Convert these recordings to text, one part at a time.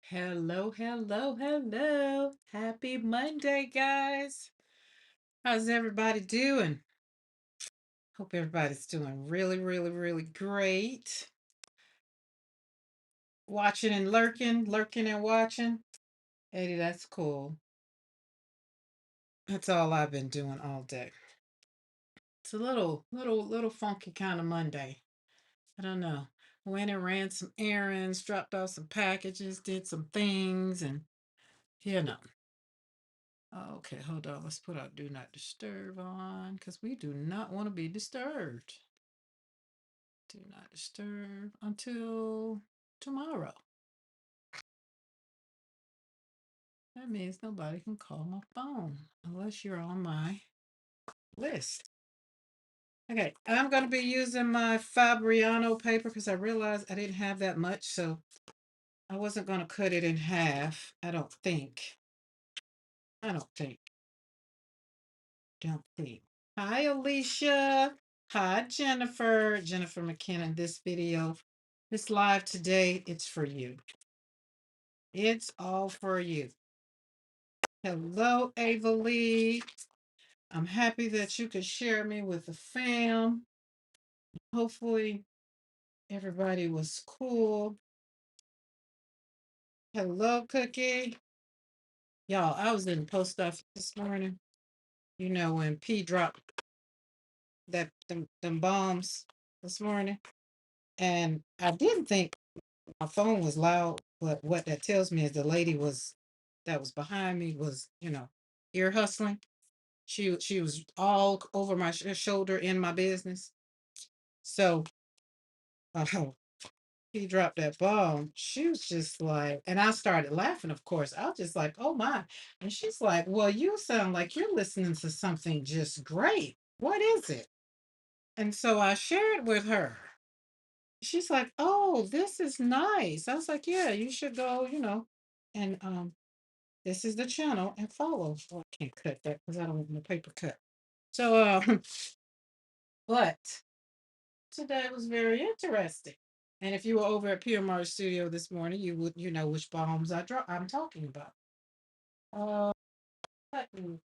Hello, hello, hello. Happy Monday, guys. How's everybody doing? Hope everybody's doing really, really, really great. Watching and lurking and watching. Eddie, that's cool. That's all I've been doing all day. It's a little funky kind of Monday. I don't know. Went and ran some errands, dropped off some packages, did some things, and you know. Okay, hold on. Let's put our do not disturb on because we do not want to be disturbed. Do not disturb until tomorrow. That means nobody can call my phone unless you're on my list. Okay, I'm going to be using my Fabriano paper because I realized I didn't have that much, so I wasn't going to cut it in half. I don't think. I don't think. Don't think. Hi, Alicia. Hi, Jennifer. Jennifer McKinnon. This video, this live today, it's for you. It's all for you. Hello, Ava Lee. I'm happy that you could share me with the fam. Hopefully, everybody was cool. Hello, Cookie. Y'all, I was in the post office this morning. You know, when P dropped them bombs this morning. And I didn't think my phone was loud, but what that tells me is the lady that was behind me was, ear hustling. She was all over my shoulder in my business. So uh, he dropped that bomb. She was just like, and I started laughing, of course. I was just like, oh my. And she's like, well, you sound like you're listening to something just great. What is it? And so I shared with her. She's like, oh, this is nice. I was like, yeah, you should go, and this is the channel and follow. Oh, I can't cut that because I don't want my paper cut. So but today was very interesting. And if you were over at PMR Studio this morning, you know which bombs I'm talking about. Uh, cutting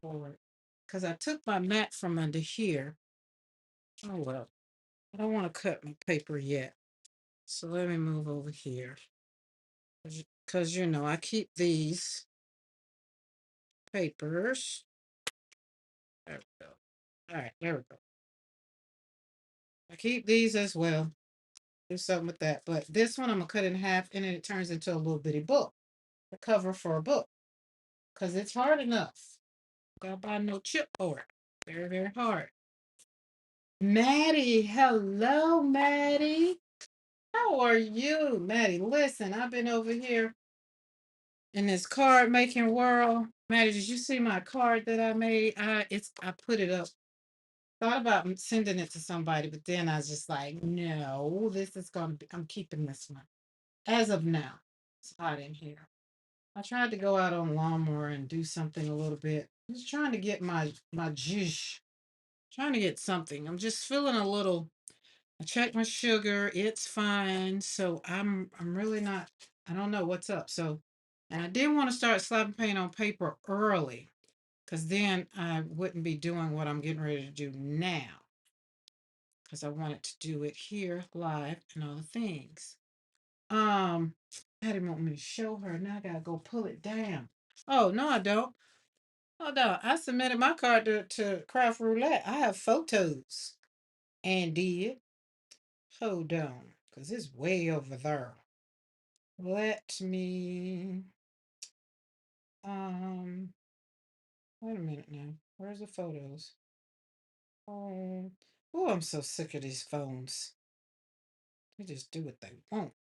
board. Because I took my mat from under here. Oh well, I don't want to cut my paper yet. So let me move over here. Because I keep these papers. There we go. All right, there we go. I keep these as well. Do something with that. But this one I'm gonna cut in half and then it turns into a little bitty book. The cover for a book. Because it's hard enough. Gotta buy no chipboard. Very, very hard. Maddie, hello, Maddie. How are you, Maddie? Listen, I've been over here in this card making world. Maddie, did you see my card that I made? I put it up. Thought about sending it to somebody, but then I was just like, no, this is gonna be. I'm keeping this one as of now. It's hot in here. I tried to go out on lawnmower and do something a little bit. Just trying to get my juice. Trying to get something. I'm just feeling a little. I checked my sugar. It's fine. So I'm really not. I don't know what's up. So, and I didn't want to start slapping paint on paper early, because then I wouldn't be doing what I'm getting ready to do now. Because I wanted to do it here live and all the things. Um, I didn't want me to show her. Now I gotta go pull it down. Oh no, I don't. Hold on. I submitted my card to Craft Roulette. I have photos and did. Hold on, because it's way over there. Let me um wait a minute now. Where's the photos? Oh, I'm so sick of these phones. They just do what they want.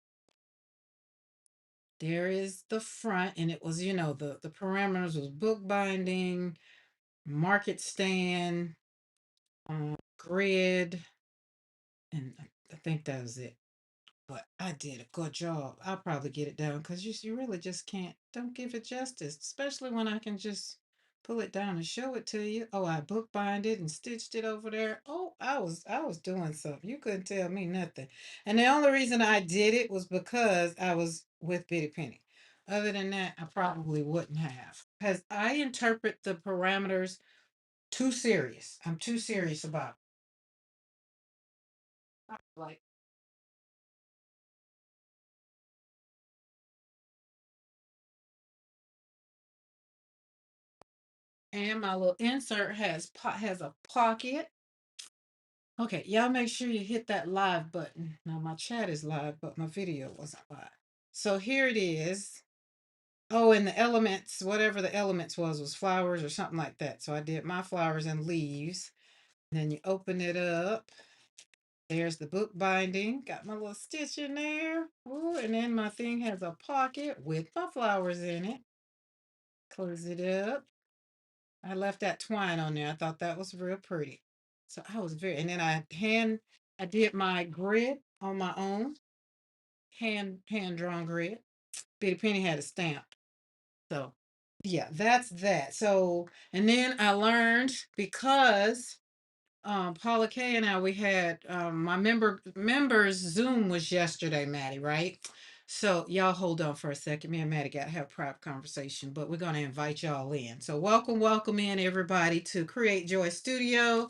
There is the front, and it was, the parameters was bookbinding, market stand, grid, and I think that was it. But I did a good job. I'll probably get it down because you really just don't give it justice, especially when I can just pull it down and show it to you. Oh, I bookbind it and stitched it over there. Oh, I was doing something. You couldn't tell me nothing. And the only reason I did it was because I was with Bitty Penny. Other than that, I probably wouldn't have. Because I interpret the parameters too serious. I'm too serious about it. Like, and my little insert has a pocket. Okay, y'all make sure you hit that live button. Now my chat is live, but my video wasn't live. So here it is. Oh, and the elements, whatever the elements was flowers or something like that. So I did my flowers and leaves. Then you open it up. There's the book binding. Got my little stitch in there. Ooh, and then my thing has a pocket with my flowers in it. Close it up. I left that twine on there. I thought that was real pretty. So I was very, and then I did my grid on my own, hand drawn grid. Bitty Penny had a stamp. So yeah, that's that. So, and then I learned because Paula Kay and I, we had my members Zoom was yesterday, Maddie, right? So y'all hold on for a second. Me and Maddie got to have a private conversation, but we're going to invite y'all in. So welcome in everybody to Create Joy Studio,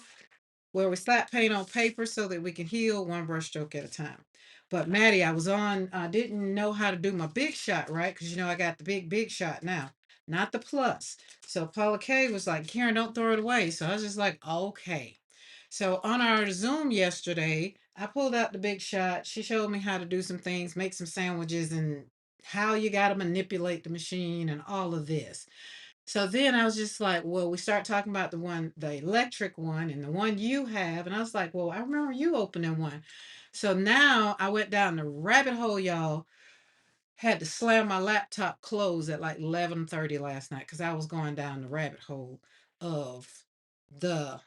where we slap paint on paper so that we can heal one brushstroke at a time. But Maddie, I didn't know how to do my big shot, right? Because you know I got the big shot now, not the plus. So Paula Kay was like, Karen, don't throw it away. So I was just like, okay. So on our Zoom yesterday, I pulled out the big shot. She showed me how to do some things, make some sandwiches, and how you got to manipulate the machine and all of this. So then I was just like, well, we start talking about the electric one and the one you have. And I was like, well, I remember you opening one. So now I went down the rabbit hole, y'all. Had to slam my laptop closed at like 11:30 last night because I was going down the rabbit hole of the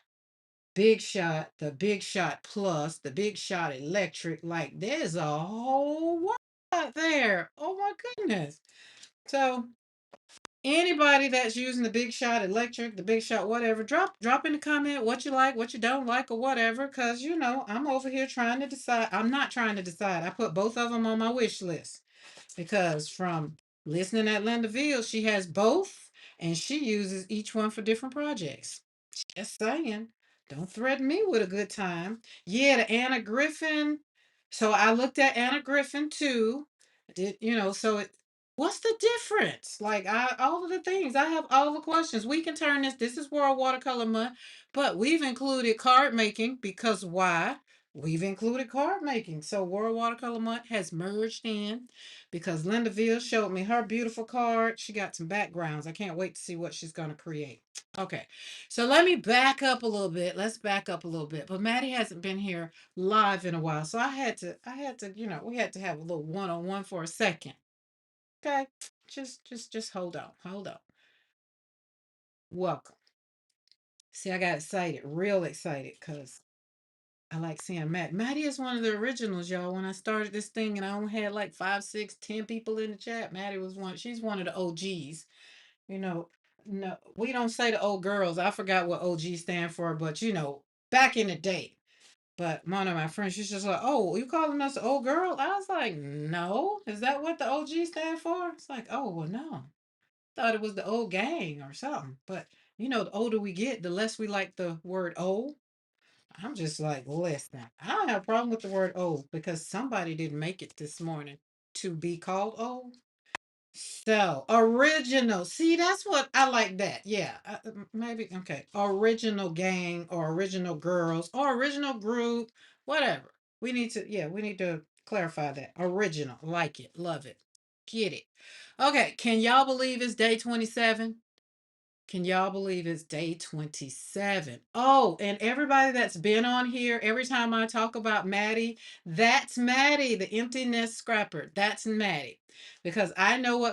the big shot plus, the big shot electric. Like there's a whole world out there. Oh my goodness. So anybody that's using the big shot electric, the big shot whatever, drop in the comment what you like, what you don't like, or whatever. Cause you know, I'm over here trying to decide. I'm not trying to decide. I put both of them on my wish list because from listening at Linda Ville, she has both and she uses each one for different projects. Just saying. Don't threaten me with a good time. Yeah, the Anna Griffin. So I looked at Anna Griffin too. Did you know? What's the difference? Like all of the things. I have all the questions. We can turn this. This is World Watercolor Month, but we've included card making because why? We've included card making. So World Watercolor Month has merged in because Linda Ville showed me her beautiful card. She got some backgrounds. I can't wait to see what she's going to create. Okay. So let me back up a little bit. Let's back up a little bit. But Maddie hasn't been here live in a while. So we had to have a little one-on-one for a second. Okay. Just hold on. Hold on. Welcome. See, I got excited, real excited, because I like seeing Matt. Maddie is one of the originals, y'all. When I started this thing and I only had like 5, 6, 10 people in the chat, Maddie was one. She's one of the OGs. You know, no, we don't say the old girls. I forgot what OG stand for, but back in the day. But one of my friends, she's just like, "Oh, you calling us the old girl?" I was like, "No, is that what the OG stand for?" It's like, "Oh, well, no, thought it was the old gang or something." But the older we get, the less we like the word old. I'm just like, listen, I don't have a problem with the word old because somebody didn't make it this morning to be called old. So original. See, that's what I like that. Yeah, maybe okay. Original gang or original girls or original group, whatever. We need to clarify that. Original, like it, love it, get it. Okay, can y'all believe it's day 27? Can y'all believe it's day 27? Oh, and everybody that's been on here, every time I talk about Maddie, that's Maddie, the empty nest scrapper. That's Maddie. Because I know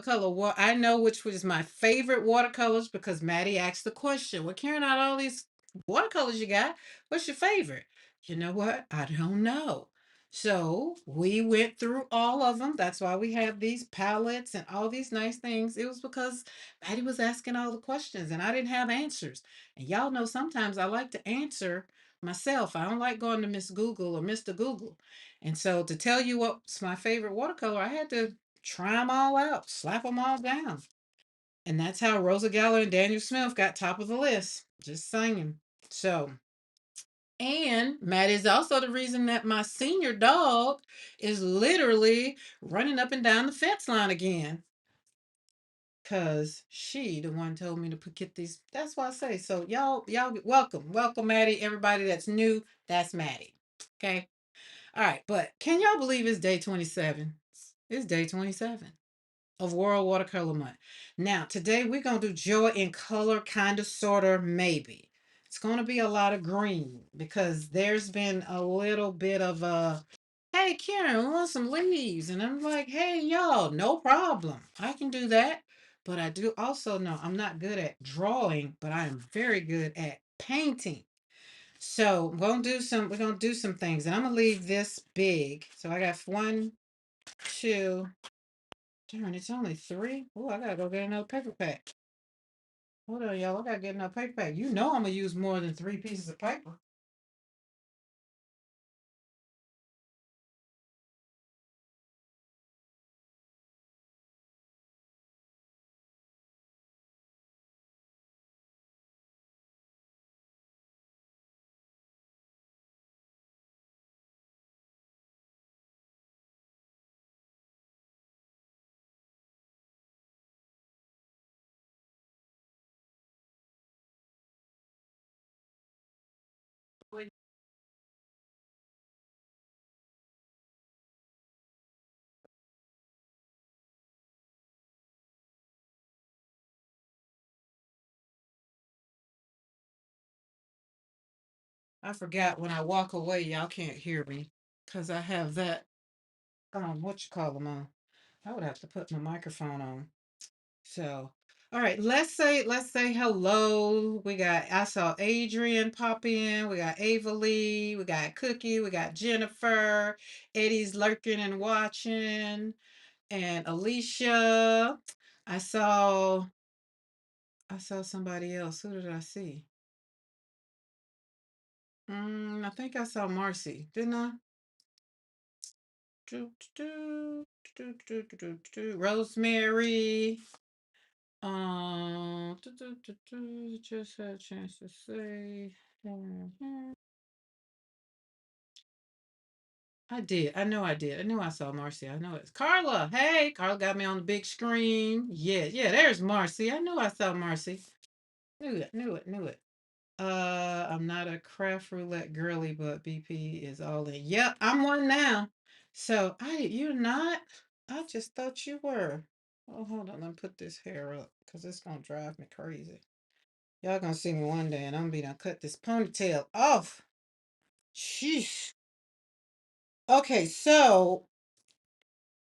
I know which was my favorite watercolors because Maddie asked the question. Well, Karen, out all these watercolors you got, what's your favorite? You know what? I don't know. So we went through all of them. That's why we have these palettes and all these nice things. It was because Patty was asking all the questions and I didn't have answers. And y'all know sometimes I like to answer myself. I don't like going to Miss Google or Mr. Google. And so to tell you what's my favorite watercolor, I had to try them all out, slap them all down. And that's how Rosa Geller and Daniel Smith got top of the list. Just saying. So, and Matt is also the reason that my senior dog is literally running up and down the fence line again. Cause she the one told me to get these. That's why I say so. Y'all welcome, Maddie. Everybody that's new, that's Maddie. Okay. All right, but can y'all believe it's day 27? It's day 27 of World Watercolor Month. Now, today we're going to do joy in color, kind of, sort of, maybe. It's going to be a lot of green because there's been a little bit of a, hey, Karen, we want some leaves. And I'm like, hey, y'all, no problem. I can do that. But I do also know I'm not good at drawing, but I am very good at painting. So we're gonna do some things, and I'm gonna leave this big. So I got one, two, darn, it's only three. Oh, I gotta go get another paper pack. Hold on, y'all. I gotta get another paper pack. You know I'm gonna use more than three pieces of paper. I forgot when I walk away, y'all can't hear me because I have that what you call them on. I would have to put my microphone on. So, all right, let's say hello. I saw Adrian pop in. We got Ava Lee. We got Cookie. We got Jennifer. Eddie's lurking and watching. And Alicia. I saw I saw somebody else. Who did I see? I think I saw Marcy, didn't I? Do, do, do, do, do, do, do. Rosemary. Just had a chance to say. Mhm. I did. I know I did. I knew I saw Marcy. I know it's Carla. Hey, Carla got me on the big screen. Yeah, yeah, there's Marcy. I knew I saw Marcy. Knew it. I'm not a craft roulette girly, but BP is all in. Yep, I'm one now. So you're not? I just thought you were. Oh, hold on. Let me put this hair up because it's gonna drive me crazy. Y'all gonna see me one day and I'm gonna be done cut this ponytail off. Sheesh. Okay, so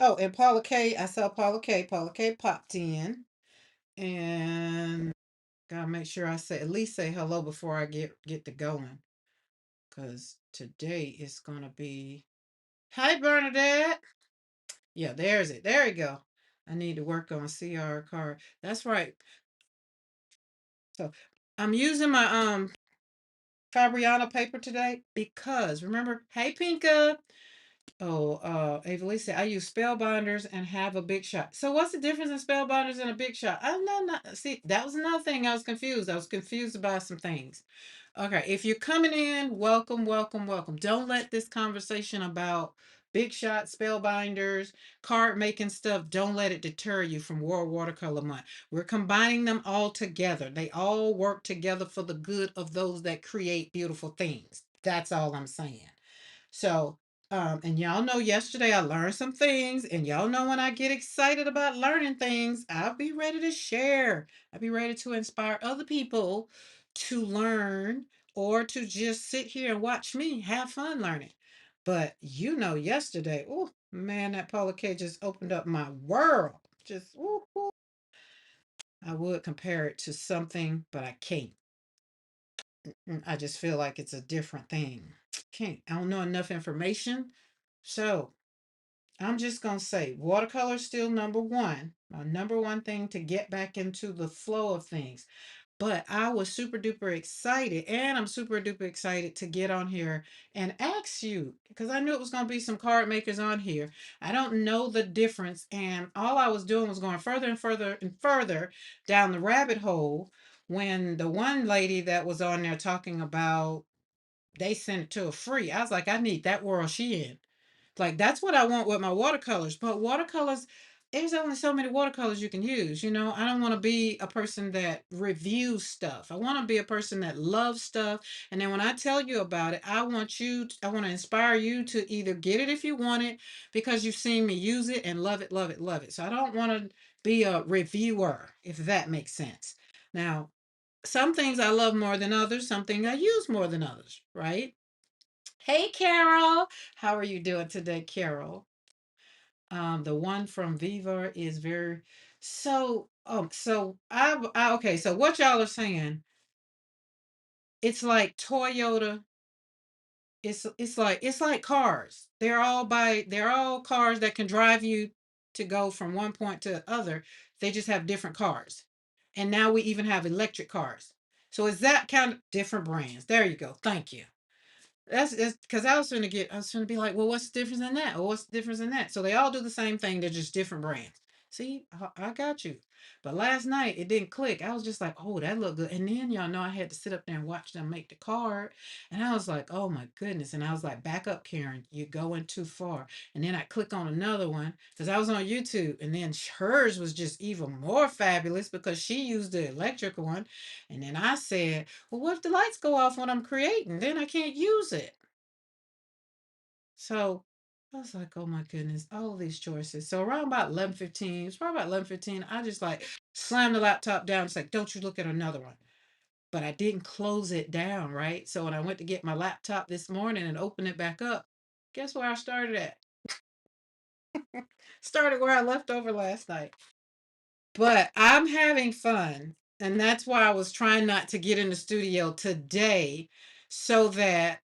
and Paula K, I saw Paula K. Paula K popped in and gotta make sure I say at least say hello before I get to going. Cause today is gonna be hi Bernadette. Yeah, there's it. There you go. I need to work on CR card. That's right. So I'm using my Fabriana paper today because remember, hey Pinka. Oh, Ava said I use spellbinders and have a big shot. So what's the difference in spellbinders and a big shot? I'm not see, that was another thing I was confused. I was confused about some things. Okay, if you're coming in, welcome, welcome, welcome. Don't let this conversation about big shot, spellbinders, card making stuff, don't let it deter you from World Watercolor Month. We're combining them all together. They all work together for the good of those that create beautiful things. That's all I'm saying. So, and y'all know yesterday I learned some things, and y'all know when I get excited about learning things, I'll be ready to share. I'll be ready to inspire other people to learn or to just sit here and watch me have fun learning. But yesterday, oh man, that Paula K just opened up my world. Just, ooh, ooh. I would compare it to something, but I can't. I just feel like it's a different thing. Can't. I don't know enough information. So I'm just gonna say watercolor is still number one. My number one thing to get back into the flow of things. But I was super duper excited, and I'm super duper excited to get on here and ask you because I knew it was going to be some card makers on here. I don't know the difference, and all I was doing was going further and further and further down the rabbit hole when the one lady that was on there talking about they sent it to a free. I was like, I need that world she in. Like that's what I want with my watercolors. But watercolors, there's only so many watercolors you can use. I don't want to be a person that reviews stuff. I want to be a person that loves stuff. And then when I tell you about it, I want to inspire you to either get it if you want it because you've seen me use it and love it, love it, love it. So I don't want to be a reviewer, if that makes sense. Now, some things I love more than others, some things I use more than others, right? Hey, Carol. How are you doing today, Carol? The one from Viva is very okay. So what y'all are saying? It's like Toyota. It's like cars. They're all cars that can drive you to go from one point to the other. They just have different cars, and now we even have electric cars. So is that kind of different brands? There you go. Thank you. That's because I was gonna be like, well, what's the difference in that? Or what's the difference in that? So they all do the same thing, they're just different brands. See, I got you. But last night it didn't click. I was just like, oh, that looked good. And then y'all know I had to sit up there and watch them make the card. And I was like, oh my goodness. And I was like, back up, Karen, you're going too far. And then I click on another one because I was on YouTube. And then hers was just even more fabulous because she used the electric one. And then I said, well, what if the lights go off when I'm creating? Then I can't use it. So I was like, oh my goodness, all of these choices. So around about 11:15, it's probably about 11:15, I just like slammed the laptop down. It's like, don't you look at another one. But I didn't close it down, right? So when I went to get my laptop this morning and open it back up, guess where I started at? Started where I left over last night. But I'm having fun. And that's why I was trying not to get in the studio today so that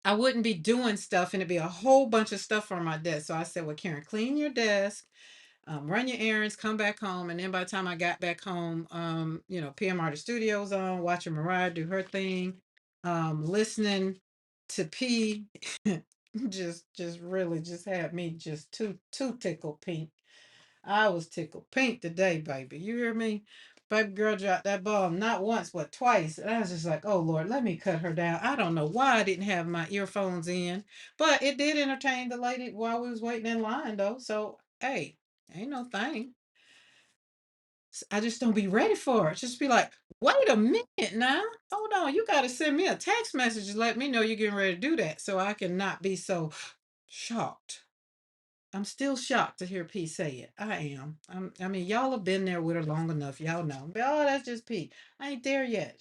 I wouldn't be doing stuff and it'd be a whole bunch of stuff on my desk. So I said, well, Karen, clean your desk, run your errands, come back home. And then by the time I got back home, PMR the studio's on, watching Mariah do her thing, listening to P just really just had me just too tickled pink. I was tickled pink today, baby. You hear me? Baby girl dropped that ball not once, but twice. And I was just like, oh Lord, let me cut her down. I don't know why I didn't have my earphones in, but it did entertain the lady while we was waiting in line though. So hey, ain't no thing. I just don't be ready for it. Just be like, wait a minute now. Hold on. You gotta send me a text message to let me know you're getting ready to do that so I can not be so shocked. I'm still shocked to hear P say it. I am. I mean, y'all have been there with her long enough. Y'all know. But, oh, that's just P. I ain't there yet.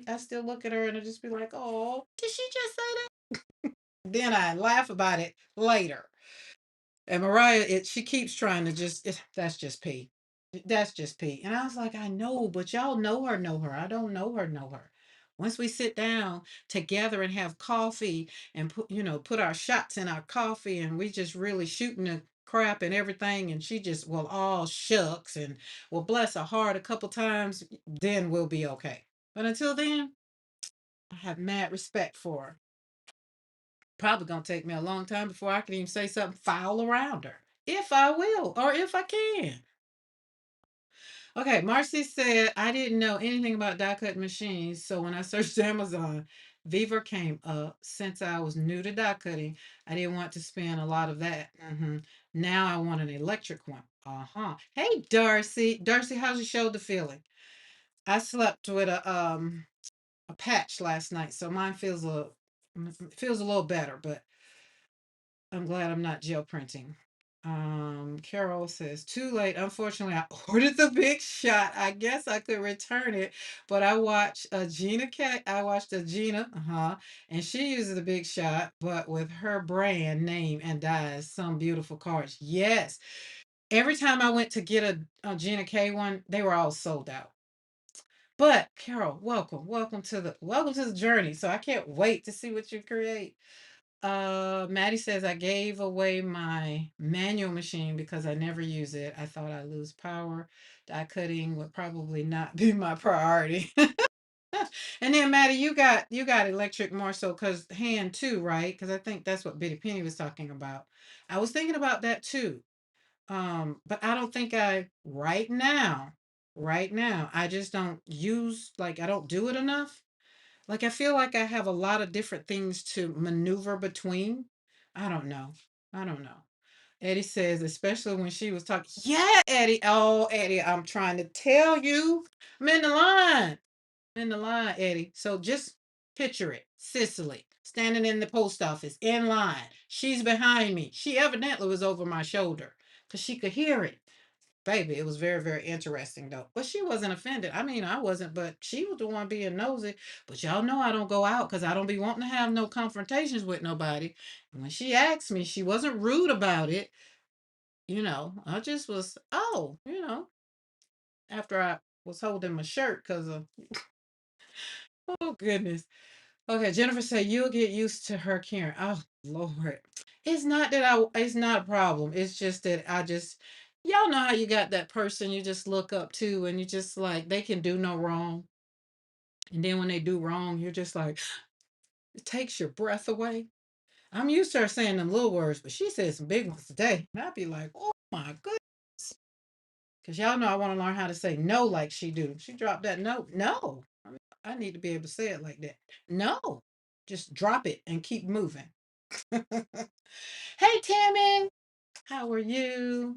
I still look at her and I just be like, oh, did she just say that? Then I laugh about it later. And Mariah, she keeps trying to that's just P. That's just P. And I was like, I know, but y'all know her. I don't know her. Once we sit down together and have coffee and put our shots in our coffee and we just really shooting the crap and everything, and she just well all shucks and will bless her heart a couple times, then we'll be okay. But until then, I have mad respect for her. Probably gonna take me a long time before I can even say something foul around her. If I will, or if I can. Okay, Marcy said I didn't know anything about die cut machines, so when I searched Amazon, Viva came up. Since I was new to die cutting, I didn't want to spend a lot of that. Now I want an electric one. Hey, Darcy. Darcy, how's your shoulder feeling? I slept with a patch last night, so mine feels a little better, but I'm glad I'm not gel printing. Carol says, too late. Unfortunately, I ordered the big shot. I guess I could return it, but I watched a Gina, and she uses the big shot, but with her brand name and dies, some beautiful cards. Yes. Every time I went to get a Gina K one, they were all sold out. But Carol, welcome to the journey. So I can't wait to see what you create. Maddie says I gave away my manual machine because I never use it. I thought I'd lose power. Die cutting would probably not be my priority. And then Maddie, you got electric more so because hand too, right? Because I think that's what Bitty Penny was talking about. I was thinking about that too. But I don't think right now, I just don't use like I don't do it enough. Like I feel like I have a lot of different things to maneuver between. I don't know. I don't know. Eddie says, especially when she was talking. Yeah, Eddie. Oh, Eddie, I'm trying to tell you. I'm in the line. In the line, Eddie. So just picture it. Cicely standing in the post office in line. She's behind me. She evidently was over my shoulder because she could hear it. Baby, it was very, very interesting though. But she wasn't offended. I mean, I wasn't, but she was the one being nosy. But y'all know I don't go out because I don't be wanting to have no confrontations with nobody. And when she asked me, she wasn't rude about it. I just was, after I was holding my shirt because of, oh goodness. Okay, Jennifer said you'll get used to her caring. Oh Lord. It's not a problem. It's just that y'all know how you got that person you just look up to and you just like they can do no wrong. And then when they do wrong, you're just like, it takes your breath away. I'm used to her saying them little words, but she said some big ones today. And I'd be like, oh my goodness. Because y'all know I want to learn how to say no like she do. She dropped that no. No. I need to be able to say it like that. No. Just drop it and keep moving. Hey, Tammy. How are you?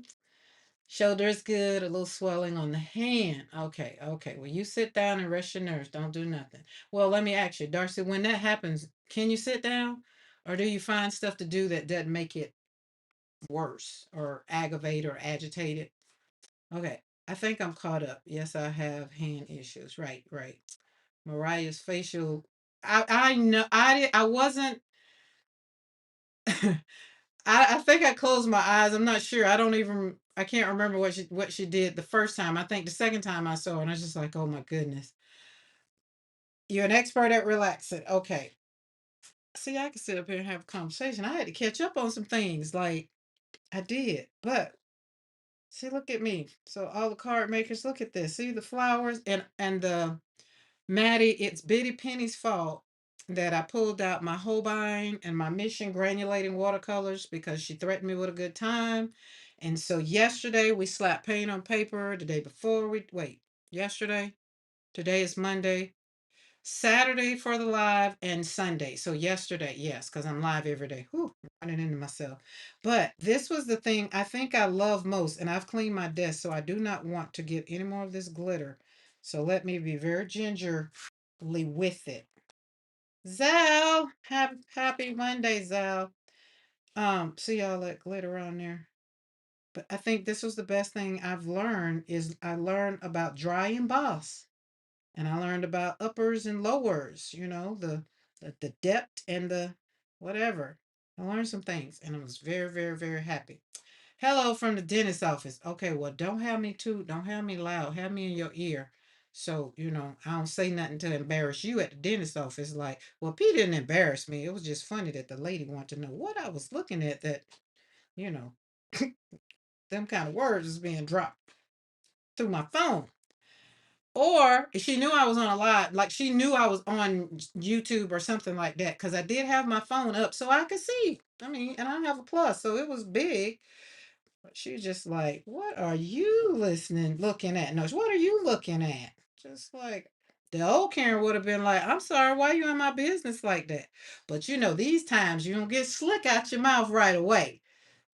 Shoulder is good. A little swelling on the hand. Okay, okay. Well, you sit down and rest your nerves. Don't do nothing. Well, let me ask you, Darcy, when that happens, can you sit down? Or do you find stuff to do that doesn't make it worse or aggravate or agitate it? Okay. I think I'm caught up. Yes, I have hand issues. Right, right. Mariah's facial. I know I wasn't I think I closed my eyes. I'm not sure. I can't remember what she did the first time. I think the second time I saw her, and I was just like, oh my goodness. You're an expert at relaxing. Okay. See, I can sit up here and have a conversation. I had to catch up on some things. Like I did. But see, look at me. So all the card makers, look at this. See the flowers and the Maddie, it's Bitty Penny's fault that I pulled out my Holbein and my Mission granulating watercolors because she threatened me with a good time. And so yesterday we slapped paint on paper. The day before yesterday. Today is Monday. Saturday for the live and Sunday. So yesterday, yes, because I'm live every day. Whew, I'm running into myself. But this was the thing I think I love most, and I've cleaned my desk, so I do not want to get any more of this glitter. So let me be very gingerly with it. Zal, happy Monday, Zal. See all that glitter on there. But I think this was the best thing I've learned is I learned about dry emboss. And I learned about uppers and lowers, the depth and the whatever. I learned some things and I was very, very, very happy. Hello from the dentist office. Okay, well, don't have me loud, have me in your ear. So, I don't say nothing to embarrass you at the dentist office. Like, well, P didn't embarrass me. It was just funny that the lady wanted to know what I was looking at that, you know, them kind of words is being dropped through my phone. Or she knew I was on a live, like she knew I was on YouTube or something like that, because I did have my phone up so I could see. I mean, and I have a plus, so it was big. But she was just like, "What are you looking at? No, what are you looking at?" Just like the old Karen would have been like, "I'm sorry, why you in my business like that?" But these times you don't get slick out your mouth right away.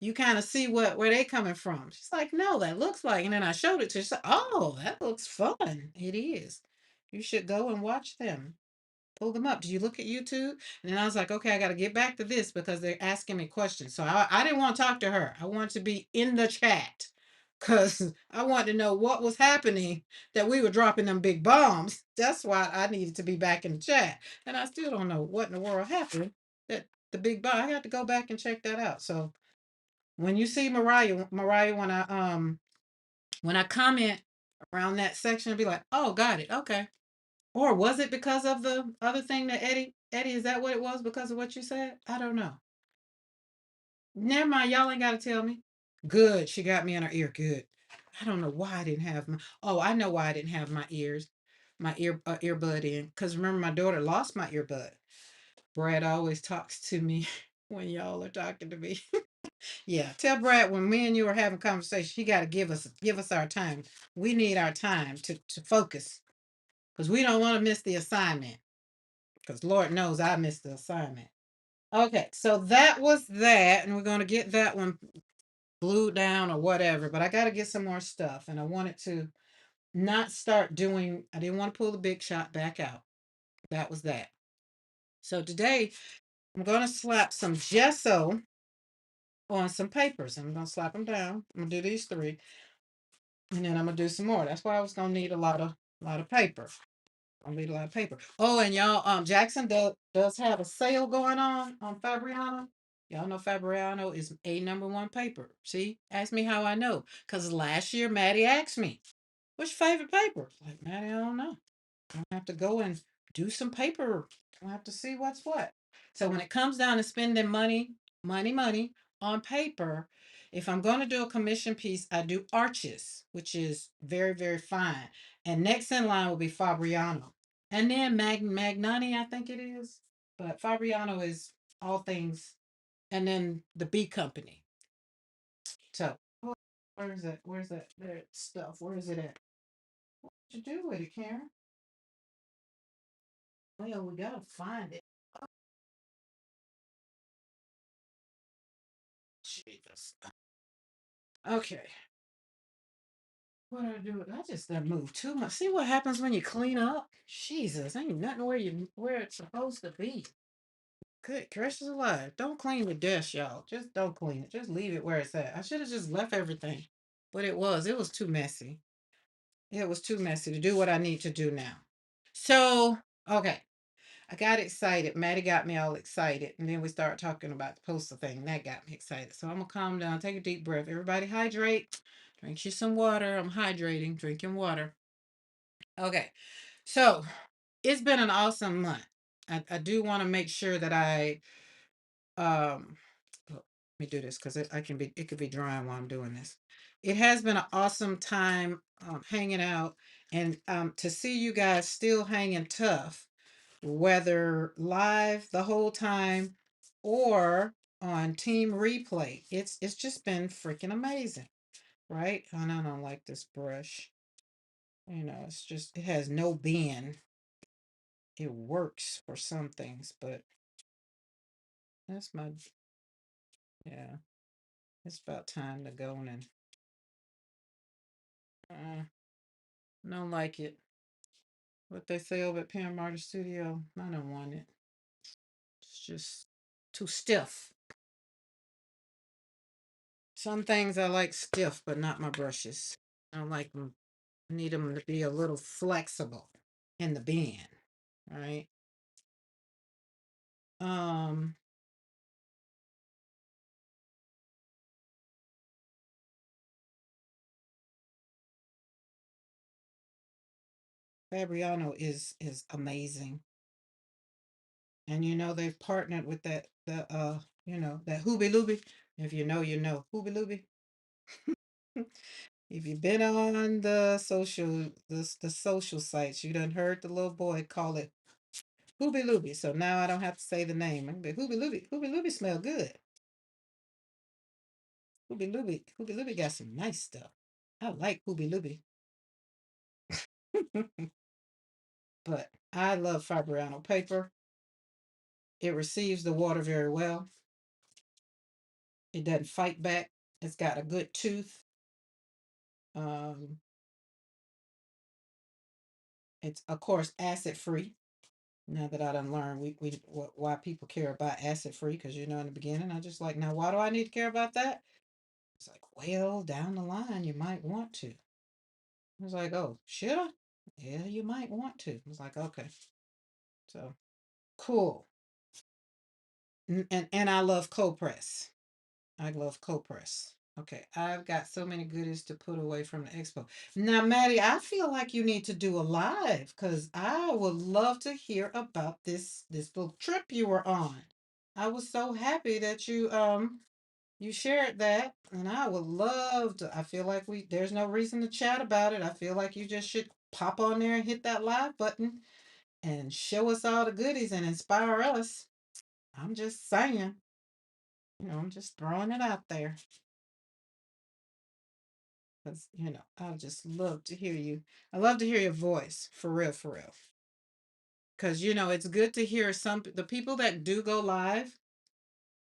You kind of see where they coming from. She's like, no, that looks like, and then I showed it to her. She's like, oh, that looks fun. It is. You should go and watch them. Pull them up. Do you look at YouTube? And then I was like, okay, I got to get back to this because they're asking me questions. So I didn't want to talk to her. I wanted to be in the chat because I wanted to know what was happening that we were dropping them big bombs. That's why I needed to be back in the chat. And I still don't know what in the world happened that the big bomb. I had to go back and check that out. So when you see Mariah, when I comment around that section, be like, oh, got it. Okay. Or was it because of the other thing that Eddie, is that what it was because of what you said? I don't know. Never mind, y'all ain't gotta tell me. Good. She got me in her ear. Good. I don't know why I didn't have my oh, I know why I didn't have my earbud in. Because remember my daughter lost my earbud. Brad always talks to me when y'all are talking to me. Yeah. Tell Brad when me and you are having conversation, you gotta give us our time. We need our time to focus. Because we don't want to miss the assignment. Because Lord knows I missed the assignment. Okay, so that was that, and we're going to get that one glued down or whatever. But I got to get some more stuff, and I wanted to not start doing. I didn't want to pull the big shot back out. That was that. So today I'm going to slap some gesso on some papers. I'm going to slap them down. I'm going to do these three, and then I'm going to do some more. That's why I was going to need a lot of paper. I need a lot of paper. Oh, and y'all, Jackson does have a sale going on Fabriano. Y'all know Fabriano is a number one paper. See, ask me how I know. Because last year Maddie asked me, "What's your favorite paper?" Like, Maddie, I don't know. I have to go and do some paper. I have to see what's what. So when it comes down to spending money on paper, if I'm going to do a commission piece, I do Arches, which is very, very fine. And next in line will be Fabriano. And then Magnani, I think it is. But Fabriano is all things. And then the B Company. So where is it? Where's that there stuff? Where is it at? What you do with it, Karen? Well, we gotta find it. Jesus. Okay. What do I do? I just done moved too much. See what happens when you clean up? Jesus, ain't nothing where it's supposed to be. Good gracious alive. Don't clean the desk, y'all. Just don't clean it. Just leave it where it's at. I should have just left everything. But it was too messy. It was too messy to do what I need to do now. So, okay. I got excited. Maddie got me all excited. And then we started talking about the poster thing. That got me excited. So I'm going to calm down, take a deep breath. Everybody hydrate. Drink you some water. I'm hydrating, drinking water. Okay. So it's been an awesome month. I do want to make sure that um, let me do this because it could be drying while I'm doing this. It has been an awesome time hanging out and to see you guys still hanging tough whether live the whole time or on team replay. It's just been freaking amazing, right? And I don't like this brush. It's just it has no bend. It works for some things, but that's my yeah. It's about time to go and uh, don't like it. What they say over at Pam Martin Studio, I don't want it. It's just too stiff. Some things I like stiff, but not my brushes. I like them. Need them to be a little flexible in the bend, right? Um, Fabriano is amazing, and they've partnered with that Hooby Looby. If you know, you know Hooby Looby. If you've been on the social sites, you done heard the little boy call it Hooby Looby. So now I don't have to say the name. I can be Hooby Looby. Hooby Looby smell good. Hooby Looby got some nice stuff. I like Hooby Looby. But I love Fabriano paper. It receives the water very well. It doesn't fight back. It's got a good tooth. Um, it's of course acid free. Now that I done learned why people care about acid free, because in the beginning I just like, now why do I need to care about that? It's like, well, down the line you might want to. I was like, oh, should I? Yeah, you might want to. I was like, okay, so cool. And I love cold press. I love cold press. Okay, I've got so many goodies to put away from the expo. Now, Maddie, I feel like you need to do a live because I would love to hear about this little trip you were on. I was so happy that you shared that, and I would love to. I feel like there's no reason to chat about it. I feel like you just should pop on there and hit that live button and show us all the goodies and inspire us. I'm just saying, I'm just throwing it out there because, I just love to hear you. I love to hear your voice for real, for real. Because, it's good to hear the people that do go live.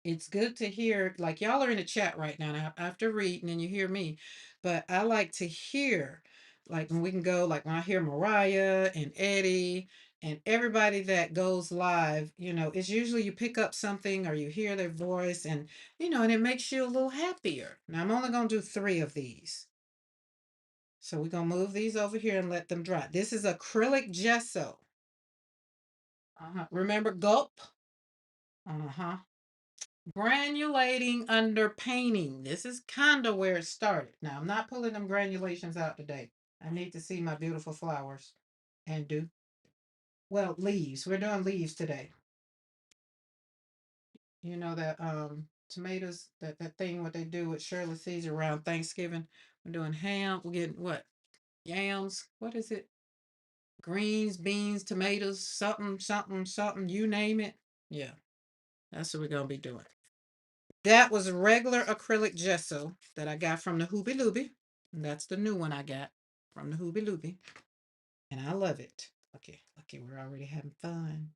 It's good to hear, like y'all are in the chat right now, and I have to read and then you hear me. But I like to hear, like when we can go, like when I hear Mariah and Eddie and everybody that goes live, it's usually you pick up something or you hear their voice and it makes you a little happier. Now I'm only going to do 3 of these. So we're going to move these over here and let them dry. This is acrylic gesso. Remember gulp? Uh-huh. Granulating under painting. This is kind of where it started. Now, I'm not pulling them granulations out today. I need to see my beautiful flowers and well, leaves. We're doing leaves today. You know that tomatoes, that thing what they do with Shirley Caesar around Thanksgiving. We're doing ham. We're getting what? Yams. What is it? Greens, beans, tomatoes, something, something, something, you name it. Yeah, that's what we're gonna be doing. That was regular acrylic gesso that I got from the Hooby Looby. And that's the new one I got from the Hooby Looby. And I love it. Okay, okay, we're already having fun.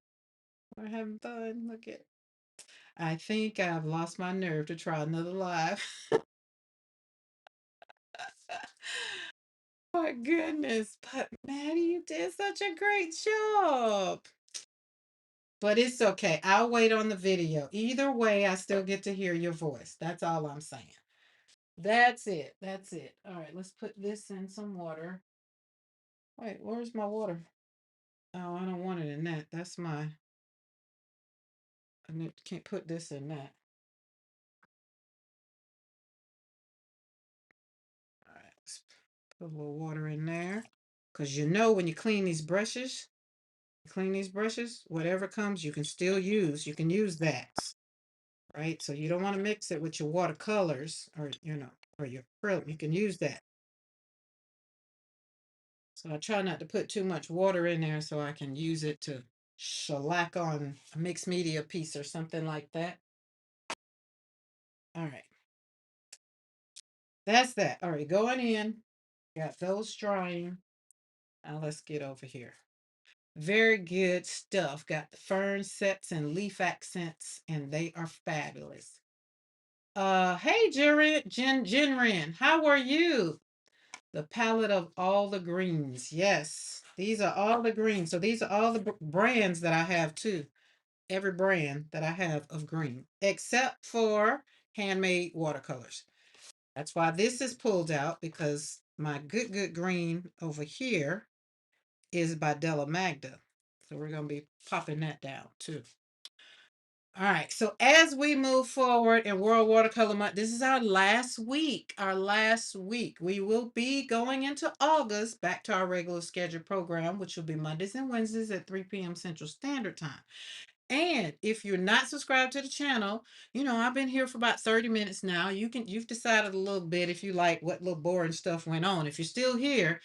We're having fun. Look at I think I've lost my nerve to try another live. My goodness. But Maddie, you did such a great job. But it's okay. I'll wait on the video. Either way, I still get to hear your voice. That's all I'm saying. That's it. That's it. All right, let's put this in some water. Wait, where's my water? Oh, I don't want it in that. That's my. Can't put this in that. All right, let's put a little water in there. Because when you clean these brushes, whatever comes, you can still use. You can use that, right? So you don't want to mix it with your watercolors or your acrylic. You can use that. So I try not to put too much water in there so I can use it to shellac on a mixed media piece or something like that. All right. That's that. All right, going in. Got those drying. Now let's get over here. Very good stuff. Got the fern sets and leaf accents, and they are fabulous. Hey, Jinrin, how are you? The palette of all the greens. Yes, these are all the greens. So these are all the brands that I have too. Every brand that I have of green, except for handmade watercolors. That's why this is pulled out because my good green over here is by Della Magda. So we're going to be popping that down too. All right. So as we move forward in World Watercolor Month, this is our last week. Our last week. We will be going into August back to our regular scheduled program, which will be Mondays and Wednesdays at 3 p.m. Central Standard Time. And if you're not subscribed to the channel, I've been here for about 30 minutes now. You've decided a little bit if you like what little boring stuff went on. If you're still here,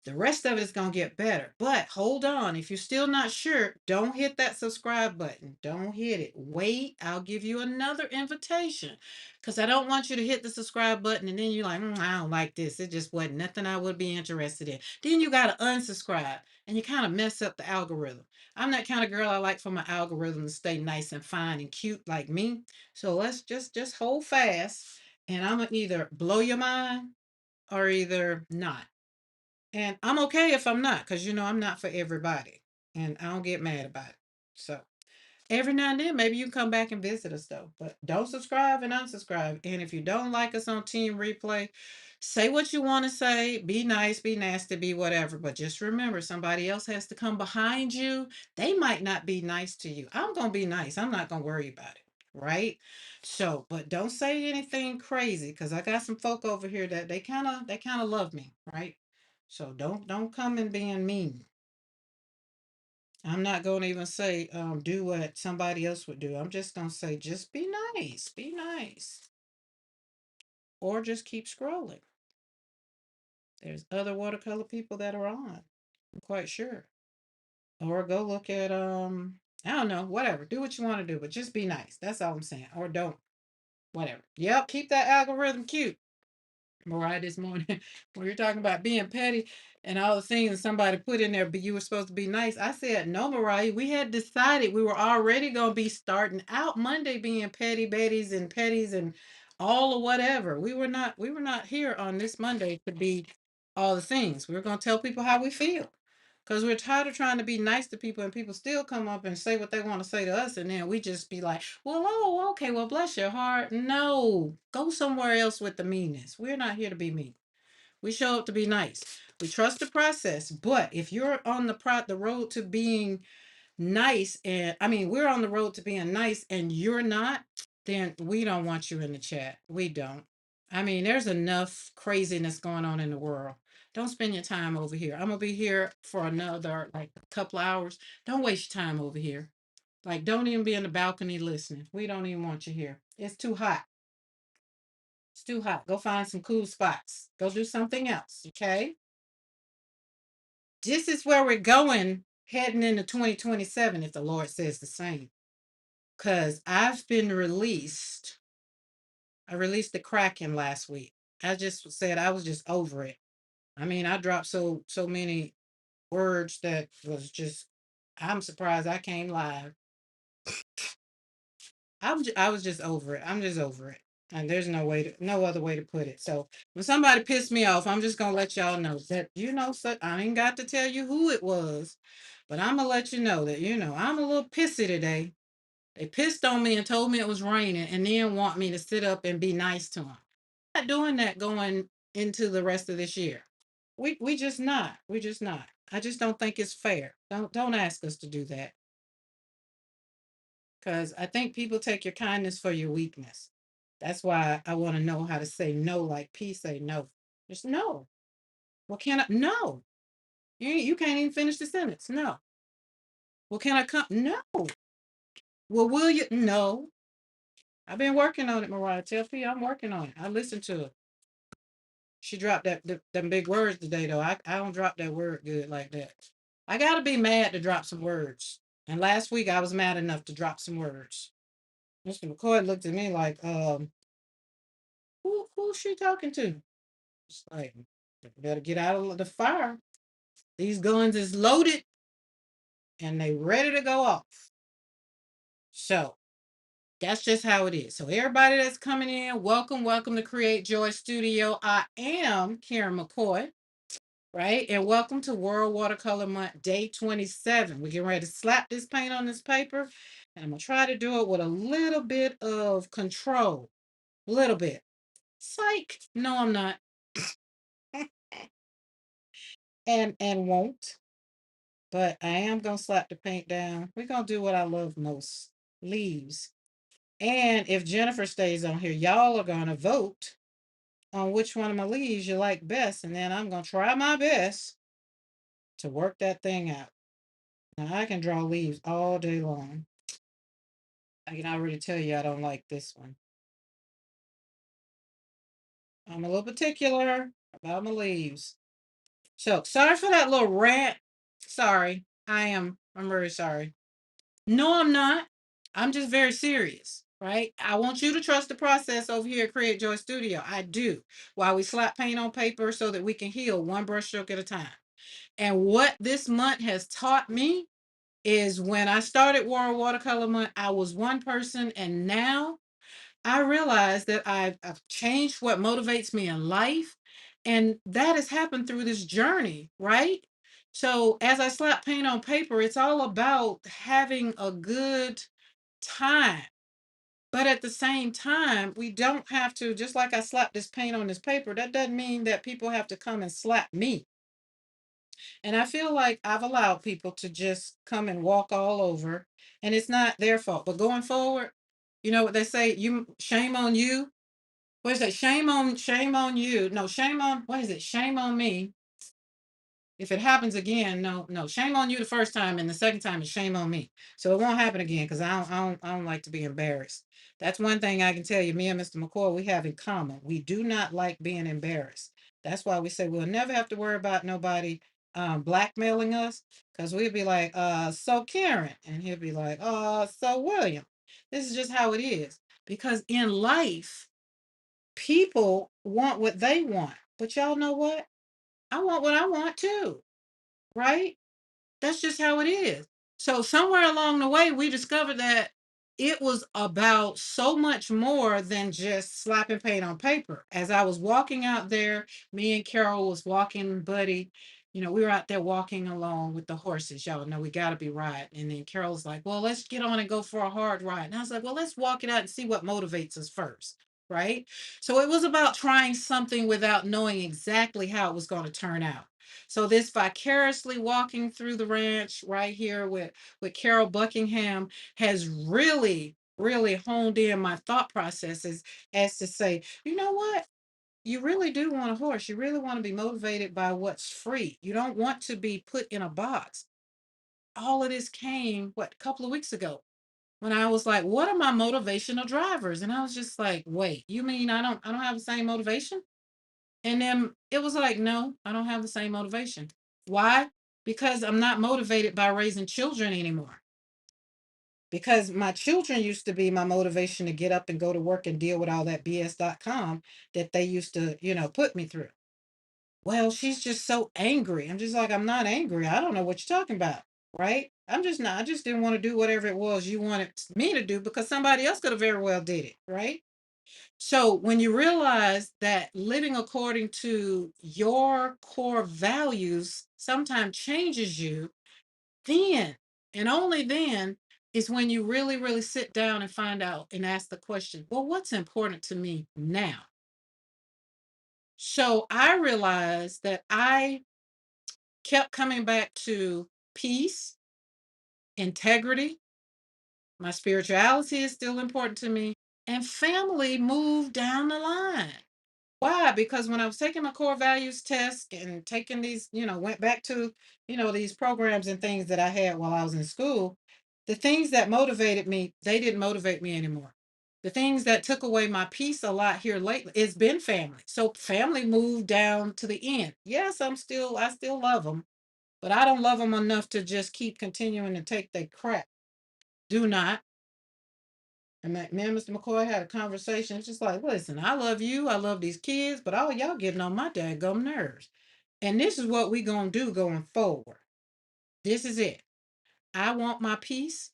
the rest of it is going to get better. But hold on. If you're still not sure, don't hit that subscribe button. Don't hit it. Wait. I'll give you another invitation because I don't want you to hit the subscribe button and then you're like, I don't like this. It just wasn't nothing I would be interested in. Then you got to unsubscribe and you kind of mess up the algorithm. I'm that kind of girl. I like for my algorithm to stay nice and fine and cute like me. So let's just hold fast and I'm going to either blow your mind or either not. And I'm okay if I'm not, because I'm not for everybody. And I don't get mad about it. So every now and then, maybe you can come back and visit us though. But don't subscribe and unsubscribe. And if you don't like us on Team Replay, say what you want to say. Be nice, be nasty, be whatever. But just remember, somebody else has to come behind you. They might not be nice to you. I'm gonna be nice. I'm not gonna worry about it. right? So, but don't say anything crazy because I got some folk over here that they kind of love me, right? So don't come and being mean. I'm not going to even say do what somebody else would do. I'm just going to say just be nice, or just keep scrolling. There's other watercolor people that are on. I'm quite sure. Or go look at I don't know, whatever. Do what you want to do, but just be nice. That's all I'm saying. Or don't. Whatever. Yep, keep that algorithm cute. Mariah this morning when you're talking about being petty and all the things that somebody put in there, but you were supposed to be nice. I said, no, Mariah, we had decided we were already going to be starting out Monday being petty betties and petties and all of whatever. We were not here on this Monday to be all the things. We were going to tell people how we feel. Because we're tired of trying to be nice to people and people still come up and say what they want to say to us. And then we just be like, well, oh, okay, well, bless your heart. No, go somewhere else with the meanness. We're not here to be mean. We show up to be nice. We trust the process. But if you're on the road to being nice, and I mean, we're on the road to being nice and you're not, then we don't want you in the chat. We don't. I mean, there's enough craziness going on in the world. Don't spend your time over here. I'm gonna be here for another like a couple of hours. Don't waste your time over here. Like, don't even be in the balcony listening. We don't even want you here. It's too hot. It's too hot. Go find some cool spots. Go do something else. Okay. This is where we're going heading into 2027 if the Lord says the same. Because I've been released. I released the Kraken last week. I just said I was just over it. I mean, I dropped so many words that was just. I'm surprised I came live. I was just over it. I'm just over it, and there's no other way to put it. So when somebody pissed me off, I'm just gonna let y'all know that so I ain't got to tell you who it was, but I'm gonna let you know that I'm a little pissy today. They pissed on me and told me it was raining, and then want me to sit up and be nice to them. Not doing that going into the rest of this year. We just not. We just not. I just don't think it's fair. Don't ask us to do that because I think people take your kindness for your weakness. That's why I want to know how to say no, like P say no. Just no. Well, can I? No. You can't even finish the sentence. No. Well, can I come? No. Well, will you? No. I've been working on it, Mariah. Tell P I'm working on it. I listened to it. She dropped them big words today, though. I don't drop that word good like that. I gotta be mad to drop some words. And last week I was mad enough to drop some words. Mr. McCoy looked at me like, who's she talking to? It's like, better get out of the fire. These guns is loaded and they ready to go off. So that's just how it is. So everybody that's coming in, welcome to Create Joy Studio. I am Karen McCoy, right? And welcome to World Watercolor Month, day 27. We're getting ready to slap this paint on this paper. And I'm gonna try to do it with a little bit of control. A little bit. Psych. No, I'm not. And won't. But I am gonna slap the paint down. We're gonna do what I love most. Leaves. And if Jennifer stays on here, y'all are gonna vote on which one of my leaves you like best. And then I'm gonna try my best to work that thing out. Now I can draw leaves all day long. I can already tell you I don't like this one. I'm a little particular about my leaves. So sorry for that little rant. Sorry. I am. I'm very sorry. No, I'm not. I'm just very serious, right? I want you to trust the process over here at Create Joy Studio. I do. While we slap paint on paper so that we can heal one brush stroke at a time. And what this month has taught me is when I started World Watercolor Month, I was one person, and now I realize that I've changed what motivates me in life. And that has happened through this journey, right? So as I slap paint on paper, it's all about having a good time. But at the same time, we don't have to, just like I slapped this paint on this paper, that doesn't mean that people have to come and slap me. And I feel like I've allowed people to just come and walk all over, and it's not their fault. But going forward, You know what they say? You shame on you. What is it? Shame on you. No, shame on what is it? Shame on me. If it happens again, no, shame on you the first time, and the second time is shame on me. So it won't happen again because I don't like to be embarrassed. That's one thing I can tell you. Me and Mr. McCoy, we have in common. We do not like being embarrassed. That's why we say we'll never have to worry about nobody blackmailing us because we'd be like, so Karen, and he'll be like, so William. This is just how it is because in life, people want what they want, but y'all know what? I want what I want too, right? That's just how it is. So somewhere along the way, we discovered that it was about so much more than just slapping paint on paper. As I was walking out there, me and Carol was walking, buddy. You know, we were out there walking along with the horses. Y'all know we got to be riding. And then Carol's like, well, let's get on and go for a hard ride. And I was like, well, let's walk it out and see what motivates us first. Right. So it was about trying something without knowing exactly how it was going to turn out. So this vicariously walking through the ranch right here with Carol Buckingham has really honed in my thought processes as to say, you know what? You really do want a horse. You really want to be motivated by what's free. You don't want to be put in a box. All of this came, what, a couple of weeks ago when I was like, what are my motivational drivers? And I was just like, wait, you mean I don't have the same motivation? And then it was like, no, I don't have the same motivation. Why? Because I'm not motivated by raising children anymore. Because my children used to be my motivation to get up and go to work and deal with all that BS.com that they used to, put me through. Well, she's just so angry. I'm just like, I'm not angry. I don't know what you're talking about. Right? I'm just not. I just didn't want to do whatever it was you wanted me to do because somebody else could have very well did it. Right? So when you realize that living according to your core values sometimes changes you, then and only then is when you really sit down and find out and ask the question, well, what's important to me now? So I realized that I kept coming back to peace, integrity, my spirituality is still important to me, and family moved down the line. Why? Because when I was taking my core values test and taking these, went back to, these programs and things that I had while I was in school, the things that motivated me, they didn't motivate me anymore. The things that took away my peace a lot here lately, it's been family. So family moved down to the end. Yes, I still love them, but I don't love them enough to just keep continuing to take their crap. Do not. And me and Mr. McCoy had a conversation. It's just like, listen, I love you. I love these kids, but all y'all getting on my dadgum nerves. And this is what we going to do going forward. This is it. I want my peace.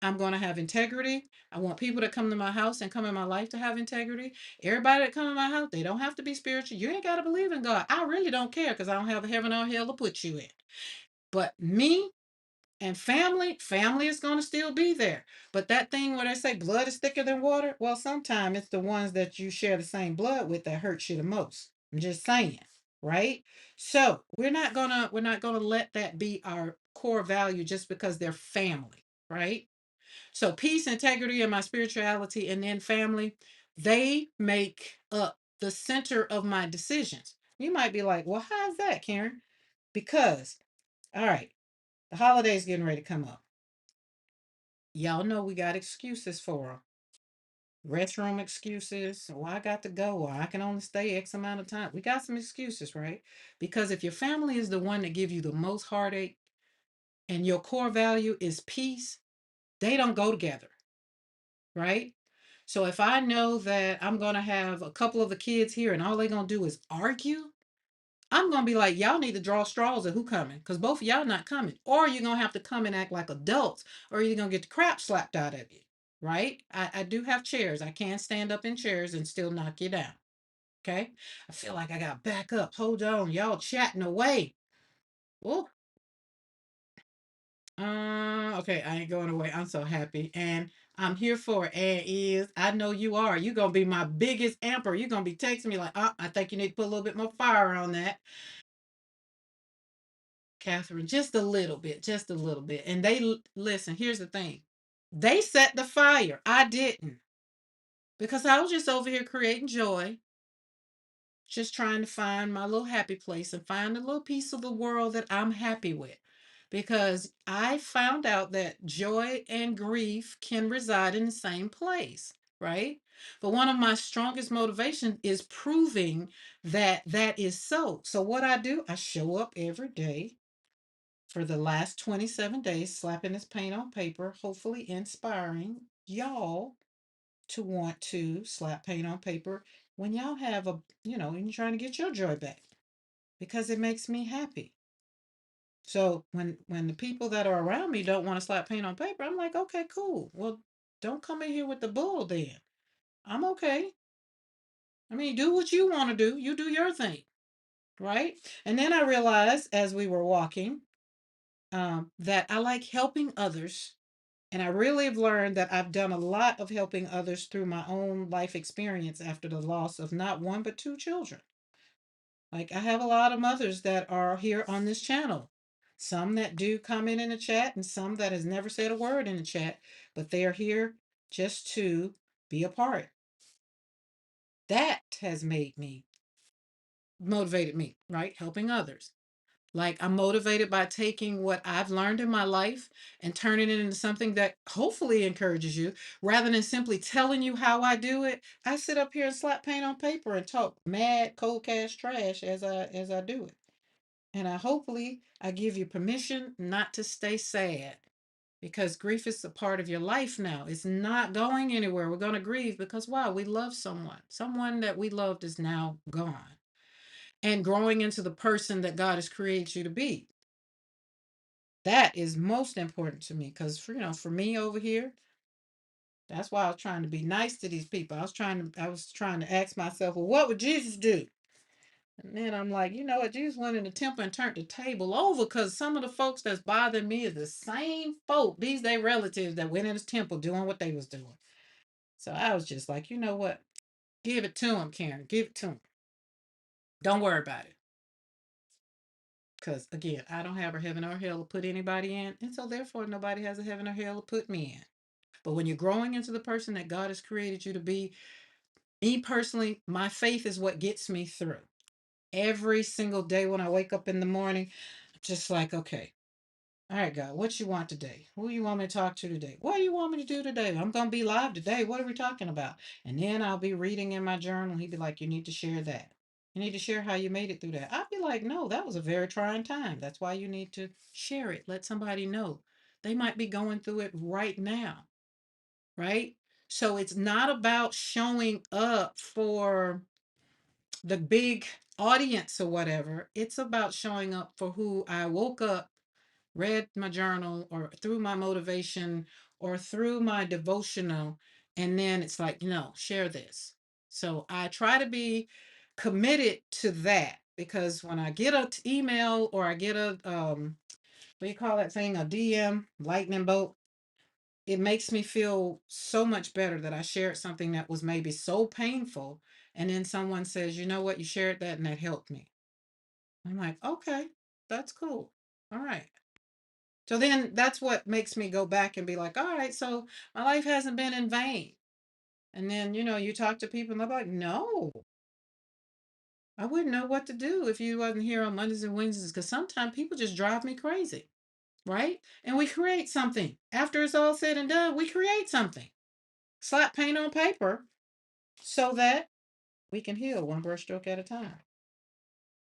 I'm going to have integrity. I want people that come to my house and come in my life to have integrity. Everybody that come in my house, they don't have to be spiritual. You ain't got to believe in God. I really don't care because I don't have heaven or hell to put you in. But me, and family is going to still be there. But that thing where they say blood is thicker than water, well, sometimes it's the ones that you share the same blood with that hurts you the most. I'm just saying, right? So we're not gonna let that be our core value just because they're family, right? So peace, integrity, and my spirituality, and then family, they make up the center of my decisions. You might be like, well, how's that, Karen? Because, all right, the holiday's getting ready to come up. Y'all know we got excuses for them. Restroom excuses. Well, I got to go, or I can only stay X amount of time. We got some excuses, right? Because if your family is the one that give you the most heartache and your core value is peace, they don't go together, right? So if I know that I'm going to have a couple of the kids here and all they're going to do is argue, I'm gonna be like, y'all need to draw straws of who coming, because both of y'all not coming, or you're gonna have to come and act like adults, or you're gonna get the crap slapped out of you, right? I do have chairs. I can stand up in chairs and still knock you down. Okay. I feel like I got back up. Hold on, y'all chatting away. Oh, okay, I ain't going away. I'm so happy, and I'm here for it. And is I know you are. You're gonna be my biggest amper. You're gonna be texting me like, oh, I think you need to put a little bit more fire on that. Catherine, just a little bit, just a little bit. And they listen, here's the thing. They set the fire. I didn't. because I was just over here creating joy, just trying to find my little happy place and find a little piece of the world that I'm happy with. Because I found out that joy and grief can reside in the same place, right? But one of my strongest motivations is proving that that is so. So, what I do, I show up every day for the last 27 days, slapping this paint on paper, hopefully inspiring y'all to want to slap paint on paper when y'all have a, and you're trying to get your joy back because it makes me happy. So when the people that are around me don't want to slap paint on paper, I'm like, okay, cool. Well, don't come in here with the bull then. I'm okay. I mean, do what you want to do. You do your thing, right? And then I realized as we were walking that I like helping others. And I really have learned that I've done a lot of helping others through my own life experience after the loss of not one, but two children. Like I have a lot of mothers that are here on this channel. Some that do comment in the chat and some that has never said a word in the chat, but they are here just to be a part. That has made me motivated me, right? Helping others. Like I'm motivated by taking what I've learned in my life and turning it into something that hopefully encourages you rather than simply telling you how I do it. I sit up here and slap paint on paper and talk mad cold cash trash as I do it. And I give you permission not to stay sad because grief is a part of your life now. It's not going anywhere. We're going to grieve because wow, we love someone. Someone that we loved is now gone. And growing into the person that God has created you to be. That is most important to me because for me over here, that's why I was trying to be nice to these people. I was trying to ask myself, well, what would Jesus do? And then I'm like, you know what? Jesus went in the temple and turned the table over because some of the folks that's bothering me is the same folk, these they relatives that went in his temple doing what they was doing. So I was just like, you know what? Give it to him, Karen. Give it to him. Don't worry about it. Because again, I don't have a heaven or hell to put anybody in. And so therefore nobody has a heaven or hell to put me in. But when you're growing into the person that God has created you to be, me personally, my faith is what gets me through. Every single day when I wake up in the morning, just like, okay, all right, God, what you want today? Who you want me to talk to today? What do you want me to do today? I'm going to be live today. What are we talking about? And then I'll be reading in my journal. He'd be like, you need to share that. You need to share how you made it through that. I'd be like, no, that was a very trying time. That's why you need to share it. Let somebody know. They might be going through it right now. Right? So it's not about showing up for the big audience or whatever. It's about showing up for who I woke up, read my journal, or through my motivation, or through my devotional. And then it's like, no, share this. So I try to be committed to that because when I get an email or I get a, what do you call that thing, a DM, lightning bolt, it makes me feel so much better that I shared something that was maybe so painful. And then someone says, you know what, you shared that and that helped me. I'm like, okay, that's cool. All right. So then that's what makes me go back and be like, all right, so my life hasn't been in vain. And then, you talk to people and they're like, no, I wouldn't know what to do if you wasn't here on Mondays and Wednesdays because sometimes people just drive me crazy. Right. And we create something. After it's all said and done, we create something. Slap paint on paper so that we can heal one brushstroke at a time.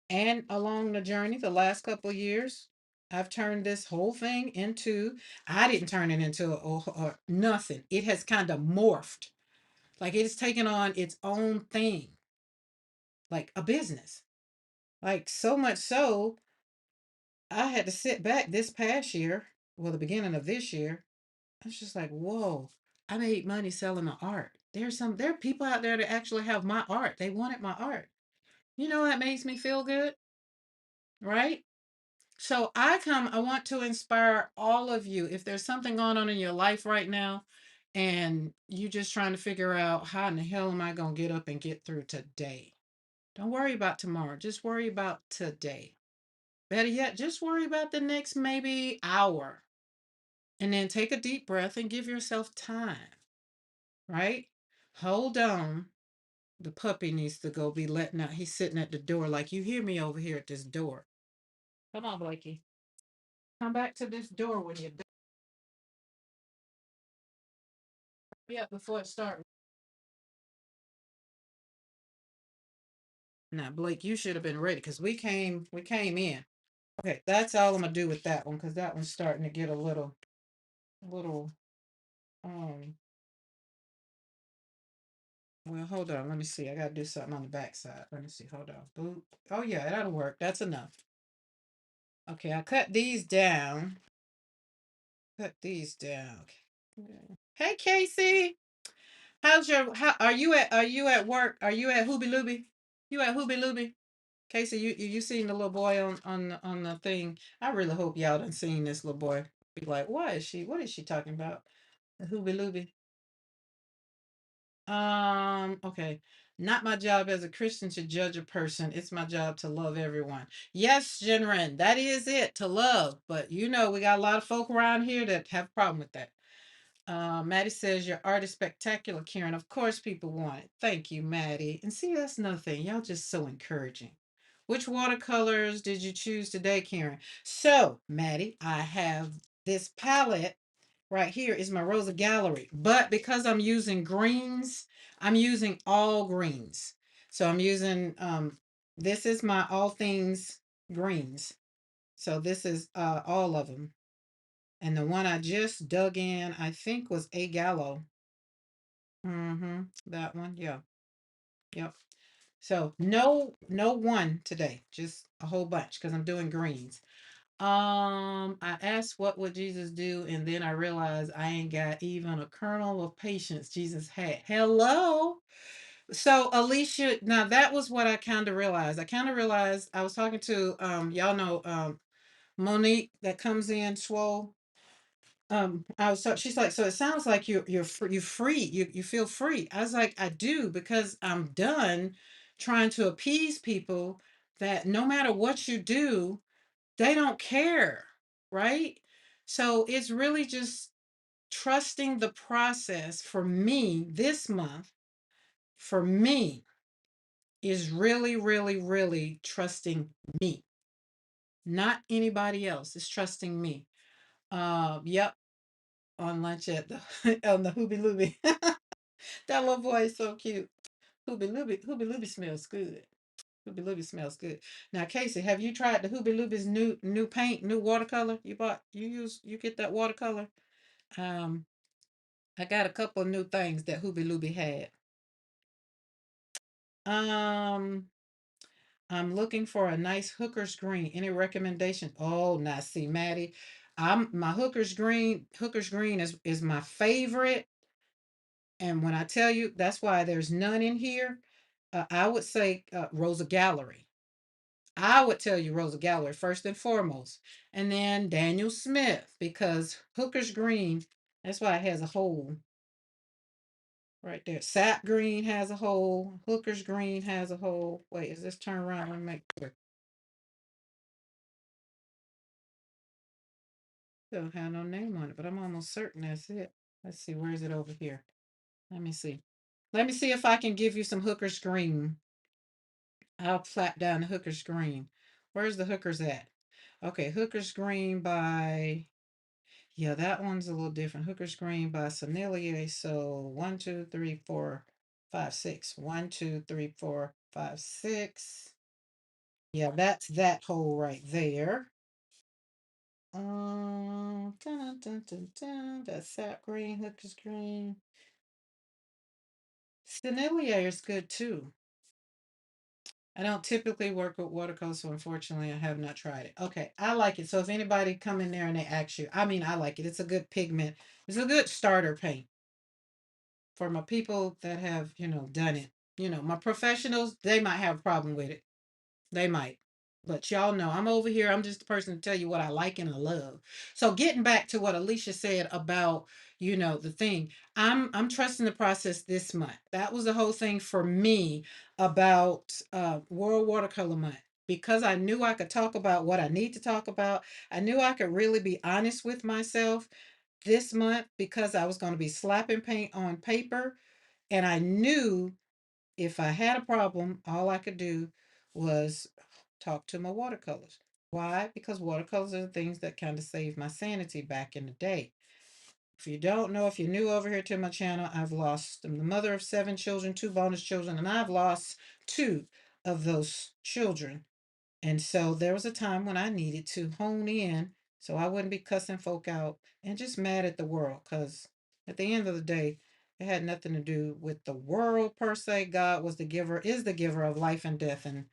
And along the journey, the last couple of years, I've turned this whole thing into, I didn't turn it into nothing. It has kind of morphed. Like it has taken on its own thing, like a business. Like so much so, I had to sit back this past year, well, the beginning of this year. I was just like, whoa, I made money selling my art. There are people out there that actually have my art. They wanted my art. You know that makes me feel good, right? So I want to inspire all of you. If there's something going on in your life right now and you just trying to figure out how in the hell am I going to get up and get through today? Don't worry about tomorrow. Just worry about today. Better yet, just worry about the next maybe hour. And then take a deep breath and give yourself time, right? Hold on. The puppy needs to go be letting out. He's sitting at the door like you hear me over here at this door. Come on, Blakey. Come back to this door when you're done. Yeah, before it starts. Now, Blake, you should have been ready because we came in. Okay, that's all I'm gonna do with that one because that one's starting to get a little. Um. Well, hold on. Let me see. I gotta do something on the backside. Let me see. Hold on. Boop. Oh yeah, that'll work. That's enough. Okay, I cut these down. Cut these down. Okay. Hey, Casey. How are you at work? Are you at Hooby Looby? You at Hooby Looby? Casey, you seen the little boy on the thing? I really hope y'all done seen this little boy. Be like, what is she talking about? The Hooby Looby. Okay. Not my job as a Christian to judge a person. It's my job to love everyone. Yes, Jenren, that is it, to love. But we got a lot of folk around here that have a problem with that. Maddie says your art is spectacular, Karen. Of course, people want it. Thank you, Maddie. And see, that's another thing. Y'all just so encouraging. Which watercolors did you choose today, Karen? So, Maddie, I have this palette right here is my Rosa Gallery. But because I'm using greens, I'm using all greens. So I'm using this is my all things greens. So this is all of them. And the one I just dug in, I think was A Gallo. Mm-hmm. That one. Yeah. Yep. So no one today, just a whole bunch because I'm doing greens. I asked what would Jesus do, and then I realized I ain't got even a kernel of patience Jesus had. Hello. So Alicia, now that was what I kind of realized. I was talking to y'all know Monique that comes in swole. She's like, so it sounds like you're free. You feel free. I was like, I do because I'm done trying to appease people that no matter what you do, they don't care, right? So it's really just trusting the process for me this month, for me, is really, really, really trusting me, not anybody else. It's trusting me. Yep, on lunch at the on the Hooby Looby. That little boy is so cute. Hooby Looby smells good. Hooby Looby smells good. Now, Casey, have you tried the Hooby Looby's new paint, new watercolor you bought? You get that watercolor? Um, I got a couple of new things that Hooby Looby had. Um, I'm looking for a nice hooker's green. Any recommendation? Oh, now see, Maddie, I'm my hooker's green. Hooker's green is my favorite. And when I tell you, that's why there's none in here. I would say Rosa Gallery. I would tell you Rosa Gallery first and foremost, and then Daniel Smith because Hooker's Green. That's why it has a hole right there. Sap Green has a hole. Hooker's Green has a hole. Wait, is this turn around? Let me make sure. Don't have no name on it, but I'm almost certain that's it. Let's see, where is it over here? Let me see. Let me see if I can give you some Hooker's Green. I'll flap down the Hooker's Green. Where's the Hookers at? Okay, Hooker's Green by, yeah, that one's a little different. Hooker's Green by Sennelier. So 1, 2, 3, 4, 5, 6. 1, 2, 3, 4, 5, 6. Yeah, that's that hole right there. Dun, dun, dun, dun. That's sap green, Hooker's Green. Sennelier is good too. I don't typically work with watercolor, so unfortunately I have not tried it. Okay, I like it. So if anybody come in there and they ask you, I mean, I like it. It's a good pigment. It's a good starter paint for my people that have, done it. My professionals, they might have a problem with it. They might. But y'all know I'm over here. I'm just the person to tell you what I like and I love. So getting back to what Alicia said about, the thing. I'm trusting the process this month. That was the whole thing for me about World Watercolor Month. Because I knew I could talk about what I need to talk about. I knew I could really be honest with myself this month because I was going to be slapping paint on paper And I knew if I had a problem, all I could do was talk to my watercolors. Why? Because watercolors are the things that kind of saved my sanity back in the day. If you don't know, if you're new over here to my channel, I'm the mother of 7 children, 2 bonus children, and I've lost 2 of those children. And so there was a time when I needed to hone in so I wouldn't be cussing folk out and just mad at the world. Because at the end of the day, it had nothing to do with the world per se. God was the giver, is the giver of life and death. And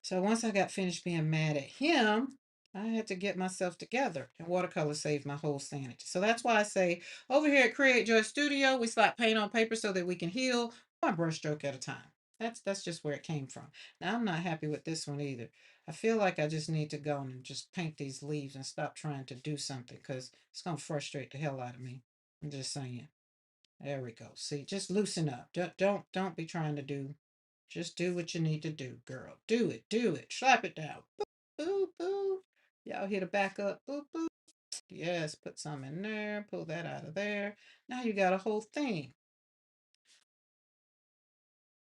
so once I got finished being mad at him, I had to get myself together. And watercolor saved my whole sanity. So that's why I say over here at Create Joy Studio, we slap paint on paper so that we can heal one brushstroke at a time. That's just where it came from. Now I'm not happy with this one either. I feel like I just need to go and just paint these leaves and stop trying to do something because it's going to frustrate the hell out of me. I'm just saying. There we go. See, just loosen up. Don't be trying to do. Just do what you need to do, girl. Do it. Do it. Slap it down. Boop, boop, boop. Y'all hear the back up. Boop, boop. Yes, put some in there. Pull that out of there. Now you got a whole thing.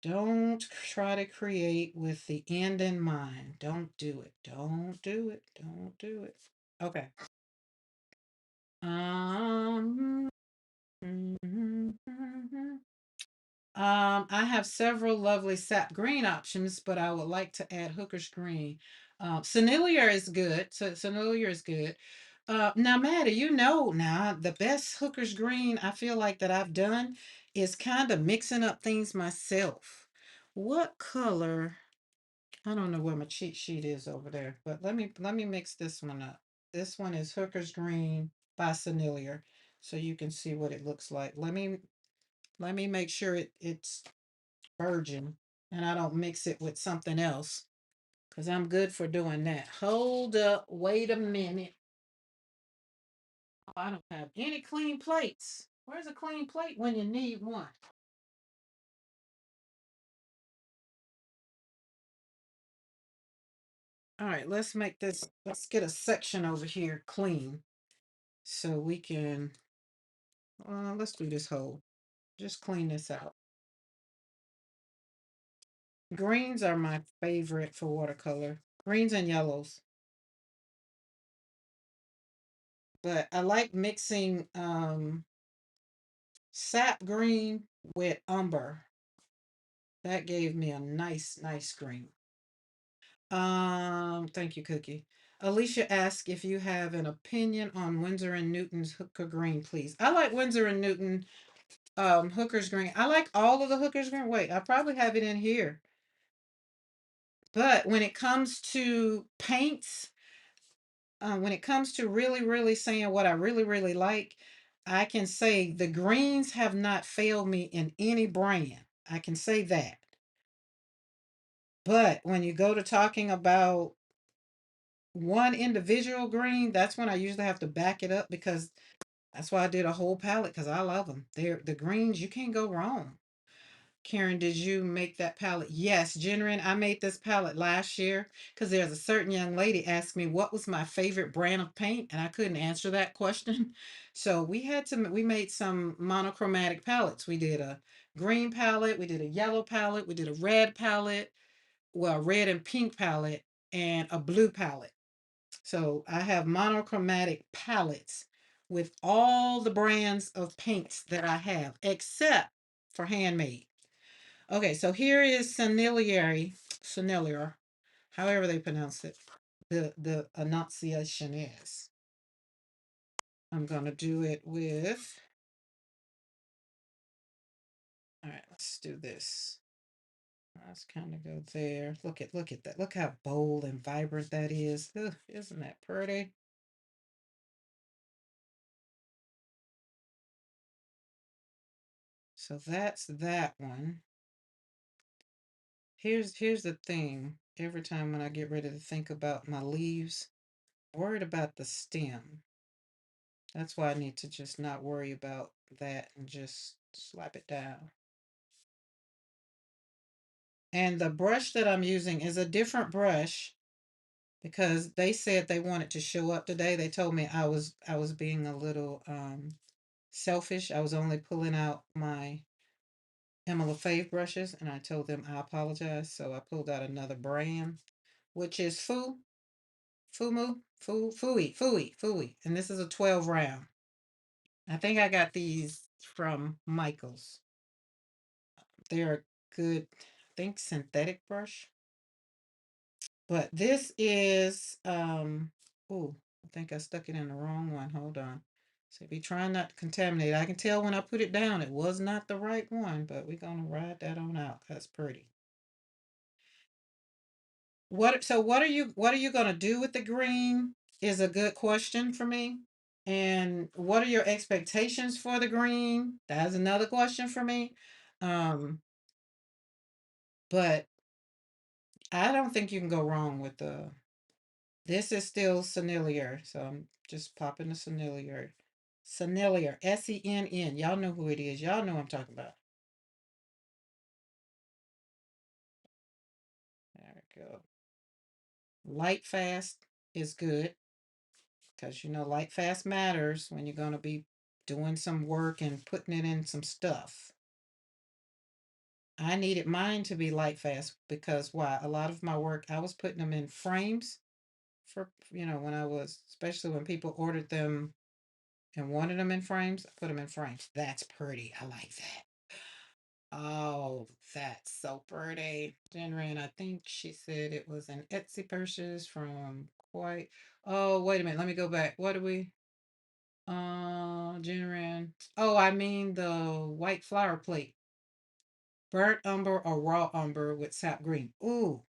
Don't try to create with the end in mind. Don't do it. Don't do it. Don't do it. Okay. Um, I have several lovely sap green options, but I would like to add hooker's green. Sennelier is good. So Sennelier is good. Now, Maddie, you know now the best hooker's green I feel like that I've done is kind of mixing up things myself. What color? I don't know where my cheat sheet is over there, but let me mix this one up. This one is Hooker's Green by Sennelier, so you can see what it looks like. Let me make sure it's virgin and I don't mix it with something else because I'm good for doing that. Hold up, wait a minute. Oh, I don't have any clean plates. Where's a clean plate when you need one? All right, let's get a section over here clean so we can, let's do this whole. Just clean this out. Greens are my favorite for watercolor. Greens and yellows. But I like mixing sap green with umber. That gave me a nice green. Thank you, Cookie. Alicia asked if you have an opinion on Winsor and Newton's Hooker Green, please. I like Winsor and Newton Hooker's Green. I like all of the Hooker's Green. Wait, I probably have it in here. But when it comes to paints, when it comes to really saying what I really like, I can say the greens have not failed me in any brand. I can say that. But when you go to talking about one individual green, that's when I usually have to back it up because that's why I did a whole palette because I love them. They're the greens, you can't go wrong. Karen, did you make that palette? Yes, Jenrin, I made this palette last year because there's a certain young lady asked me what was my favorite brand of paint, and I couldn't answer that question. So we made some monochromatic palettes. We did a green palette, we did a yellow palette, we did a red palette, well, red and pink palette, and a blue palette. So I have monochromatic palettes with all the brands of paints that I have, except for handmade. Okay, so here is Sennelier, however they pronounce it. The enunciation is. I'm gonna do it with. All right, let's do this. Let's kind of go there. Look at that. Look how bold and vibrant that is. Ugh, isn't that pretty? So that's that one. Here's the thing. Every time when I get ready to think about my leaves, I'm worried about the stem. That's why I need to just not worry about that and just slap it down. And the brush that I'm using is a different brush because they said they wanted to show up today. They told me I was being a little selfish. I was only pulling out my Emma LaFave brushes, and I told them I apologize. So I pulled out another brand, which is Fooey. And this is a 12 round. I think I got these from Michael's. They're good, I think synthetic brush. But this is oh, I think I stuck it in the wrong one. Hold on. So be trying not to contaminate. I can tell when I put it down it was not the right one, but we're gonna ride that on out. That's pretty. What are you gonna do with the green is a good question for me. And what are your expectations for the green? That's another question for me. Um, but I don't think you can go wrong with the this is still Senilier, so I'm just popping the Senilier. Senilier, Senn. Y'all know who it is. Y'all know what I'm talking about. There we go. Light fast is good because light fast matters when you're going to be doing some work and putting it in some stuff. I needed mine to be light fast because why? A lot of my work, I was putting them in frames for, when I was, especially when people ordered them and wanted them in frames, I put them in frames. That's pretty. I like that. Oh, that's so pretty. Jenren, I think she said it was an Etsy purchase from quite. Oh, wait a minute. Let me go back. What do we? Jenren. Oh, I mean the white flower plate. Burnt umber or raw umber with sap green. Ooh.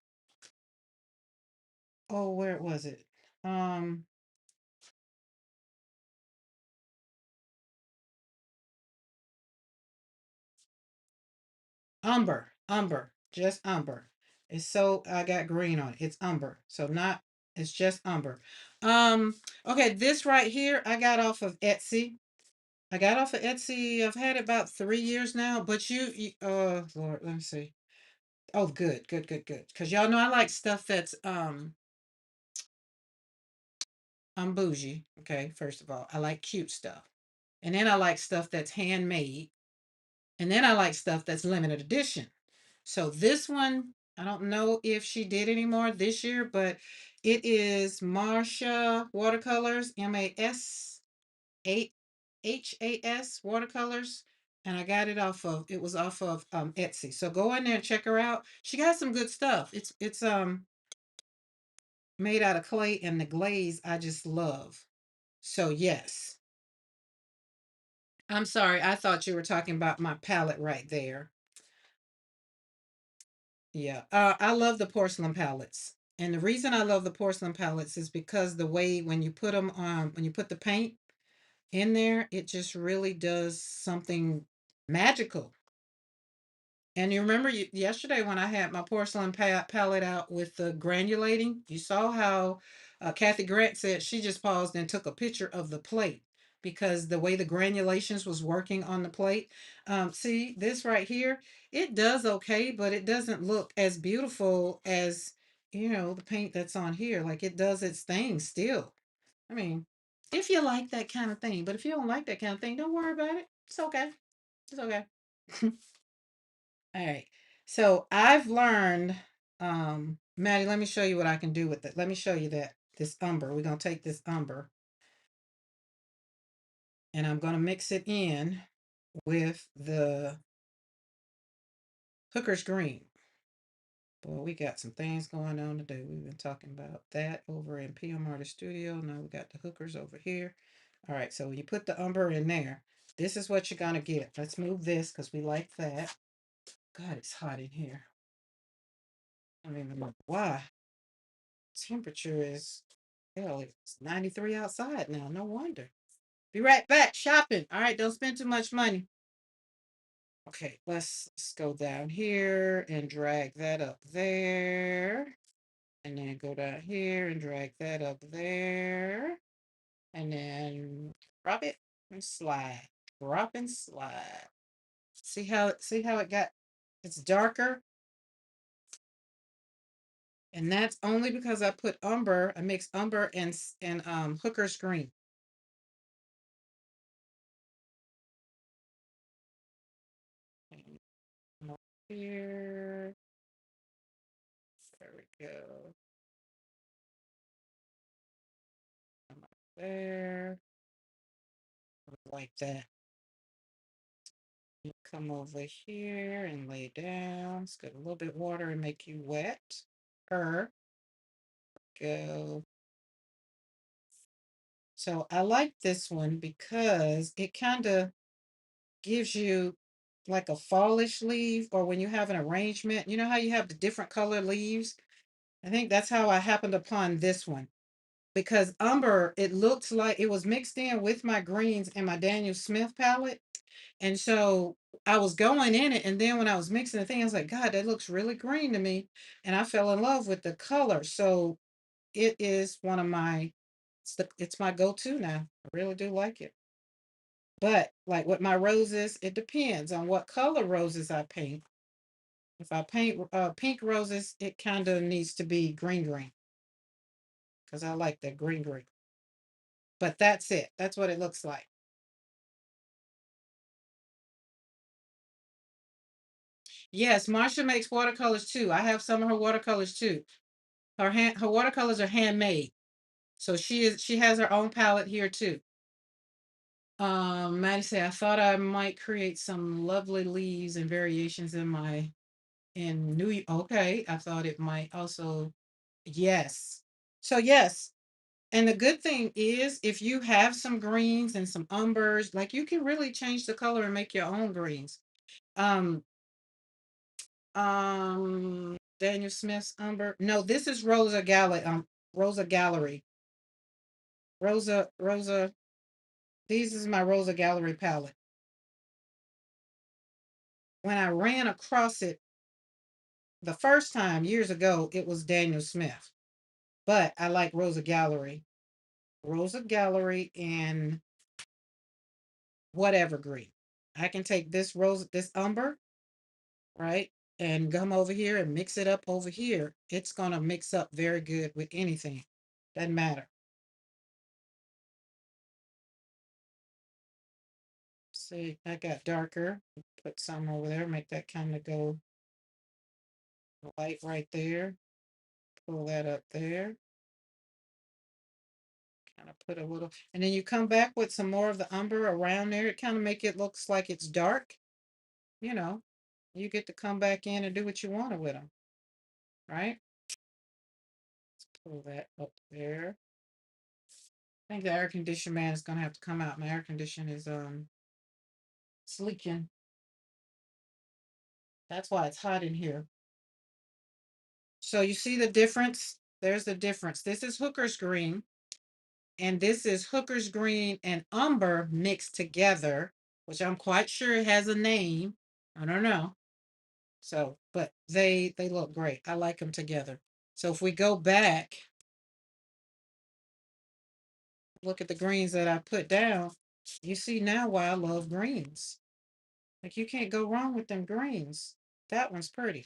Oh, where was it? Um, umber, just umber. It's so I got green on it. It's umber. So not it's just umber. Um, okay, this right here I got off of Etsy. I got off of Etsy. I've had it about 3 years now, but Lord, let me see. Oh, good. Because y'all know I like stuff that's I'm bougie. Okay, first of all, I like cute stuff. And then I like stuff that's handmade. And then I like stuff that's limited edition. So this one, I don't know if she did any more this year, but it is Marsha Watercolors, MASHAS Watercolors. And I got it was off of Etsy. So go in there and check her out. She got some good stuff. It's made out of clay and the glaze I just love. So yes. I'm sorry, I thought you were talking about my palette right there. Yeah, I love the porcelain palettes. And the reason I love the porcelain palettes is because the way when you put them on, when you put the paint in there, it just really does something magical. And you remember yesterday when I had my porcelain palette out with the granulating, you saw how Kathy Grant said she just paused and took a picture of the plate because the way the granulations was working on the plate. See, this right here, it does okay, but it doesn't look as beautiful as, the paint that's on here. Like it does its thing still. I mean, if you like that kind of thing, but if you don't like that kind of thing, don't worry about it. It's okay. It's okay. All right. So I've learned, Maddie, let me show you what I can do with it. Let me show you this umber. We're going to take this umber and I'm going to mix it in with the hooker's green. Boy, we got some things going on today. We've been talking about that over in PM Artist Studio. Now we got the hookers over here. All right. So when you put the umber in there, this is what you're going to get. Let's move this because we like that. God, it's hot in here. I don't even know why. Temperature is hell, it's 93 outside now. No wonder. Be right back shopping. All right, don't spend too much money. Okay, let's go down here and drag that up there. And then go down here and drag that up there. And then drop it and slide. Drop and slide. See how it got it's darker? And that's only because I put umber, I mixed umber and hooker's green. here. There we go. Come up there. Like that. You come over here and lay down. Let's get a little bit of water and make you wet. Go. So I like this one because it kind of gives you like a fallish leaf, or when you have an arrangement, you know how you have the different color leaves? I think that's how I happened upon this one. Because umber, it looked like it was mixed in with my greens and my Daniel Smith palette. And so I was going in it, and then when I was mixing the thing, I was like, God, that looks really green to me. And I fell in love with the color. So it is one of my, it's my go-to now. I really do like it. But like with my roses, it depends on what color roses I paint. If I paint pink roses, it kind of needs to be green green because I like that green green. But that's it. That's what it looks like. Yes, Marsha makes watercolors too. I have some of her watercolors too. Her watercolors are handmade. So she has her own palette here too. Maddie say I thought I might create some lovely leaves and variations in New York. Okay, I thought it might also. Yes. So yes. And the good thing is if you have some greens and some umbers, like you can really change the color and make your own greens. Um Daniel Smith's umber. No, this is Rosa Gallery. Rosa. These is my Rosa Gallery palette. When I ran across it the first time years ago, it was Daniel Smith. But I like Rosa Gallery. Rosa Gallery and whatever green. I can take this umber, right? And come over here and mix it up over here. It's gonna mix up very good with anything. Doesn't matter. See, I got darker. Put some over there, make that kind of go light right there. Pull that up there. Kind of put a little, and then you come back with some more of the umber around there. It kind of make it looks like it's dark. You know, you get to come back in and do what you want with them, right? Let's pull that up there. I think the air conditioner man is gonna have to come out. My air conditioner is it's leaking. That's why it's hot in here. So you see the difference? There's the difference. This is Hooker's green, and this is Hooker's green and umber mixed together, which I'm quite sure it has a name. I don't know. So, but they look great. I like them together. So if we go back, look at the greens that I put down, you see now why I love greens. Like you can't go wrong with them greens. That one's pretty.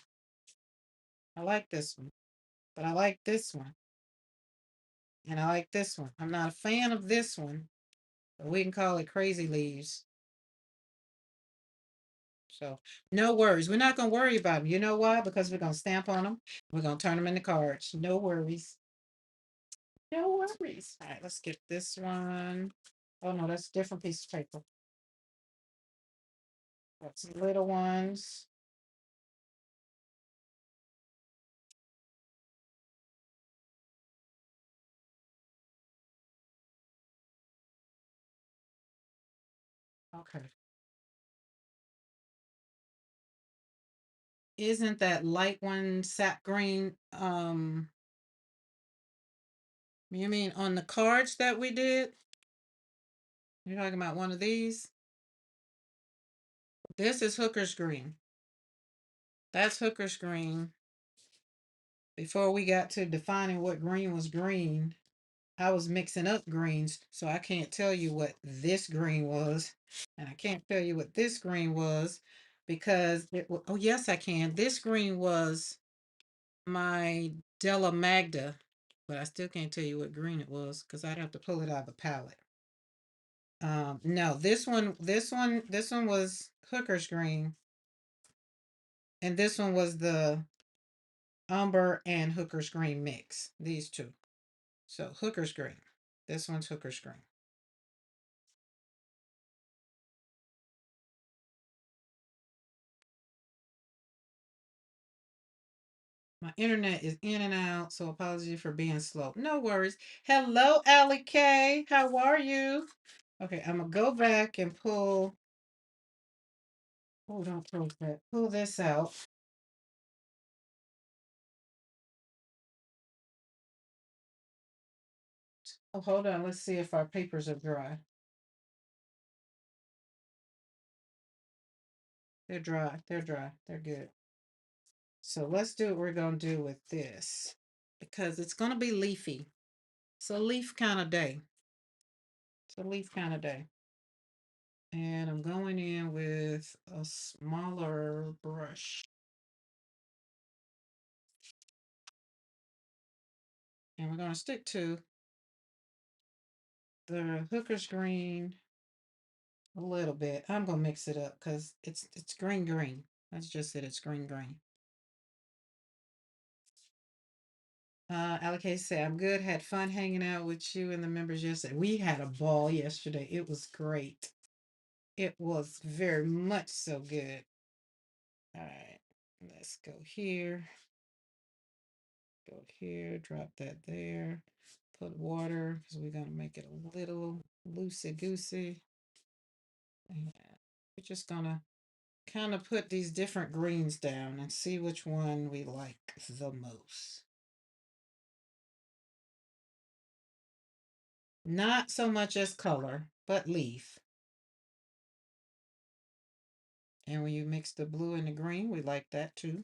I like this one, but I like this one, and I like this one. I'm not a fan of this one, but we can call it crazy leaves. So no worries. We're not gonna worry about them. You know why? Because we're gonna stamp on them. We're gonna turn them into cards. No worries. No worries. All right, let's get this one. Oh no, that's a different piece of paper. That's the little ones. Okay. Isn't that light one sap green? You mean on the cards that we did? You're talking about one of these? This is Hooker's green. That's Hooker's green. Before we got to defining what green was green, I was mixing up greens, so I can't tell you what this green was. And I can't tell you what this green was because oh yes I can. This green was my Della Magda, but I still can't tell you what green it was because I'd have to pull it out of the palette. No, this one was Hooker's green. And this one was the umber and hooker's green mix. These two. So hooker's green. This one's hooker's green. My internet is in and out, so apology for being slow. No worries. Hello, Allie K. How are you? Okay, I'm gonna go back and pull. Oh, don't close that. Pull this out. Oh, hold on. Let's see if our papers are dry. They're dry. They're dry. They're good. So let's do what we're gonna do with this because it's gonna be leafy. It's a leaf kind of day. It's a leaf kind of day. And I'm going in with a smaller brush. And we're going to stick to the hooker's green a little bit. I'm going to mix it up because it's green green. That's just it. It's green green. Allocated say, I'm good. Had fun hanging out with you and the members yesterday. We had a ball yesterday. It was great. It was very much so good. All right. Let's go here. Go here. Drop that there. Put water because we're going to make it a little loosey goosey. And we're just going to kind of put these different greens down and see which one we like the most. Not so much as color, but leaf. And when you mix the blue and the green, we like that too.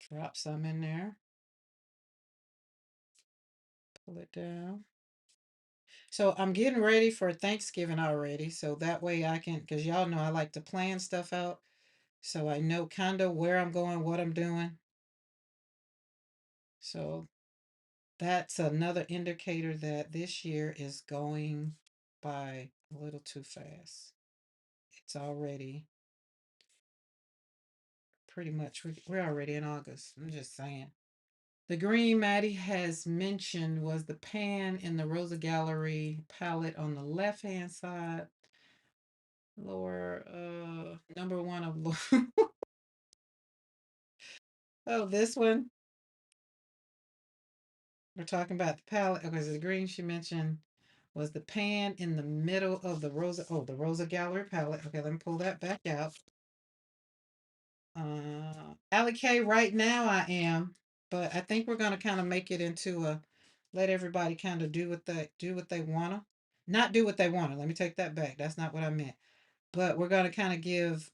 Drop some in there. Pull it down. So I'm getting ready for Thanksgiving already. So that way I can, because y'all know I like to plan stuff out. So I know kind of where I'm going, what I'm doing. So that's another indicator that this year is going by a little too fast. It's already pretty much, we're already in August. I'm just saying. The green Maddie has mentioned was the pan in the Rosa Gallery palette on the left hand side. Lower, number one of oh, this one. We're talking about the palette. Okay, so the green she mentioned was the pan in the middle of the Rosa. Oh, the Rosa Gallery palette. Okay, let me pull that back out. Allie K, right now I am, but I think we're gonna kind of make it into a let everybody kind of do what they wanna. Not do what they wanna. Let me take that back. That's not what I meant. But we're gonna kind of give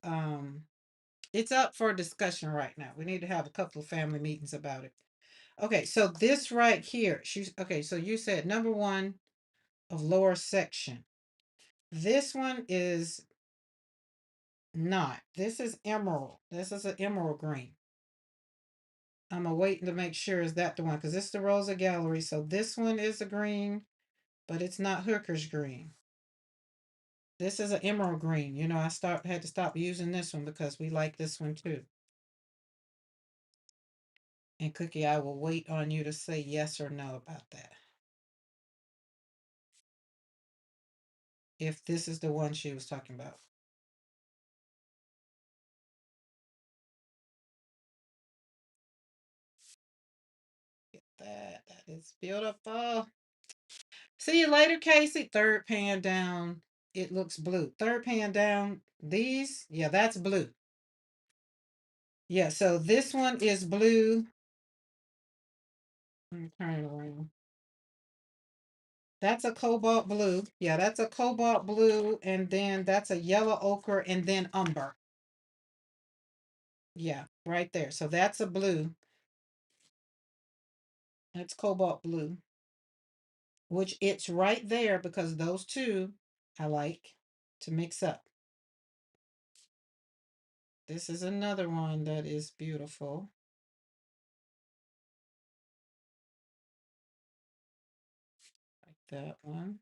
it's up for discussion right now. We need to have a couple of family meetings about it. Okay, so this right here, she's okay, so you said number one of lower section. This one is not. This is emerald. This is an emerald green. I'm waiting to make sure is that the one because it's the Rosa Gallery. So this one is a green, but it's not Hooker's green. This is an emerald green. You know, had to stop using this one because we like this one too. And Cookie, I will wait on you to say yes or no about that. If this is the one she was talking about. Get that. That is beautiful. See you later, Casey. Third pan down. It looks blue. Third pan down. These, yeah, that's blue. Yeah, so this one is blue. Let me turn it around. That's a cobalt blue. Yeah, that's a cobalt blue. And then that's a yellow ochre and then umber. Yeah, right there. So that's a blue. That's cobalt blue, which it's right there because those two I like to mix up. This is another one that is beautiful. Like that one.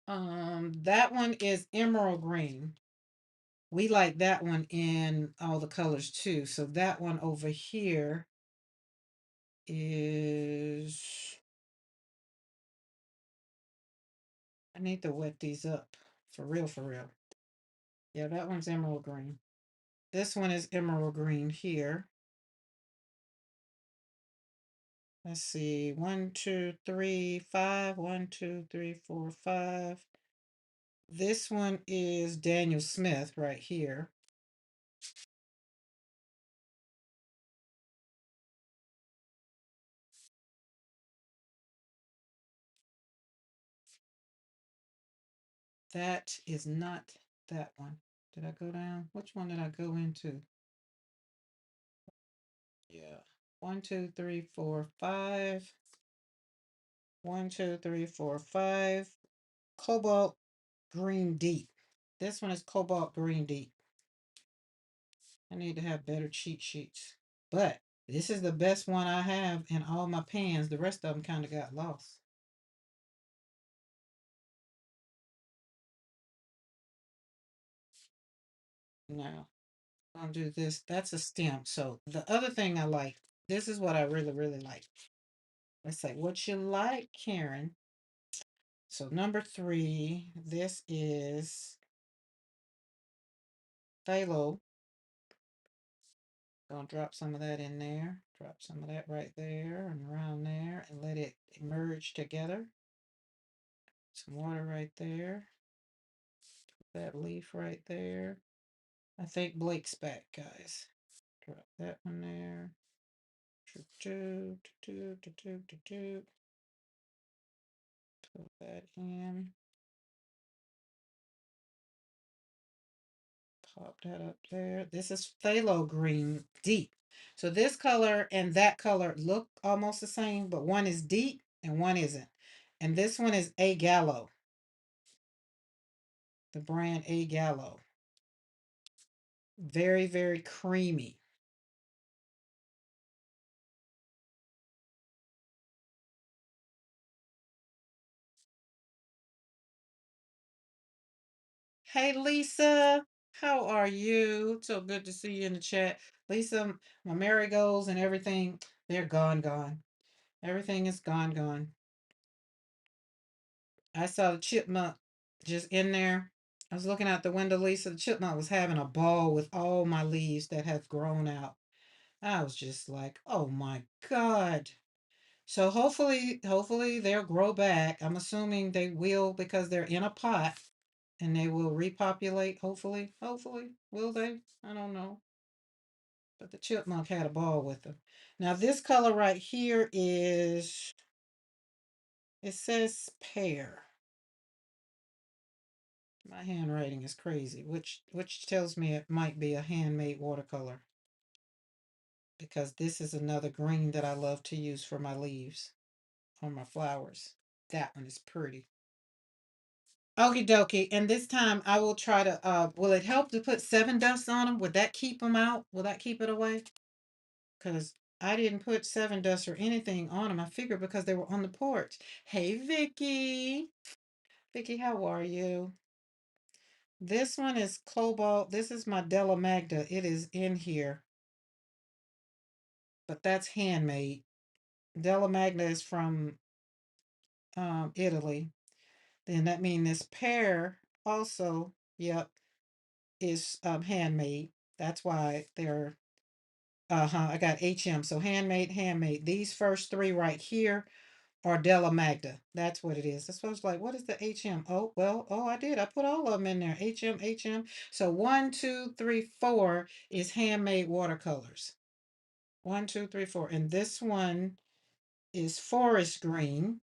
That one is emerald green. We like that one in all the colors too. So that one over here is, I need to wet these up for real, for real. Yeah, that one's emerald green. This one is emerald green here. Let's see. 1, 2, 3, 5. 1, 2, 3, 4, 5. This one is Daniel Smith right here. That is not that one. Did I go down? Which one did I go into? Yeah. 1, 2, 3, 4, 5. 1, 2, 3, 4, 5. Cobalt green deep. This one is cobalt green deep. I need to have better cheat sheets. But this is the best one I have in all my pans. The rest of them kind of got lost. Now, I'll do this. That's a stem. So the other thing I like, this is what I really, really like. Let's say what you like, Karen. So number 3, this is phthalo. Gonna drop some of that in there. Drop some of that right there and around there and let it merge together. Some water right there. That leaf right there. I think Blake's back, guys. Drop that one there. Put that in. Pop that up there. This is phthalo green deep. So this color and that color look almost the same, but one is deep and one isn't. And this one is A Gallo, the brand A Gallo. Very, very creamy. Hey, Lisa, how are you? So good to see you in the chat. Lisa, my marigolds and everything, they're gone, gone. Everything is gone, gone. I saw the chipmunk just in there. I was looking out the window, Lisa. The chipmunk was having a ball with all my leaves that have grown out. I was just like, oh my God. So hopefully they'll grow back. I'm assuming they will because they're in a pot and they will repopulate. Hopefully. Will they? I don't know. But the chipmunk had a ball with them. Now this color right here is, it says pear. My handwriting is crazy, which tells me it might be a handmade watercolor because this is another green that I love to use for my leaves on my flowers. That one is pretty. Okie dokie. And this time I will try to, will it help to put 7 dust on them? Would that keep them out? Will that keep it away? Because I didn't put 7 dust or anything on them. I figured because they were on the porch. Hey, Vicky. Vicky, how are you? This one is cobalt. This is my Della Magda. It is in here, but that's handmade. Della Magna is from Italy. Then that means this pear also, yep, is handmade. That's why they're, I got HM. So handmade, handmade. These first 3 right here are Della Magda. That's what it is. That's what I was like, what is the HM? Oh, well, oh, I did. I put all of them in there. HM, HM. So 1, 2, 3, 4 is handmade watercolors. 1, 2, 3, 4. And this one is forest green.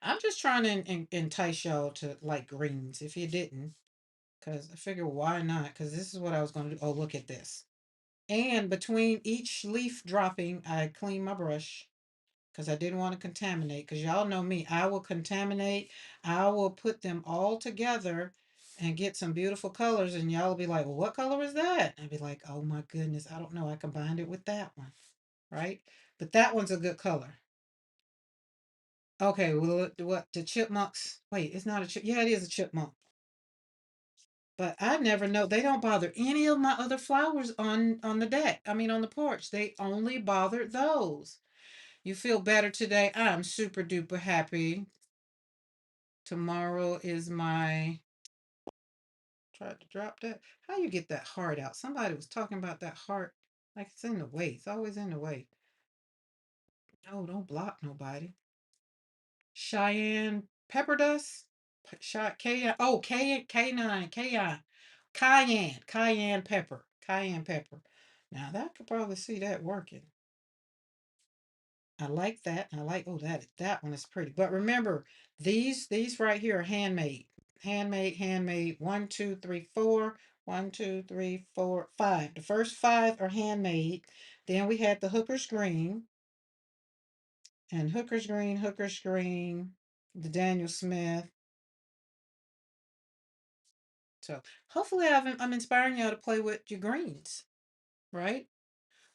I'm just trying to entice y'all to like greens if you didn't, because I figure why not? Because this is what I was going to do. Oh, look at this. And between each leaf dropping, I clean my brush because I didn't want to contaminate. Because y'all know me, I will contaminate. I will put them all together and get some beautiful colors. And y'all will be like, well, what color is that? I'd be like, oh my goodness, I don't know. I combined it with that one, right? But that one's a good color. Okay, well, what the chipmunks? Wait, it's not a chip. Yeah, it is a chipmunk. But I never know. They don't bother any of my other flowers on the deck. I mean, on the porch. They only bother those. You feel better today? I'm super duper happy. Tomorrow is my. Tried to drop that. How you get that heart out? Somebody was talking about that heart. Like it's in the way. It's always in the way. No, don't block nobody. Cheyenne pepper dust. K. Oh, K9. Cayenne pepper. Cayenne pepper. Now that could probably see that working. I like that. I like, oh, that one is pretty. But remember, these right here are handmade. Handmade, handmade. One, two, three, four. One, two, three, four, five. The first five are handmade. Then we had the hooker's green and hooker's green, the Daniel Smith. So hopefully I'm inspiring y'all to play with your greens, right?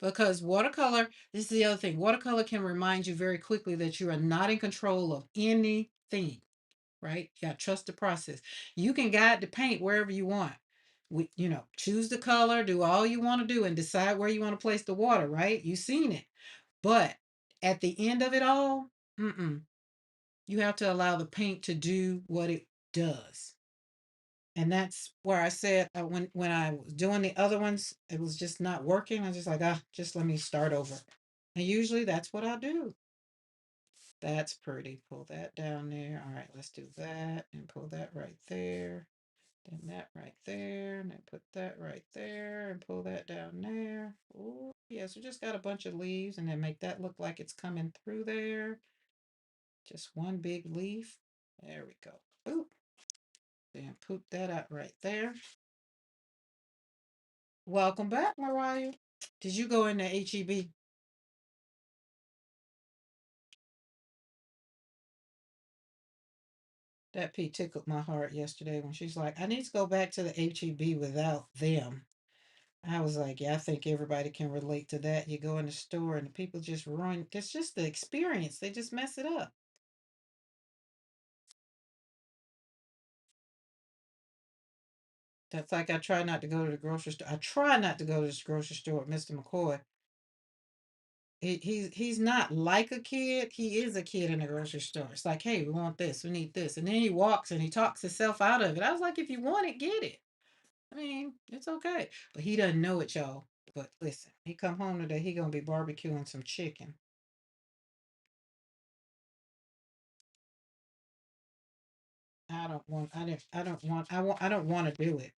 Because watercolor, this is the other thing. Watercolor can remind you very quickly that you are not in control of anything. Right? You got to trust the process. You can guide the paint wherever you want. Choose the color, do all you want to do, and decide where you want to place the water, right? You've seen it. But at the end of it all, you have to allow the paint to do what it does. And that's where I said when I was doing the other ones, it was just not working. I was just like, just let me start over. And usually that's what I do. That's pretty. Pull that down there. All right, let's do that and pull that right there. Then that right there, and then put that right there and pull that down there. Oh, yes, we just got a bunch of leaves and then make that look like it's coming through there. Just one big leaf. There we go. Boop. Then poop that out right there. Welcome back, Mariah. Did you go into HEB? That P tickled my heart yesterday when she's like, I need to go back to the HEB without them. I was like, yeah, I think everybody can relate to that. You go in the store and the people just ruin. It's just the experience. They just mess it up. That's like I try not to go to the grocery store. I try not to go to this grocery store with Mr. McCoy. He's not like a kid. He is a kid in the grocery store. It's like, hey, we want this, we need this, and then he walks and he talks himself out of it. I was like, if you want it, get it. I mean, it's okay, but he doesn't know it, y'all. But listen, he come home today. He gonna be barbecuing some chicken. I don't want. I didn't. I don't want. I want. I don't want to do it.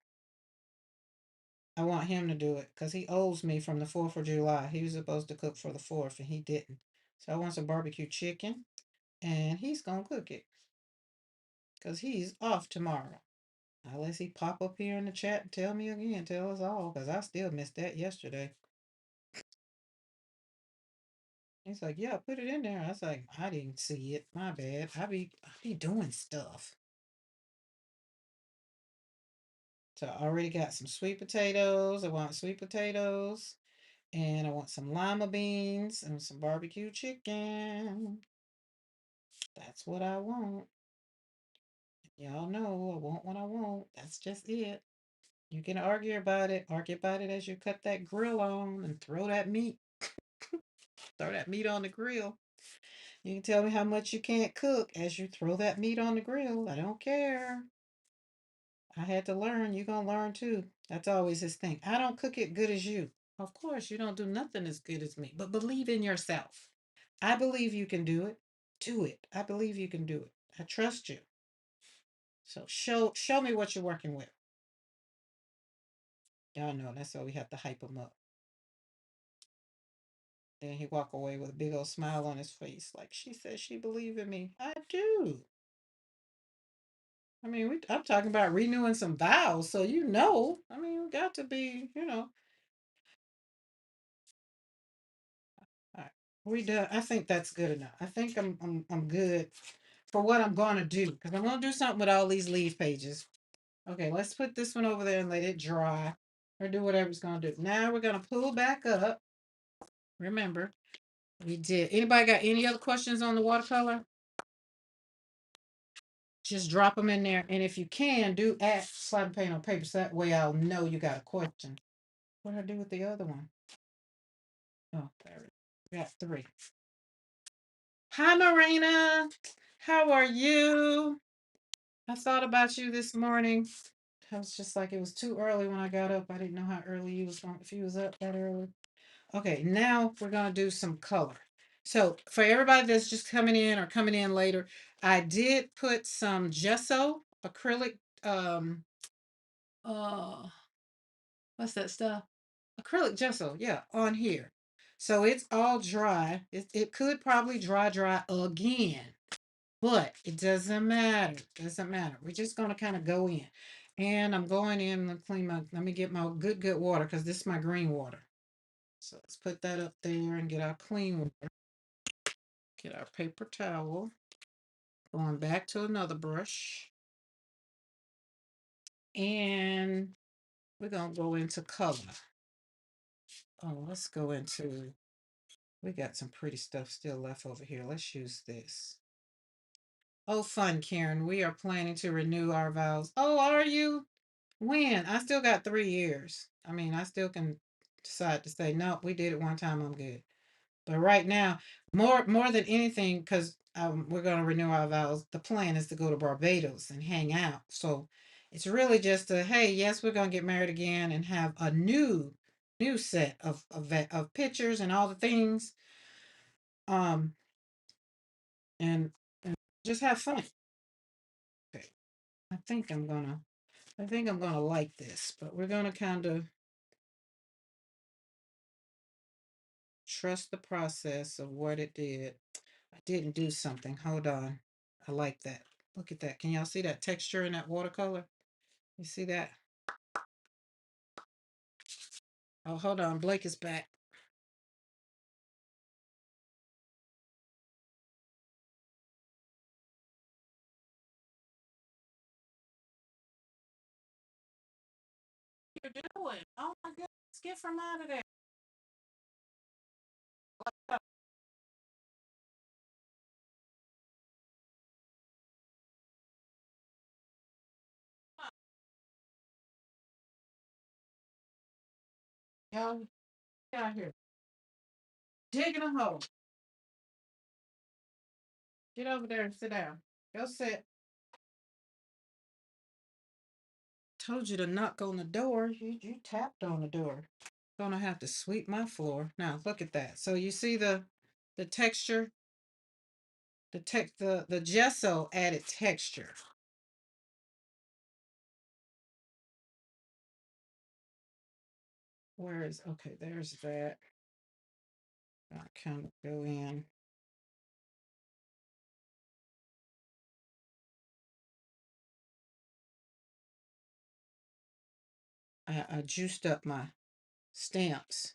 I want him to do it because he owes me from the 4th of July. He was supposed to cook for the 4th and he didn't. So I want some barbecue chicken and he's gonna cook it because he's off tomorrow. Unless he pop up here in the chat and tell me again, tell us all, because I still missed that yesterday. He's like, yeah, put it in there. I was like, I didn't see it. My bad. I be doing stuff. So I already got some sweet potatoes. I want sweet potatoes. And I want some lima beans and some barbecue chicken. That's what I want. Y'all know I want what I want. That's just it. You can argue about it. Argue about it as you cut that grill on and throw that meat. Throw that meat on the grill. You can tell me how much you can't cook as you throw that meat on the grill. I don't care. I had to learn. You're going to learn too. That's always his thing. I don't cook it good as you. Of course, you don't do nothing as good as me, but believe in yourself. I believe you can do it. Do it. I believe you can do it. I trust you. So show me what you're working with. Y'all know that's why we have to hype him up. Then he walk away with a big old smile on his face, like she said she believe in me. I do. I mean, I'm talking about renewing some vows, so you know. I mean, we got to be. All right, we done. I think that's good enough. I think I'm good for what I'm gonna do because I'm gonna do something with all these leaf pages. Okay, let's put this one over there and let it dry, or do whatever it's gonna do. Now we're gonna pull back up. Remember, we did. Anybody got any other questions on the watercolor? Just drop them in there. And if you can, do add slide and paint on paper. So that way I'll know you got a question. What did I do with the other one? Oh, there it is. Got three. Hi, Marina. How are you? I thought about you this morning. I was just like, it was too early when I got up. I didn't know how early you was going, if you was up that early. Okay, now we're going to do some color. So for everybody that's just coming in or coming in later, I did put some gesso, acrylic, uh, what's that stuff? Acrylic gesso, yeah, on here. So it's all dry. It could probably dry again, but it doesn't matter. Doesn't matter. We're just gonna kind of go in. And I'm going in to clean my, let me get my good water because this is my green water. So let's put that up there and get our clean water. Get our paper towel. Going back to another brush. And we're gonna go into color. Oh, let's go into, we got some pretty stuff still left over here. Let's use this. Oh, fun, Karen. We are planning to renew our vows. Oh, are you? When? I still got 3 years. I mean, I still can decide to say, no, we did it one time, I'm good. But right now, more than anything, because we're going to renew our vows, the plan is to go to Barbados and hang out. So it's really just a, hey, yes, we're going to get married again and have a new set of pictures and all the things, um, and just have fun. Okay, I think I'm gonna, like this, but we're gonna kind of trust the process of what it did. I didn't do something. Hold on. I like that. Look at that. Can y'all see that texture in that watercolor? You see that? Oh, hold on. Blake is back. What are you doing? Oh my goodness. Get from out of there. Y'all get out here. Digging a hole. Get over there and sit down. Go sit. Told you to knock on the door. You tapped on the door. Gonna have to sweep my floor. Now look at that. So you see the texture, the gesso added texture. Where is, okay, there's that. I kind of go in. I juiced up my stamps.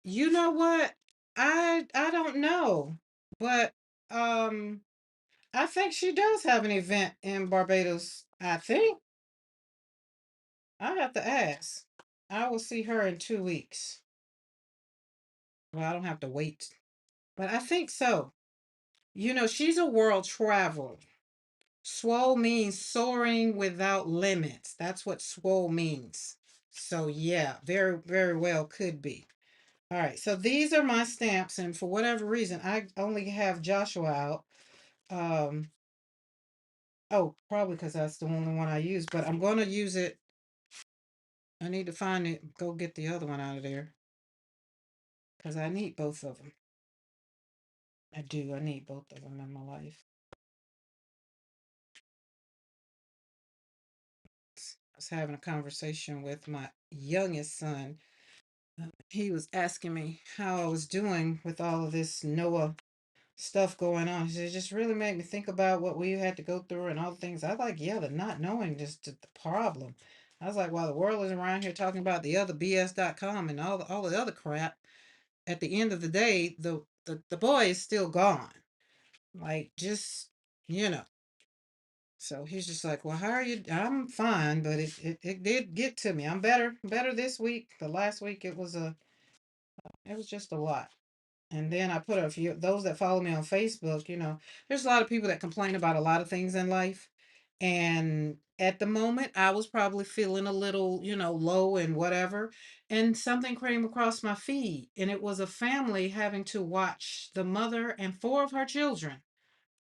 You know what? I don't know, but um, I think she does have an event in Barbados. I think I have to ask. I will see her in 2 weeks. Well, I don't have to wait, but I think so. You know, she's a world traveler. Swole means soaring without limits. That's what swole means. So yeah, very well could be. All right, so these are my stamps, and for whatever reason, I only have Joshua out. Um, oh, probably because that's the only one I use, but I'm going to use it. I need to find it, go get the other one out of there because I need both of them. I do, I need both of them in my life. I was having a conversation with my youngest son. He was asking me how I was doing with all of this Noah stuff going on. He said, it just really made me think about what we had to go through and all the things. I was like, yeah, the not knowing just the problem. I was like, while the world is around here talking about the other BS.com and all the other crap, at the end of the day, the boy is still gone. Like, just, you know. So he's just like, well, how are you? I'm fine, but it did get to me. I'm better this week. The last week it was just a lot. And then I put a few, those that follow me on Facebook, there's a lot of people that complain about a lot of things in life. And at the moment, I was probably feeling a little, low and whatever. And something came across my feed, and it was a family having to watch the mother and four of her children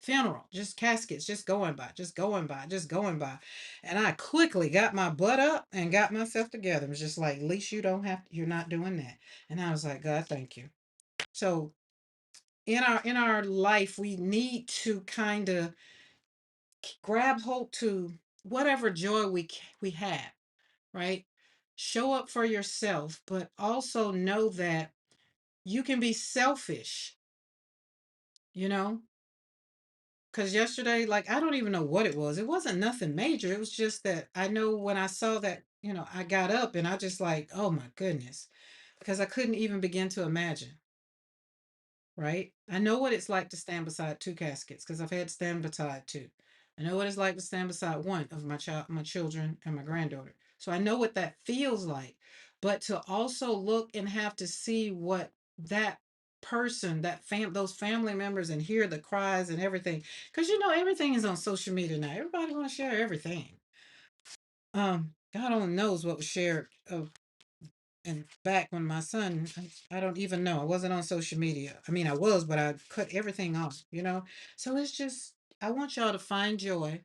funeral, just caskets, just going by, just going by, just going by. And I quickly got my butt up and got myself together. It was just like, at least you don't have, you're not doing that. And I was like, God, thank you. So in our life, we need to kind of grab hold to whatever joy we have, right? Show up for yourself, but also know that you can be selfish, you know because yesterday, like, I don't even know what it was. It wasn't nothing major. It was just that I know when I saw that, I got up and I just like, oh my goodness, because I couldn't even begin to imagine. Right? I know what it's like to stand beside two caskets because I've had to stand beside two. I know what it's like to stand beside one of my children, and my granddaughter. So I know what that feels like. But to also look and have to see what that person, those family members, and hear the cries and everything, because everything is on social media now. Everybody want to share everything. God only knows what was shared of and back when my son, I don't even know. I wasn't on social media. I mean, I was, but I cut everything off. So it's just, I want y'all to find joy.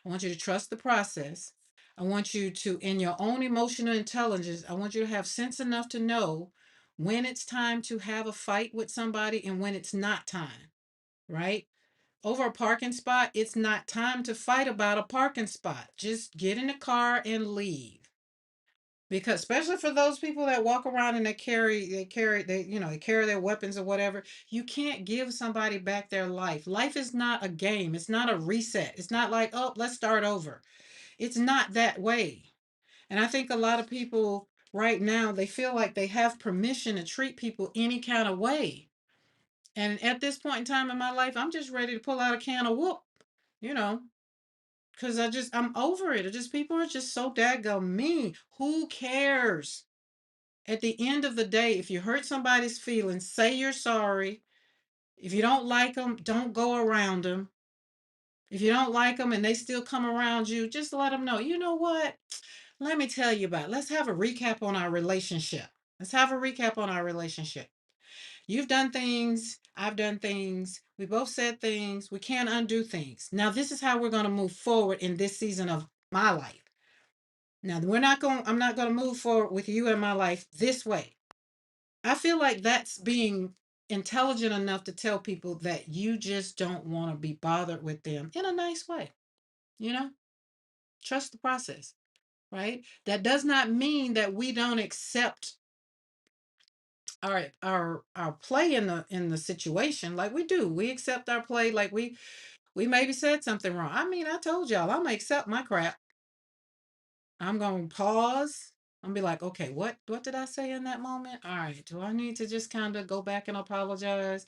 I want you to trust the process. I want you to, in your own emotional intelligence, I want you to have sense enough to know when it's time to have a fight with somebody and when it's not time, right? Over a parking spot, it's not time to fight about a parking spot. Just get in the car and leave, because especially for those people that walk around and they carry their weapons or whatever. You can't give somebody back their life is not a game. It's not a reset. It's not like, oh, let's start over. It's not that way. And I think a lot of people right now, they feel like they have permission to treat people any kind of way. And at this point in time in my life, I'm just ready to pull out a can of whoop, you know because I'm over it. People are just so daggone mean. Who cares? At the end of the day, if you hurt somebody's feelings, say you're sorry. If you don't like them, don't go around them. If you don't like them and they still come around you, just let them know. You know what? Let me tell you about it. Let's have a recap on our relationship. Let's have a recap on our relationship. You've done things. I've done things. We both said things. We can't undo things. Now, this is how we're going to move forward in this season of my life. Now, I'm not going to move forward with you in my life this way. I feel like that's being intelligent enough to tell people that you just don't want to be bothered with them in a nice way. You know, trust the process, right? That does not mean that we don't accept our play in the situation. Like, we do. We accept our play. Like, we maybe said something wrong. I mean, I told y'all I'm gonna accept my crap. I'm gonna pause. I'm be like, okay, what did I say in that moment? All right, do I need to just kind of go back and apologize,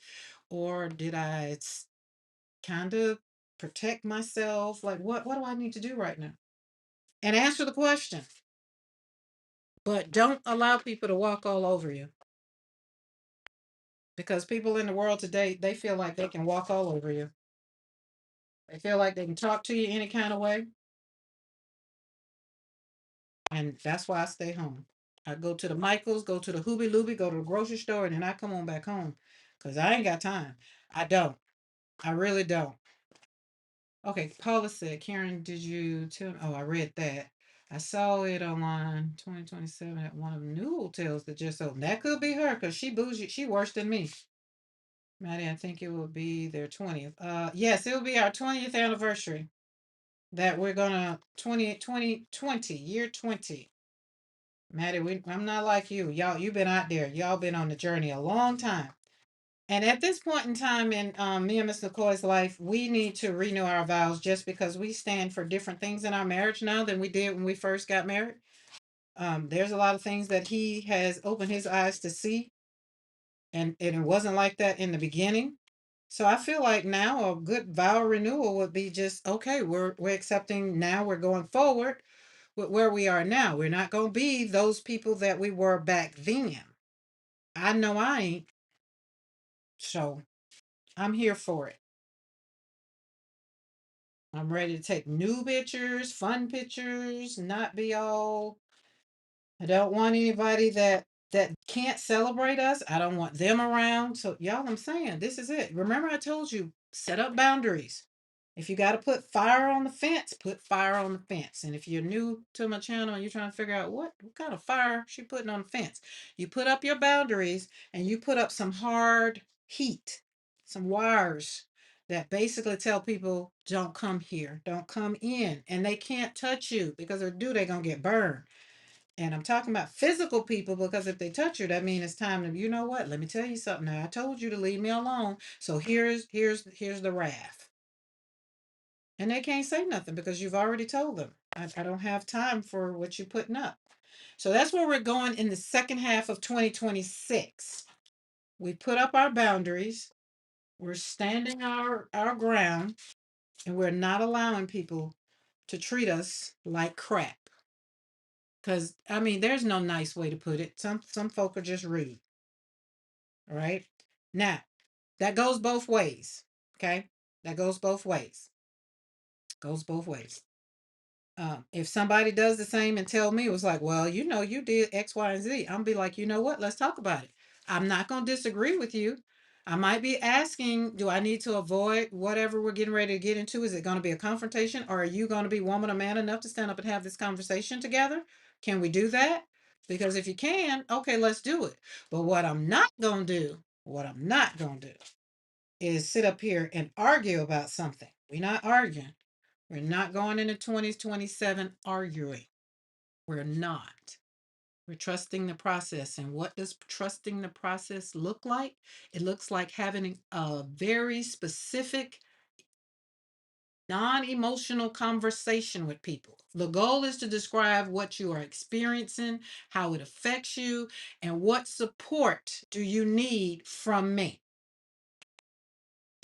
or did I kind of protect myself? Like, what do I need to do right now? And answer the question, but don't allow people to walk all over you, because people in the world today, they feel like they can walk all over you. They feel like they can talk to you any kind of way, and that's why I stay home. I go to the Michaels, go to the Hooby Looby, go to the grocery store, and then I come on back home because I ain't got time. I don't. I really don't. Okay, Paula said, Karen, did you tell? Oh, I read that. I saw it online 2027 at one of the new hotels that just opened. That could be her because she bougie. She worse than me. Maddie, I think it will be their 20th. Yes, it will be our 20th anniversary that we're gonna 20 year 20. Maddie, I'm not like you. Y'all, you've been out there. Y'all been on the journey a long time. And at this point in time in me and Miss McCoy's life, we need to renew our vows just because we stand for different things in our marriage now than we did when we first got married. There's a lot of things that he has opened his eyes to see, and it wasn't like that in the beginning. So I feel like now a good vow renewal would be just okay, we're accepting now, we're going forward with where we are now. We're not gonna be those people that we were back then. I know I ain't. So I'm here for it. I'm ready to take new pictures, fun pictures, not be all. I don't want anybody that can't celebrate us. I don't want them around. So y'all, I'm saying this is it. Remember, I told you set up boundaries. If you got to put fire on the fence, put fire on the fence. And if you're new to my channel and you're trying to figure out what kind of fire she putting on the fence, you put up your boundaries and you put up some hard heat, some wires that basically tell people don't come here, don't come in, and they can't touch you because if they do, they're gonna get burned. And I'm talking about physical people because if they touch you, that means it's time to, you know what? Let me tell you something. Now I told you to leave me alone. So here's the wrath. And they can't say nothing because you've already told them. I don't have time for what you're putting up. So that's where we're going in the second half of 2026. We put up our boundaries. We're standing our ground, and we're not allowing people to treat us like crap. Because I mean, there's no nice way to put it. Some folk are just rude. All right. Now, that goes both ways. Okay. That goes both ways. Goes both ways. If somebody does the same and tell me it was like, well, you know, you did X, Y, and Z, I'm be like, you know what? Let's talk about it. I'm not going to disagree with you. I might be asking, do I need to avoid whatever we're getting ready to get into? Is it going to be a confrontation, or are you going to be woman or man enough to stand up and have this conversation together? Can we do that? Because if you can, okay, let's do it. But what I'm not going to do is sit up here and argue about something. We're not arguing. We're not going into 2027 arguing. We're not. We're trusting the process. And what does trusting the process look like? It looks like having a very specific, non emotional conversation with people. The goal is to describe what you are experiencing, how it affects you, and what support do you need from me.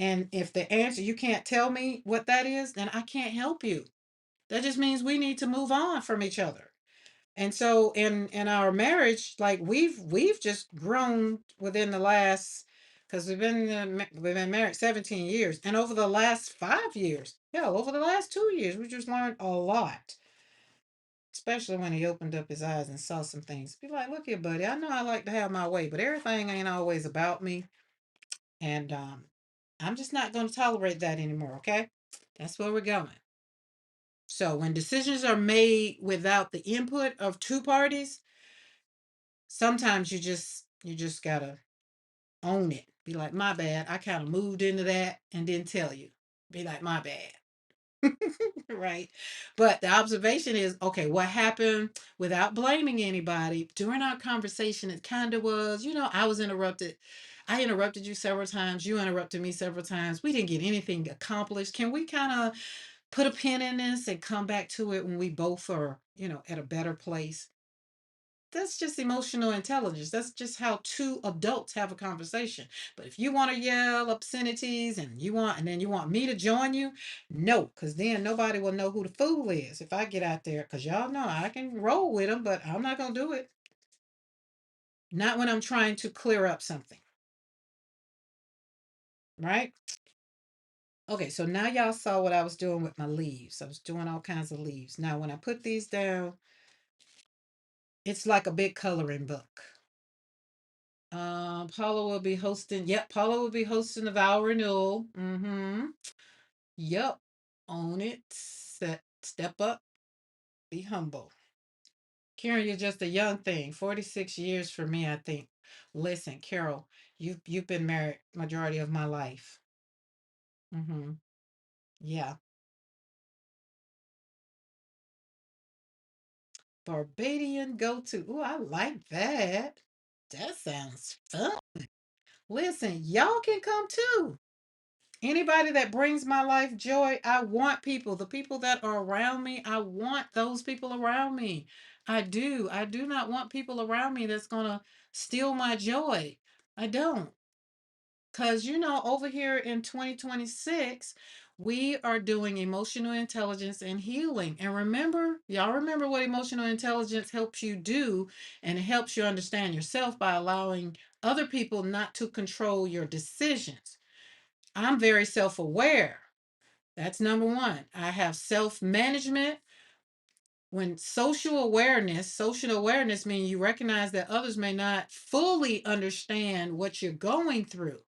And if the answer, you can't tell me what that is, then I can't help you. That just means we need to move on from each other. And so in our marriage, like we've just grown within the last, because we've been married 17 years, and over the last 5 years, hell, over the last 2 years, we just learned a lot. Especially when he opened up his eyes and saw some things. Be like, look here, buddy. I know I like to have my way, but everything ain't always about me, and I'm just not going to tolerate that anymore. Okay, that's where we're going. So when decisions are made without the input of two parties, sometimes you just gotta own it. Be like, my bad. I kind of moved into that and didn't tell you. Be like, my bad. Right. But the observation is okay, what happened without blaming anybody during our conversation? It kind of was, I was interrupted. I interrupted you several times. You interrupted me several times. We didn't get anything accomplished. Can we kind of put a pin in this and come back to it when we both are, at a better place? That's just emotional intelligence. That's just how two adults have a conversation. But if you want to yell obscenities and then you want me to join you, no, because then nobody will know who the fool is if I get out there. Because y'all know I can roll with them, but I'm not gonna do it. Not when I'm trying to clear up something, right? Okay, so now y'all saw what I was doing with my leaves. I was doing all kinds of leaves. Now, when I put these down, it's like a big coloring book. Paula will be hosting. Yep, Paula will be hosting the vow renewal. Mm-hmm. Yep. Own it. Step up. Be humble. Karen, you're just a young thing. 46 years for me, I think. Listen, Carol, you've been married majority of my life. Mm-hmm. Yeah. Barbadian go to. Ooh, I like that. That sounds fun. Listen, y'all can come too. Anybody that brings my life joy, I want people. The people that are around me, I want those people around me. I do. I do not want people around me that's going to steal my joy. I don't. Because, over here in 2026, we are doing emotional intelligence and healing. And remember, y'all remember what emotional intelligence helps you do, and it helps you understand yourself by allowing other people not to control your decisions. I'm very self aware. That's number one. I have self management. When social awareness means you recognize that others may not fully understand what you're going through,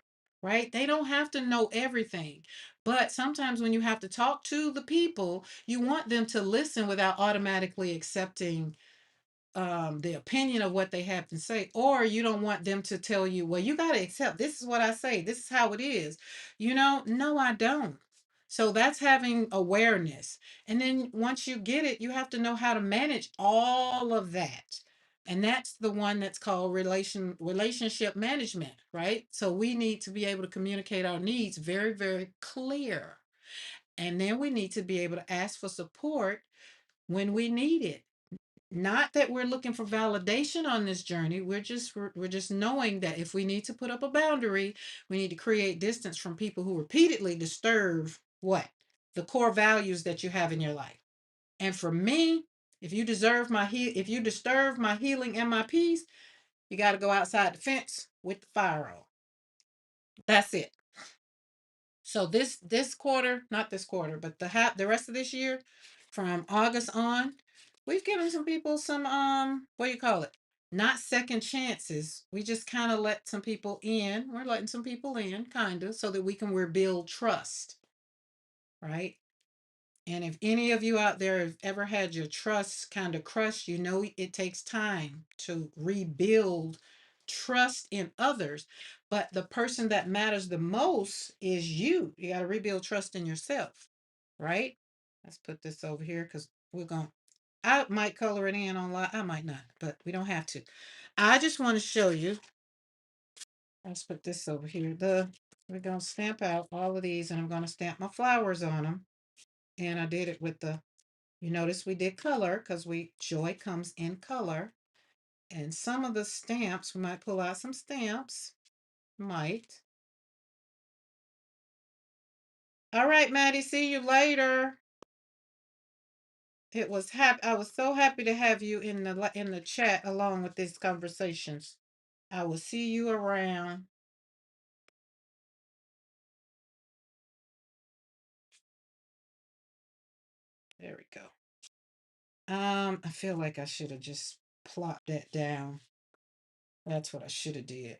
right? They don't have to know everything. But sometimes when you have to talk to the people, you want them to listen without automatically accepting the opinion of what they have to say, or you don't want them to tell you, well, you got to accept this is what I say, this is how it is. No, I don't. So that's having awareness. And then once you get it, you have to know how to manage all of that. And that's the one that's called relationship management, right? So we need to be able to communicate our needs very, very clear. And then we need to be able to ask for support when we need it. Not that we're looking for validation on this journey. We're just knowing that if we need to put up a boundary, we need to create distance from people who repeatedly disturb what? The core values that you have in your life. And for me, if you disturb my healing and my peace, you got to go outside the fence with the fire on. That's it. So this quarter, not this quarter, but the rest of this year, from August on, we've given some people some what do you call it? Not second chances. We just kind of let some people in. We're letting some people in, kind of, so that we can rebuild trust, right? And if any of you out there have ever had your trust kind of crushed, it takes time to rebuild trust in others. But the person that matters the most is you. You got to rebuild trust in yourself, right? Let's put this over here because I might color it in online. I might not, but we don't have to. I just want to show you. Let's put this over here. We're going to stamp out all of these, and I'm going to stamp my flowers on them. And I did it with you notice we did color because joy comes in color. And some of the stamps, we might pull out some stamps. Might. All right, Maddie, see you later. I was so happy to have you in the chat along with these conversations. I will see you around. There we go. I feel like I should have just plopped that down. That's what I should have did.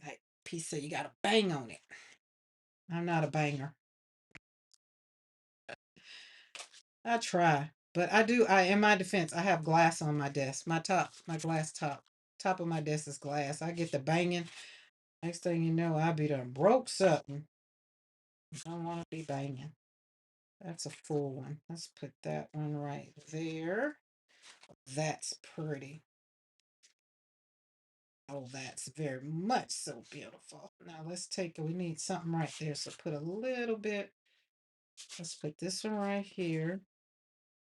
Like P said, you gotta bang on it. I'm not a banger. I try, but in my defense, I have glass on my desk. My glass top of my desk is glass. I get the banging. Next thing you know, I'll be done broke something. I don't want to be banging. That's a full one. Let's put that one right there. That's pretty. Oh, that's very much so beautiful. Now we need something right there. So put a little bit, let's put this one right here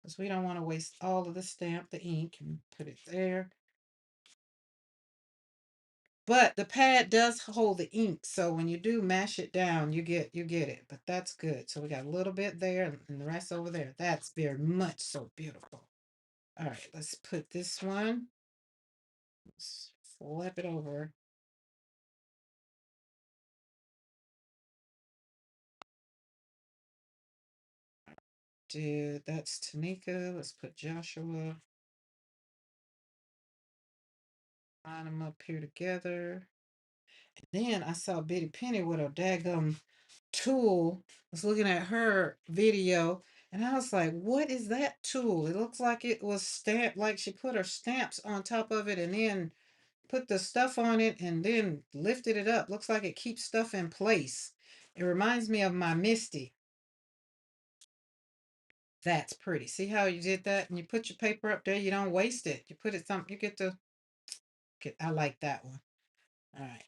because we don't want to waste all of the ink, and put it there. But the pad does hold the ink, so when you do mash it down, you get it. But that's good. So we got a little bit there and the rest over there. That's very much so beautiful. All right, let's put this one. Let's flip it over. That's Tanika. Let's put Joshua. Line them up here together. And then I saw Betty Penny with a daggum tool. I was looking at her video and I was like, what is that tool? It looks like it was stamped, like she put her stamps on top of it and then put the stuff on it and then lifted it up. Looks like it keeps stuff in place. It reminds me of my Misty. That's pretty. See how you did that? And you put your paper up there, you don't waste it. You put it you get to I like that one. All right.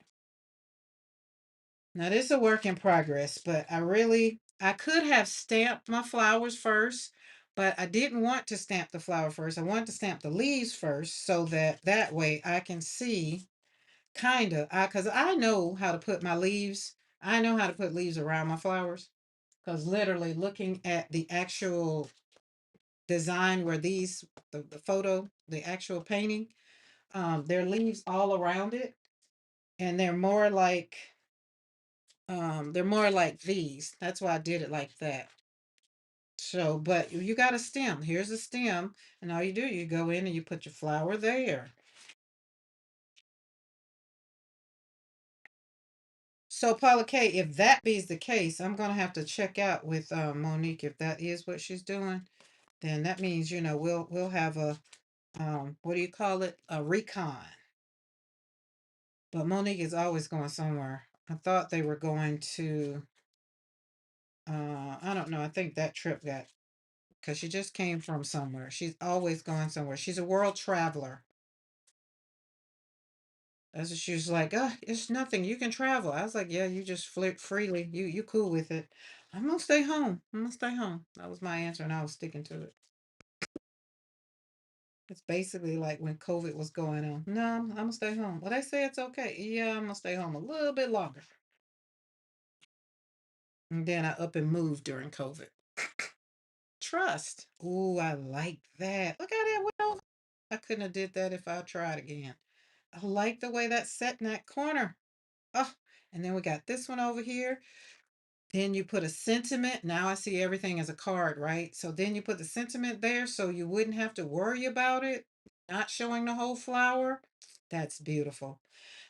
Now this is a work in progress, but I could have stamped my flowers first, but I didn't want to stamp the flower first. I wanted to stamp the leaves first so that way I can see Kind of, because I know how to put my leaves. I know how to put leaves around my flowers. Because literally looking at the actual design where the photo, the actual painting, there are leaves all around it, and they're more like these. That's why I did it like that. So, but you got a stem. Here's a stem, and all you do, you go in and you put your flower there. So, Paula K, if that be the case, I'm gonna have to check out with Monique if that is what she's doing. Then that means we'll have a what do you call it? A recon. But Monique is always going somewhere. I thought they were going to I don't know. I think that trip got because she just came from somewhere. She's always going somewhere. She's a world traveler. That's what she was like, it's nothing. You can travel. I was like, yeah, you just flirt freely. You cool with it. I'm gonna stay home. I'm gonna stay home. That was my answer, and I was sticking to it. It's basically like when COVID was going on. No, I'm gonna stay home. Well, they say it's okay. Yeah, I'm gonna stay home a little bit longer. And then I up and moved during COVID. Trust. Ooh, I like that. Look at it. Well, I couldn't have did that if I tried again. I like the way that's set in that corner. Oh, and then we got this one over here. Then you put a sentiment. Now I see everything as a card, right? So then you put the sentiment there so you wouldn't have to worry about it not showing the whole flower. That's beautiful.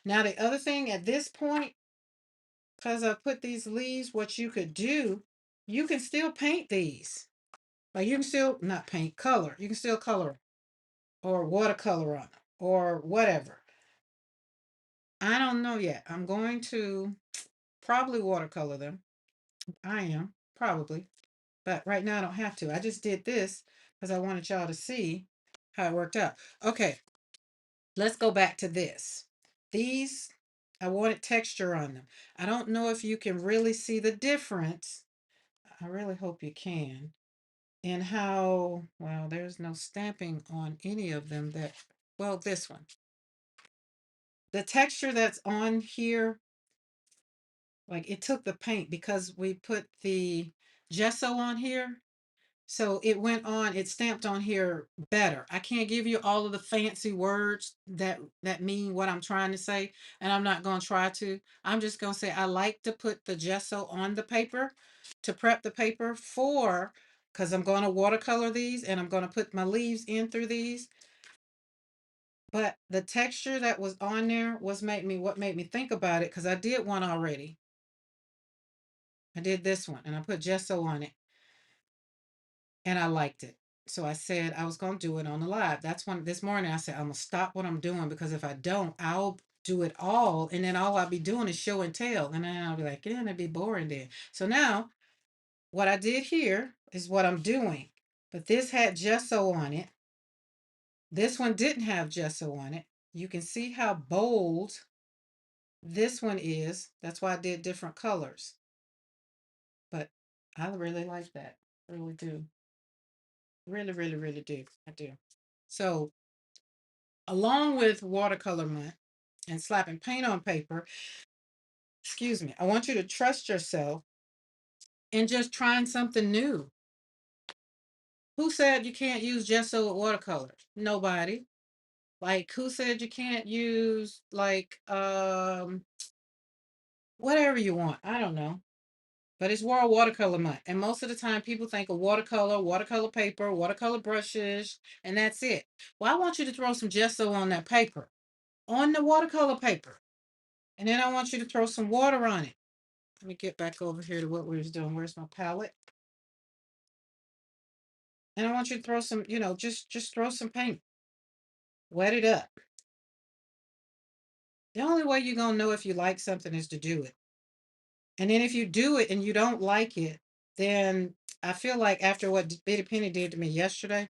Now, the other thing at this point, because I put these leaves, what you could do, you can still paint these. Like you can still not paint, color. You can still color or watercolor on them or whatever. I don't know yet. I'm going to probably watercolor them. I am, probably. But right now I don't have to. I just did this because I wanted y'all to see how it worked out. Okay, let's go back to this. These, I wanted texture on them. I don't know if you can really see the difference. I really hope you can. In how, well, there's no stamping on any of them well, this one. The texture that's on here, like it took the paint because we put the gesso on here. So it went on, it stamped on here better. I can't give you all of the fancy words that mean what I'm trying to say, and I'm not going to try to. I'm just going to say I like to put the gesso on the paper to prep the paper for because I'm going to watercolor these and I'm going to put my leaves in through these. But the texture that was on there was what made me think about it because I did one already. I did this one and I put gesso on it and I liked it. So I said I was going to do it on the live. That's when this morning I said I'm going to stop what I'm doing because if I don't, I'll do it all and then all I'll be doing is show and tell and then I'll be like, yeah, it'd be boring then. So now what I did here is what I'm doing. But this had gesso on it. This one didn't have gesso on it. You can see how bold this one is. That's why I did different colors. But I really like that. Really do. Really, really, really do. I do. So, along with watercolor month and slapping paint on paper, excuse me, I want you to trust yourself and just trying something new. Who said you can't use gesso with watercolors? Nobody. Like, who said you can't use like whatever you want? I don't know. But it's World Watercolor Month. And most of the time people think of watercolor, watercolor paper, watercolor brushes, and that's it. Well, I want you to throw some gesso on that paper, on the watercolor paper. And then I want you to throw some water on it. Let me get back over here to what we was doing. Where's my palette? And I want you to throw some, just throw some paint. Wet it up. The only way you're going to know if you like something is to do it. And then if you do it and you don't like it, then I feel like after what Bitty Penny did to me yesterday,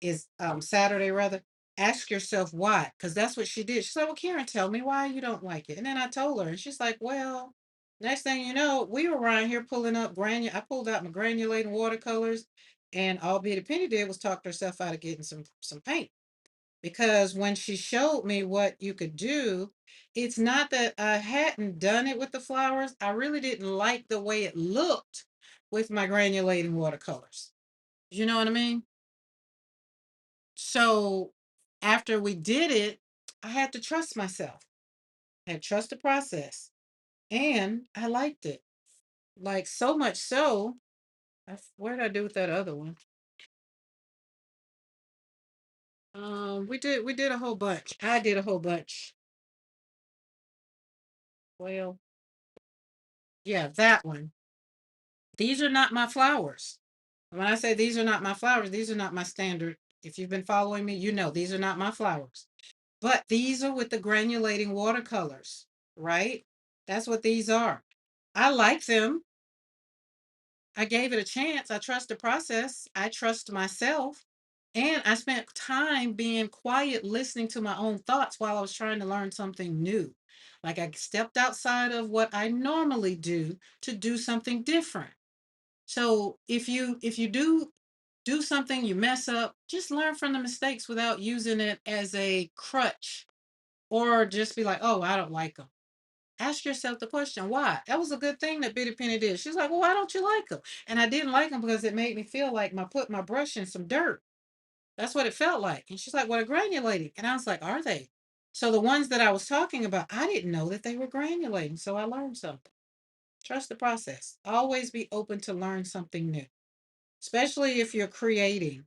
is Saturday rather, ask yourself why. Because that's what she did. She said, well, Karen, tell me why you don't like it. And then I told her, and she's like, well, next thing you know, we were around here pulling up I pulled out my granulating watercolors, and all Bitty Penny did was talk herself out of getting some paint. because when she showed me what you could do, it's not that I hadn't done it with the flowers. I really didn't like the way it looked with my granulating watercolors. You know what I mean? So after we did it, I had to trust myself. I had to trust the process. And I liked it. Like so much so, what did I do with that other one? We did a whole bunch. I did a whole bunch. Well, yeah, that one. These are not my flowers. When I say these are not my flowers, these are not my standard. If you've been following me, you know these are not my flowers. But these are with the granulating watercolors, right? That's what these are. I like them. I gave it a chance. I trust the process. I trust myself. And I spent time being quiet, listening to my own thoughts while I was trying to learn something new. Like I stepped outside of what I normally do to do something different. So if you do something, you mess up, just learn from the mistakes without using it as a crutch or just be like, oh, I don't like them. Ask yourself the question, why? That was a good thing that Bitty Penny did. She's like, well, why don't you like them? And I didn't like them because it made me feel like my put my brush in some dirt. That's what it felt like. And she's like, what are granulating? And I was like, are they? So the ones that I was talking about, I didn't know that they were granulating. So I learned something. Trust the process. Always be open to learn something new, especially if you're creating,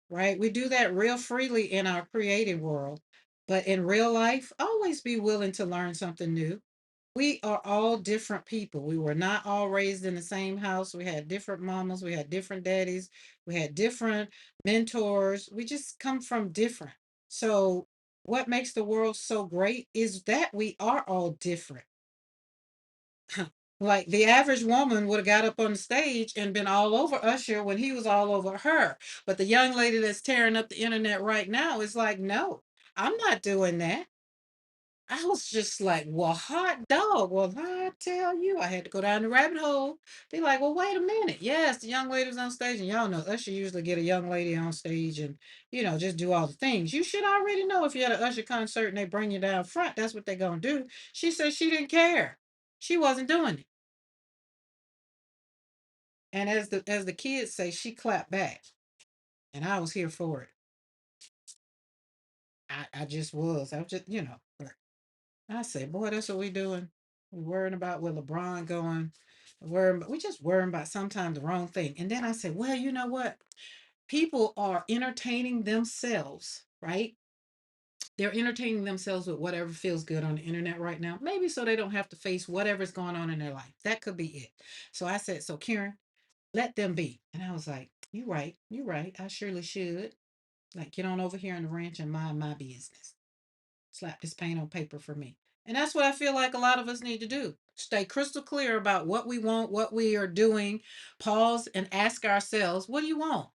right? We do that real freely in our creative world. But in real life, always be willing to learn something new. We are all different people. We were not all raised in the same house. We had different mamas, we had different daddies, we had different mentors. We just come from different. So, what makes the world so great is that we are all different. Like the average woman would have got up on the stage and been all over Usher when he was all over her. But the young lady that's tearing up the internet right now is like, no, I'm not doing that. I was just like, well, hot dog. Well, I tell you, I had to go down the rabbit hole. Be like, well, wait a minute. Yes, the young lady's on stage, and y'all know Usher usually get a young lady on stage and, just do all the things. You should already know if you're at an Usher concert and they bring you down front, that's what they're going to do. She said she didn't care. She wasn't doing it. And as the kids say, she clapped back. And I was here for it. I just was. I was just, like, I say, boy, that's what we doing. We worrying about where LeBron going. We just worrying about sometimes the wrong thing. And then I said, well, you know what? People are entertaining themselves, right? They're entertaining themselves with whatever feels good on the internet right now. Maybe so they don't have to face whatever's going on in their life. That could be it. So I said, so Karen, let them be. And I was like, you're right. You're right. I surely should. Like, get on over here in the ranch and mind my business. Slap this paint on paper for me. And that's what I feel like a lot of us need to do. Stay crystal clear about what we want, what we are doing. Pause and ask ourselves, what do you want?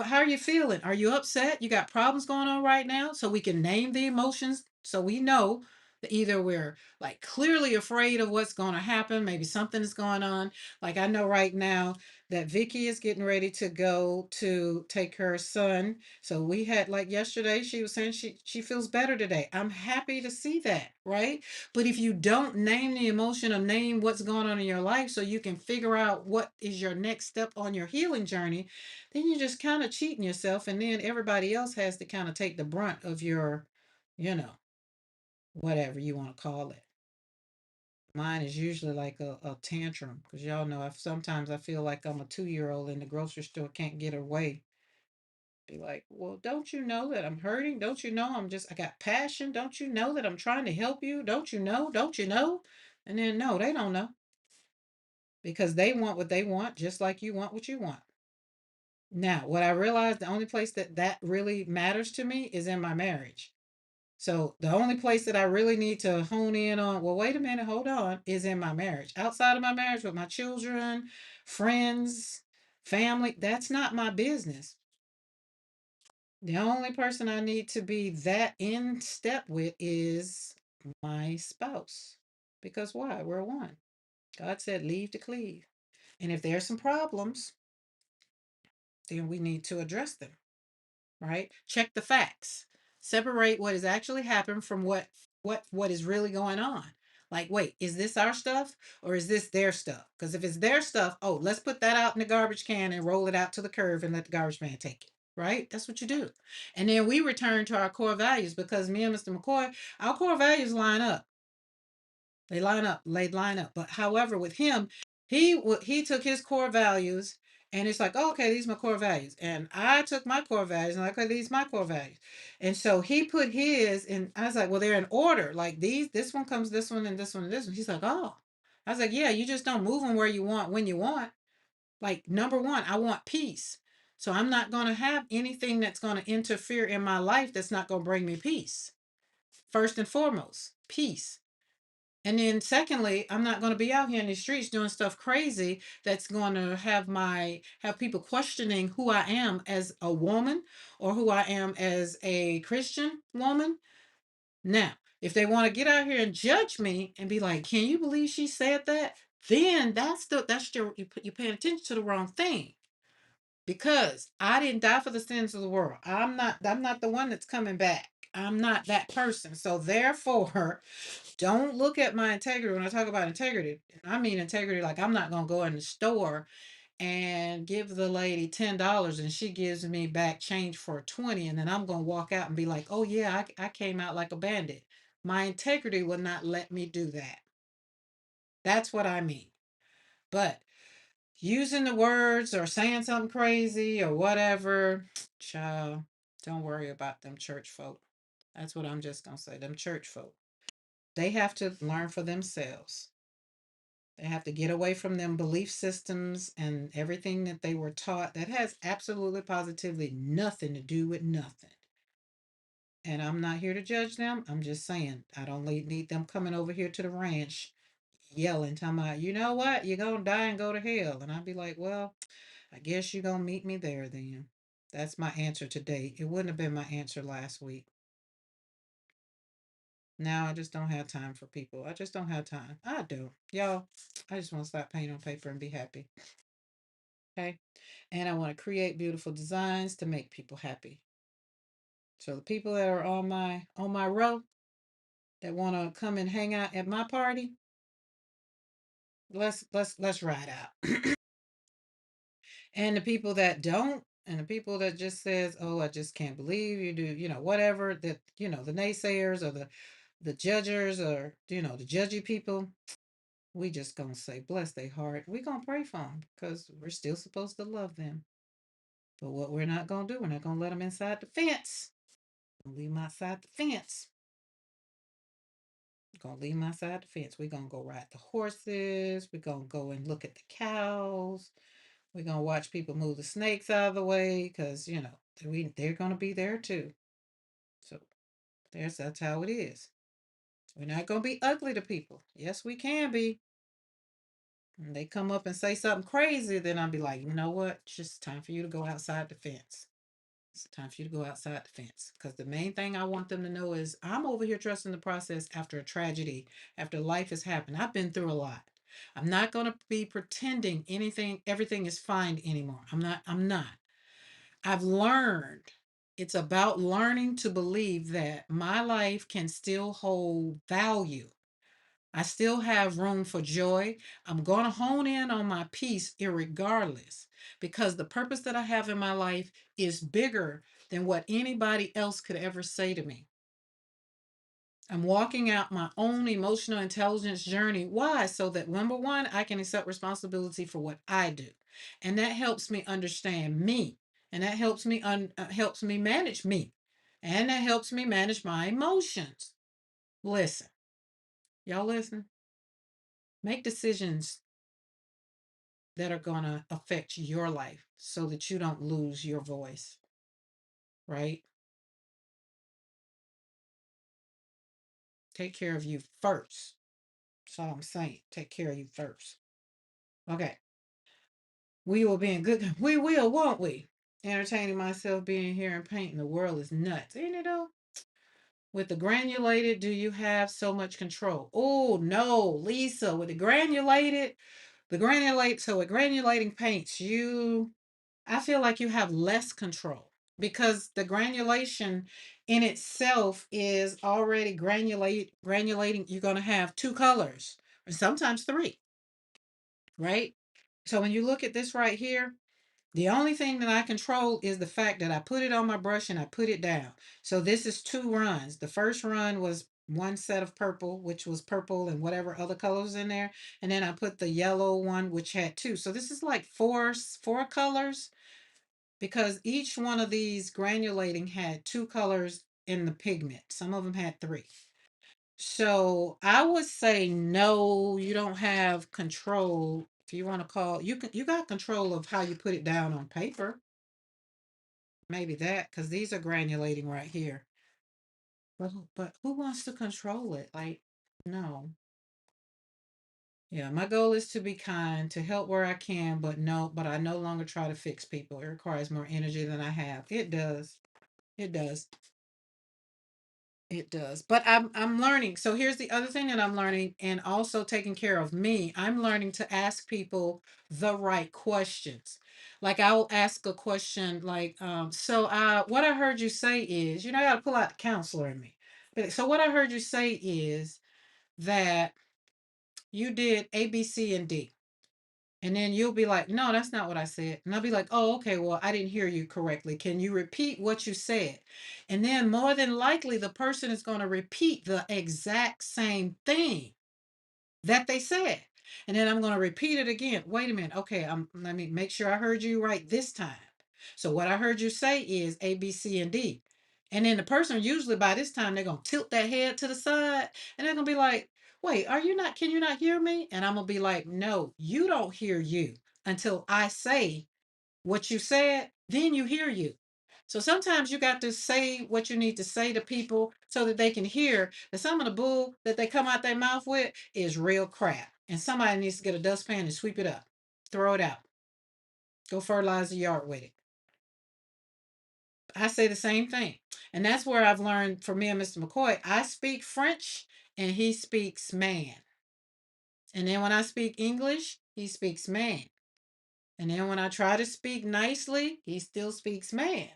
How are you feeling? Are you upset? You got problems going on right now? So we can name the emotions so we know that either we're like clearly afraid of what's going to happen, maybe something is going on. Like I know right now that Vicky is getting ready to go to take her son. So we had like yesterday, she was saying she feels better today. I'm happy to see that, right? But if you don't name the emotion or name what's going on in your life so you can figure out what is your next step on your healing journey, then you're just kind of cheating yourself, and then everybody else has to kind of take the brunt of your, you know, whatever you want to call it. Mine is usually like a tantrum because y'all know sometimes I feel like I'm a 2-year old in the grocery store can't get away. Be like, well, don't you know that I'm hurting? Don't you know I got passion? Don't you know that I'm trying to help you? Don't you know? Don't you know? And then no, they don't know because they want what they want just like you want what you want. Now, what I realized, the only place that really matters to me is in my marriage. So the only place that I really need to hone in on, well, wait a minute, hold on, is in my marriage. Outside of my marriage with my children, friends, family, that's not my business. The only person I need to be that in step with is my spouse. Because why? We're one. God said, leave to cleave. And if there's some problems, then we need to address them. right? Check the facts. Separate what has actually happened from what is really going on. Like, wait, is this our stuff or is this their stuff? Because if it's their stuff, oh, let's put that out in the garbage can and roll it out to the curb and let the garbage man take it. Right? That's what you do. And then we return to our core values because me and Mr. McCoy, our core values line up. They line up. They line up. But however, with him, he took his core values and it's like, oh, okay, these are my core values. And I took my core values and like, okay, these are my core values. And so he put his and I was like, well, they're in order. Like these, this one comes, this one, and this one, and this one. He's like, oh. I was like, yeah, you just don't move them where you want when you want. Like number one, I want peace. So I'm not gonna have anything that's gonna interfere in my life that's not gonna bring me peace. First and foremost, peace. And then secondly, I'm not going to be out here in the streets doing stuff crazy that's going to have people questioning who I am as a woman or who I am as a Christian woman. Now, if they want to get out here and judge me and be like, "Can you believe she said that?" Then you're paying attention to the wrong thing because I didn't die for the sins of the world. I'm not the one that's coming back. I'm not that person. So therefore, don't look at my integrity when I talk about integrity. I mean integrity like I'm not gonna go in the store and give the lady $10 and she gives me back change for 20 and then I'm gonna walk out and be like, oh yeah, I came out like a bandit. My integrity will not let me do that. That's what I mean. But using the words or saying something crazy or whatever, child, don't worry about them church folk. That's what I'm just gonna say. Them church folk. They have to learn for themselves. They have to get away from them belief systems and everything that they were taught that has absolutely positively nothing to do with nothing. And I'm not here to judge them. I'm just saying I don't need them coming over here to the ranch yelling, talking about, you know what, you're gonna die and go to hell. And I'd be like, well, I guess you're gonna meet me there then. That's my answer today. It wouldn't have been my answer last week. Now I just don't have time for people. I just don't have time. I do. Y'all, I just want to stop painting on paper and be happy. Okay. And I want to create beautiful designs to make people happy. So the people that are on my row that want to come and hang out at my party, let's ride out. And the people that don't, and the people that just says, "Oh, I just can't believe you do," whatever that, the naysayers or the judgers or the judgy people, we just gonna say, bless their heart. We gonna pray for them because we're still supposed to love them. But what we're not gonna do, we're not gonna let them inside the fence. Gonna leave them outside the fence. Gonna leave them outside the fence. We're gonna go ride the horses. We're gonna go and look at the cows. We're gonna watch people move the snakes out of the way because they're gonna be there too. So that's how it is. We're not gonna be ugly to people. Yes, we can be. And they come up and say something crazy, then I'll be like, you know what? It's just time for you to go outside the fence. It's time for you to go outside the fence. Because the main thing I want them to know is I'm over here trusting the process after a tragedy, after life has happened. I've been through a lot. I'm not going to be pretending everything is fine anymore. I'm not. I've learned. It's about learning to believe that my life can still hold value. I still have room for joy. I'm going to hone in on my peace irregardless because the purpose that I have in my life is bigger than what anybody else could ever say to me. I'm walking out my own emotional intelligence journey. Why? So that number one, I can accept responsibility for what I do. And that helps me understand me. And that helps me manage me. And that helps me manage my emotions. Listen, y'all listen. Make decisions that are going to affect your life so that you don't lose your voice, right? Take care of you first. That's all I'm saying. Take care of you first. Okay. We will be in good. We will, won't we? Entertaining myself being here and painting. The world is nuts, ain't it though? With the granulated, do you have so much control? Oh no, Lisa, with so with granulating paints, I feel like you have less control. because the granulation in itself is already granulating. You're going to have two colors, or sometimes three, right? So when you look at this right here, the only thing that I control is the fact that I put it on my brush and I put it down. So this is two runs. The first run was one set of purple, which was purple and whatever other colors in there. And then I put the yellow one, which had two. So this is like four colors, because each one of these granulating had two colors in the pigment. Some of them had three. So I would say no, you don't have control. If you want to call, you got control of how you put it down on paper. Maybe that, because these are granulating right here. But who wants to control it? Like, no. Yeah, my goal is to be kind, to help where I can, but I no longer try to fix people. It requires more energy than I have. It does. It does. It does. But I'm learning. So here's the other thing that I'm learning, and also taking care of me. I'm learning to ask people the right questions. Like I will ask a question like, what I heard you say is, I gotta pull out the counselor in me. So what I heard you say is that you did A, B, C, and D. And then you'll be like, no, that's not what I said. And I'll be like, oh, okay, well, I didn't hear you correctly. Can you repeat what you said? And then more than likely, the person is going to repeat the exact same thing that they said. And then I'm going to repeat it again. Wait a minute. Okay, let me make sure I heard you right this time. So what I heard you say is A, B, C, and D. And then the person, usually by this time, they're going to tilt their head to the side and they're going to be like, wait, can you not hear me? And I'm going to be like, no, you don't hear you until I say what you said, then you hear you. So sometimes you got to say what you need to say to people so that they can hear that some of the bull that they come out their mouth with is real crap. And somebody needs to get a dustpan and sweep it up, throw it out, go fertilize the yard with it. I say the same thing. And that's where I've learned, for me and Mr. McCoy, I speak French and he speaks man. And then when I speak English, he speaks man. And then when I try to speak nicely, he still speaks man.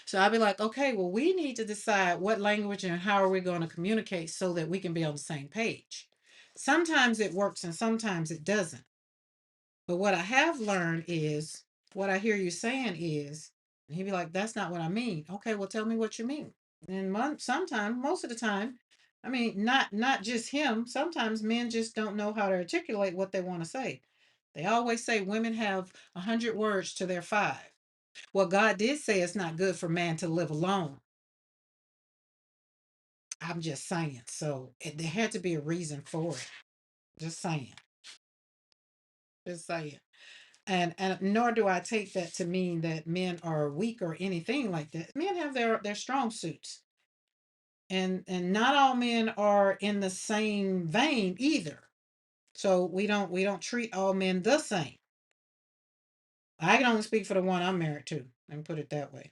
So I'll be like, okay, well, we need to decide what language and how are we going to communicate so that we can be on the same page. Sometimes it works and sometimes it doesn't. But what I have learned is what I hear you saying is, and he'd be like, that's not what I mean. Okay, well, tell me what you mean. And sometimes, most of the time, I mean, not just him. Sometimes men just don't know how to articulate what they want to say. They always say women have 100 words to their five. Well, God did say it's not good for man to live alone. I'm just saying. So there had to be a reason for it. Just saying. Just saying. And nor do I take that to mean that men are weak or anything like that. Men have their strong suits. And not all men are in the same vein either. So we don't treat all men the same. I can only speak for the one I'm married to, and put it that way.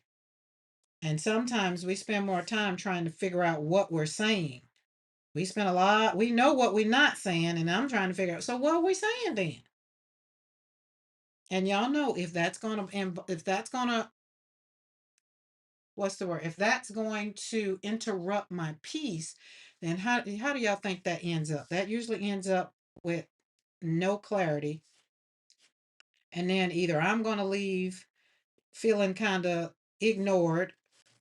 And sometimes we spend more time trying to figure out what we're saying. We know what we're not saying, and I'm trying to figure out, so what are we saying then? And y'all know if that's gonna, what's the word? If that's going to interrupt my peace, then how do y'all think that ends up? That usually ends up with no clarity. And then either I'm gonna leave feeling kind of ignored,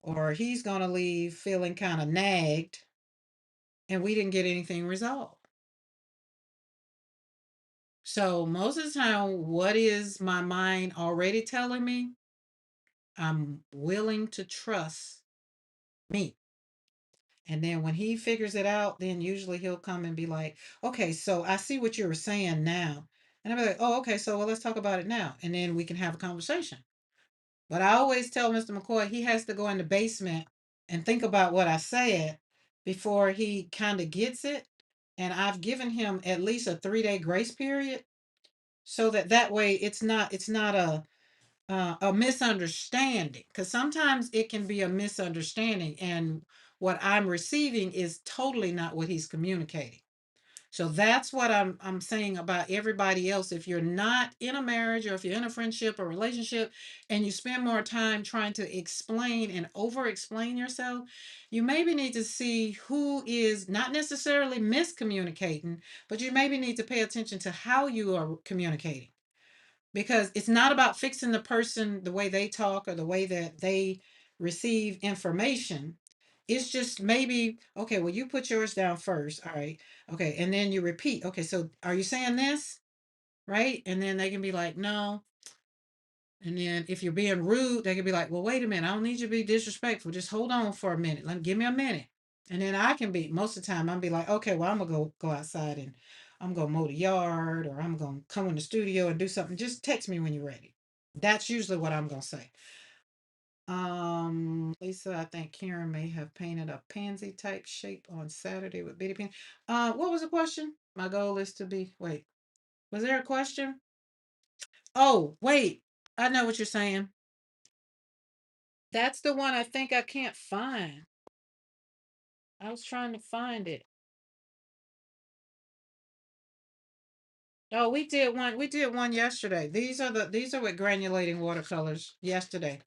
or he's gonna leave feeling kind of nagged, and we didn't get anything resolved. So most of the time, what is my mind already telling me? I'm willing to trust me. And then when he figures it out, then usually he'll come and be like, okay, so I see what you were saying now. And I'll be like, oh, okay, so well, let's talk about it now. And then we can have a conversation. But I always tell Mr. McCoy he has to go in the basement and think about what I said before he kind of gets it. And I've given him at least a 3-day grace period so that way it's not a misunderstanding, because sometimes it can be a misunderstanding and what I'm receiving is totally not what he's communicating. So that's what I'm saying about everybody else. If you're not in a marriage, or if you're in a friendship or relationship and you spend more time trying to explain and over explain yourself, you maybe need to see who is not necessarily miscommunicating, but you maybe need to pay attention to how you are communicating, because it's not about fixing the person, the way they talk or the way that they receive information. It's just maybe, okay, well, you put yours down first. All right. Okay. And then you repeat. Okay. So are you saying this? Right. And then they can be like, no. And then if you're being rude, they can be like, well, wait a minute. I don't need you to be disrespectful. Just hold on for a minute. Give me a minute. And then I can be, most of the time, I'm be like, okay, well, I'm gonna go outside and I'm gonna mow the yard, or I'm gonna come in the studio and do something. Just text me when you're ready. That's usually what I'm gonna say. Lisa, I think Karen may have painted a pansy type shape on Saturday with bitty pin. What was the question? My goal is to be, wait, was there a question? Oh, wait, I know what you're saying. That's the one I think I can't find. I was trying to find it. Oh, we did one yesterday. These are with granulating watercolors yesterday.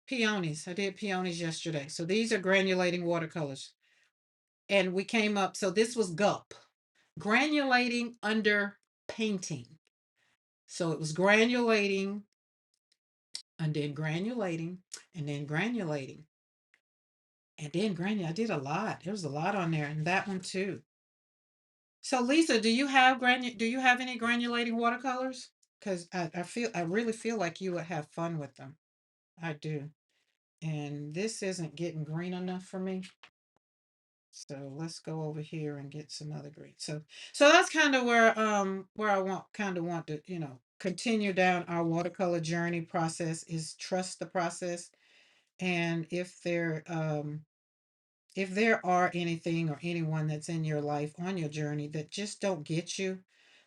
Peonies. I did peonies yesterday. So these are granulating watercolors. And we came up, so this was GUP. Granulating under painting. So it was granulating and then granulating and then granulating and then granule. I did a lot. There was a lot on there, and that one too. So Lisa, do you have any granulating watercolors? Because I really feel like you would have fun with them. I do. And this isn't getting green enough for me. So let's go over here and get some other green. So that's kind of where I want to, continue down our watercolor journey process, is trust the process. And if there are anything or anyone that's in your life on your journey that just don't get you,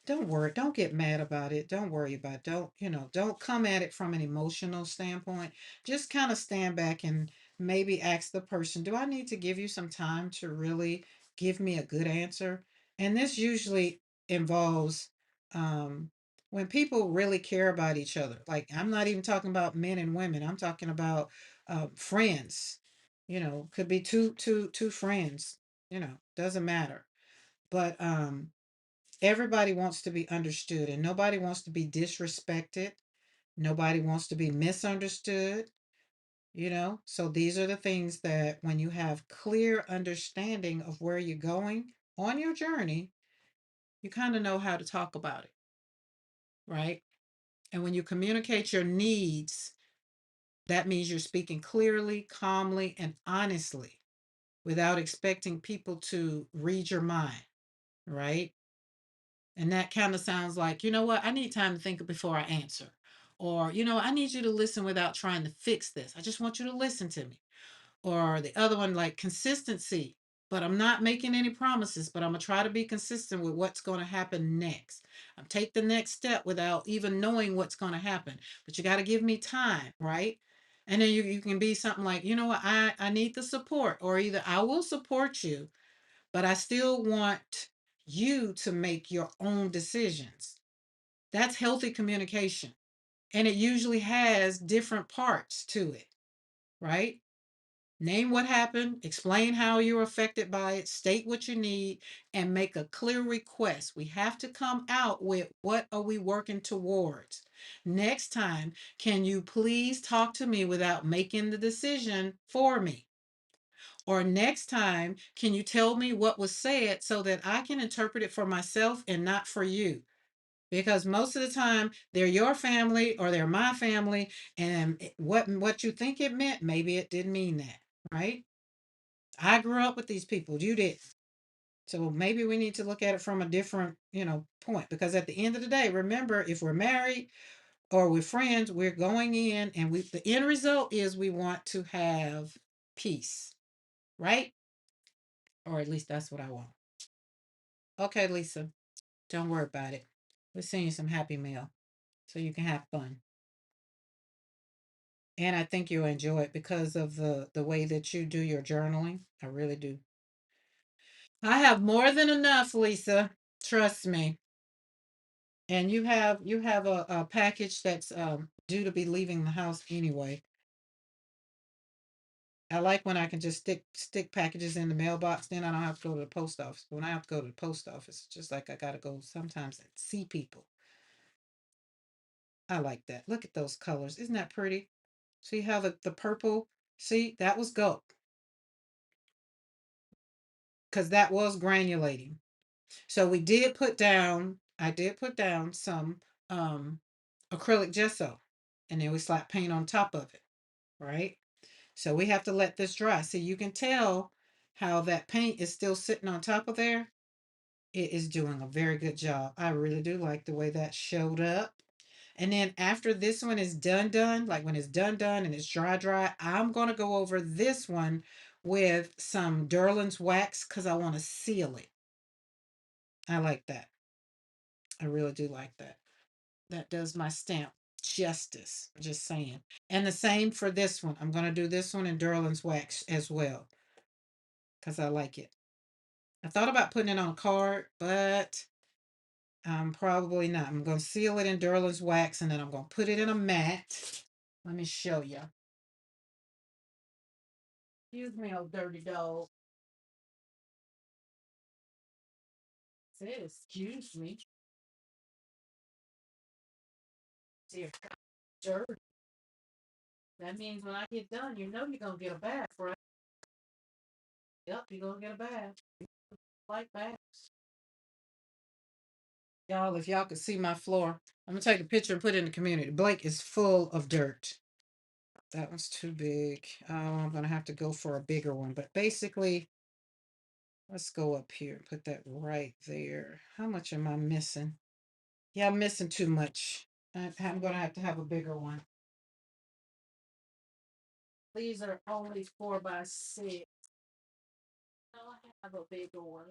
don't worry, don't get mad about it, don't worry about it, don't come at it from an emotional standpoint. Just kind of stand back and maybe ask the person, do I need to give you some time to really give me a good answer? And this usually involves um, when people really care about each other. Like, I'm not even talking about men and women, I'm talking about friends. Could be two friends, doesn't matter. But everybody wants to be understood, and nobody wants to be disrespected. Nobody wants to be misunderstood. So these are the things that, when you have clear understanding of where you're going on your journey, you kind of know how to talk about it, right? And when you communicate your needs, that means you're speaking clearly, calmly, and honestly, without expecting people to read your mind, right? And that kind of sounds like, you know what, I need time to think before I answer. Or, I need you to listen without trying to fix this. I just want you to listen to me. Or the other one, like consistency. But I'm not making any promises, but I'm going to try to be consistent with what's going to happen next. I'm take the next step without even knowing what's going to happen. But you got to give me time, right? And then you can be something like, you know what, I need the support, or either I will support you, but I still want you to make your own decisions. That's healthy communication. And it usually has different parts to it, right? Name what happened, explain how you're affected by it, state what you need, and make a clear request. We have to come out with, what are we working towards? Next time, can you please talk to me without making the decision for me? Or next time, can you tell me what was said so that I can interpret it for myself and not for you? Because most of the time, they're your family or they're my family, and what you think it meant, maybe it didn't mean that, right? I grew up with these people, you did. So maybe we need to look at it from a different, point. Because at the end of the day, remember, if we're married or we're friends, we're going in, and the end result is we want to have peace, right? Or at least that's what I want. Okay, Lisa, don't worry about it. We're sending you some happy mail so you can have fun. And I think you'll enjoy it because of the way that you do your journaling. I really do. I have more than enough, Lisa. Trust me. And you have a package that's due to be leaving the house anyway. I like when I can just stick packages in the mailbox, then I don't have to go to the post office. When I have to go to the post office, it's just like I gotta go sometimes and see people. I like that. Look at those colors. Isn't that pretty? See how the purple, see, that was gold because that was granulating. So we did put down, I did put down some um acrylic gesso and then we slap paint on top of it, right? So we have to let this dry. See, you can tell how that paint is still sitting on top of there. It is doing a very good job. I really do like the way that showed up. And then after this one is done, like when it's done and it's dry, I'm going to go over this one with some Derwent's wax because I want to seal it. I like that. I really do like that. That does my stamp justice. Just saying. And the same for this one. I'm going to do this one in Derwent's wax as well because I like it. I thought about putting it on a card, but probably not. I'm going to seal it in Derwent's wax and then I'm going to put it in a mat. Let me show you. Excuse me, old dirty dog. Say excuse me. Dear dirt. That means when I get done, you know you're gonna get a bath, right? Yep, you're gonna get a bath. Like baths. Y'all, if y'all could see my floor, I'm gonna take a picture and put it in the community. Blake is full of dirt. That one's too big. I'm gonna have to go for a bigger one. But basically, let's go up here. Put that right there. How much am I missing? Yeah, I'm missing too much. I'm gonna have to have a bigger one. These are only 4 by 6. I'll have a bigger one.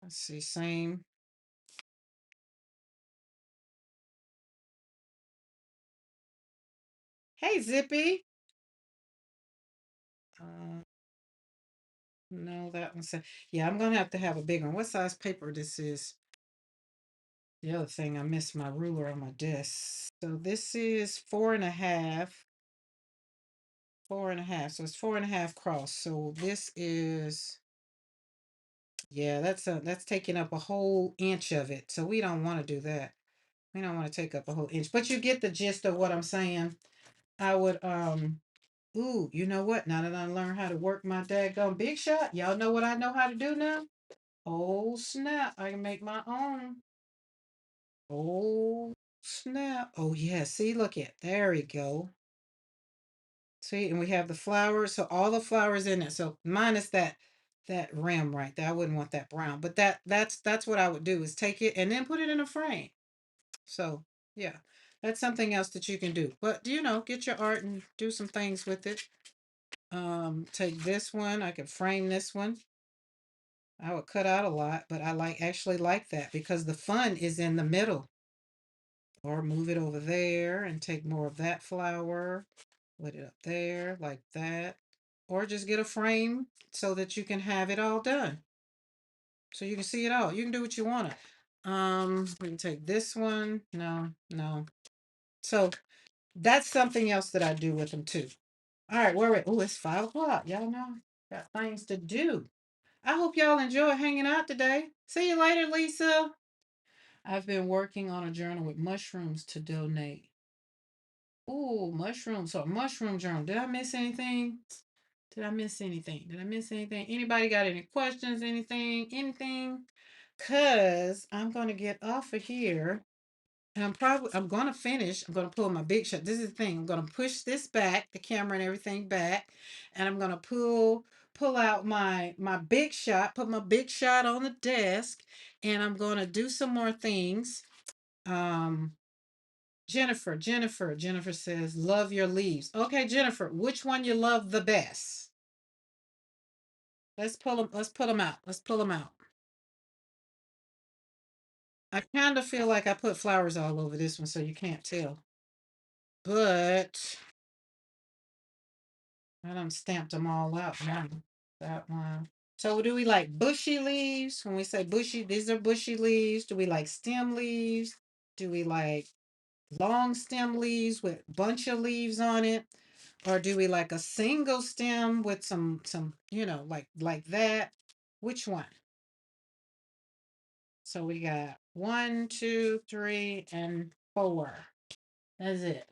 Let's see, same. Hey, Zippy. Uh, no, that one's. Yeah, I'm gonna have to have a big one. What size paper this is? The other thing, I missed my ruler on my desk. So this is 4.5, 4.5. So it's 4.5 cross. So this is, yeah, that's taking up a whole inch of it. So we don't want to do that. We don't want to take up a whole inch. But you get the gist of what I'm saying. I would ooh, you know what? Now that I learned how to work my daggone big shot, y'all know what I know how to do now? Oh snap, I can make my own. Oh snap. Oh yeah, see, look at there we go. See, and we have the flowers, so all the flowers in it. So minus that rim right there. I wouldn't want that brown, but that's what I would do is take it and then put it in a frame. So yeah, that's something else that you can do. But get your art and do some things with it. Take this one. I could frame this one. I would cut out a lot, but I actually like that because the fun is in the middle. Or move it over there and take more of that flower, put it up there like that. Or just get a frame so that you can have it all done. So you can see it all. You can do what you want to. We can take this one. No, no. So that's something else that I do with them too. All right, where we? Oh, it's 5 o'clock. Y'all know got things to do. I hope y'all enjoy hanging out today. See you later, Lisa. I've been working on a journal with mushrooms to donate. Ooh, mushrooms. So mushroom journal. Did I miss anything? Did I miss anything? Did I miss anything? Anybody got any questions? Anything? Anything? Cause I'm gonna get off of here. And I'm gonna finish. I'm gonna pull my big shot. This is the thing. I'm gonna push this back, the camera and everything back, and I'm gonna pull out my big shot, put my big shot on the desk, and I'm gonna do some more things. Um, Jennifer says, love your leaves. Okay, Jennifer, which one you love the best? Let's pull them. Let's put them out. Let's pull them out. I kind of feel like I put flowers all over this one, so you can't tell. But I done stamped them all out now. That one. So do we like bushy leaves? When we say bushy, these are bushy leaves. Do we like stem leaves? Do we like long stem leaves with bunch of leaves on it? Or do we like a single stem with some, like that? Which one? So we got one, two, three, and four. That's it.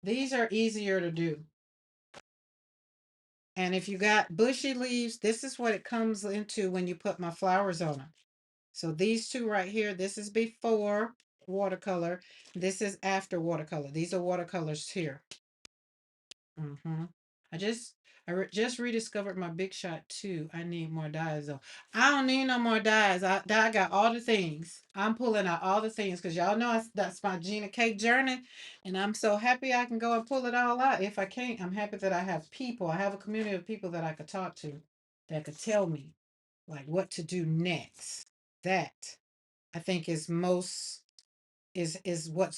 These are easier to do. And if you got bushy leaves, this is what it comes into when you put my flowers on them. So these two right here, this is before watercolor. This is after watercolor. These are watercolors here. hmm I just rediscovered my Big Shot too. I need more dyes though. I don't need no more dyes. I got all the things. I'm pulling out all the things because y'all know that's my Gina Cake journey, and I'm so happy I can go and pull it all out. If I can't, I'm happy that I have people. I have a community of people that I could talk to, that could tell me like what to do next. That I think is what's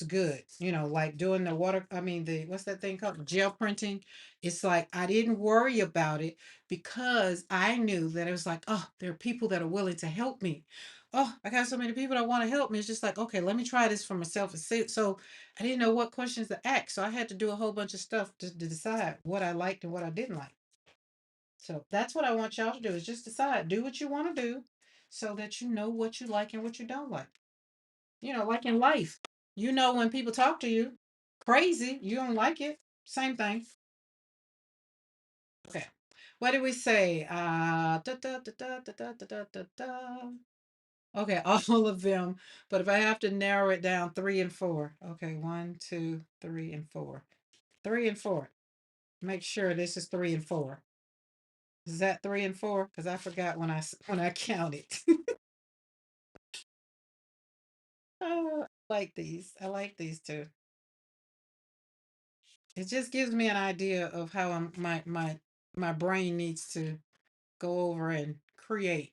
good, like doing the water, I mean, the what's that thing called, gel printing. It's like I didn't worry about it because I knew that it was like, oh, there are people that are willing to help me. Oh, I got so many people that want to help me. It's just like, okay, let me try this for myself and see. So I didn't know what questions to ask, so I had to do a whole bunch of stuff to decide what I liked and what I didn't like. So that's what I want y'all to do, is just decide, do what you want to do, so that you know what you like and what you don't like. Like in life, when people talk to you crazy, you don't like it. Same thing. Okay. What did we say? Okay, all of them. But if I have to narrow it down, three and four. Okay, one, two, three, and four. Three and four. Make sure this is three and four. Is that three and four? Because I forgot when I counted. Oh, I like these. I like these too. It just gives me an idea of how my brain needs to go over and create.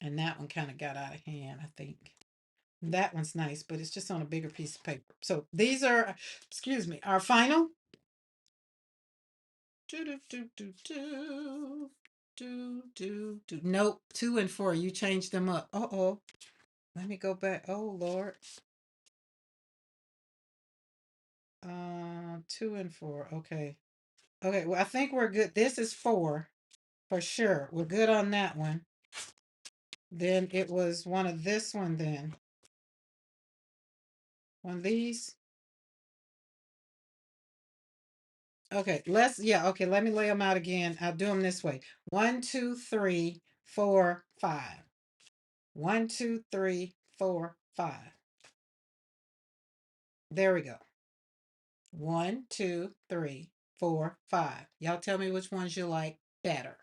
And that one kind of got out of hand, I think. That one's nice, but it's just on a bigger piece of paper. So these are, excuse me, our final. Do, do, do, do, do. Do, do, do. Nope, two and four. You changed them up. Uh-oh. Let me go back. Oh, Lord. Two and four. Okay. Okay, well, I think we're good. This is four for sure. We're good on that one. Then it was one of this one then. One of these. Okay, okay, let me lay them out again. I'll do them this way. One, two, three, four, five. One, two, three, four, five. There we go. One, two, three, four, five. Y'all tell me which ones you like better.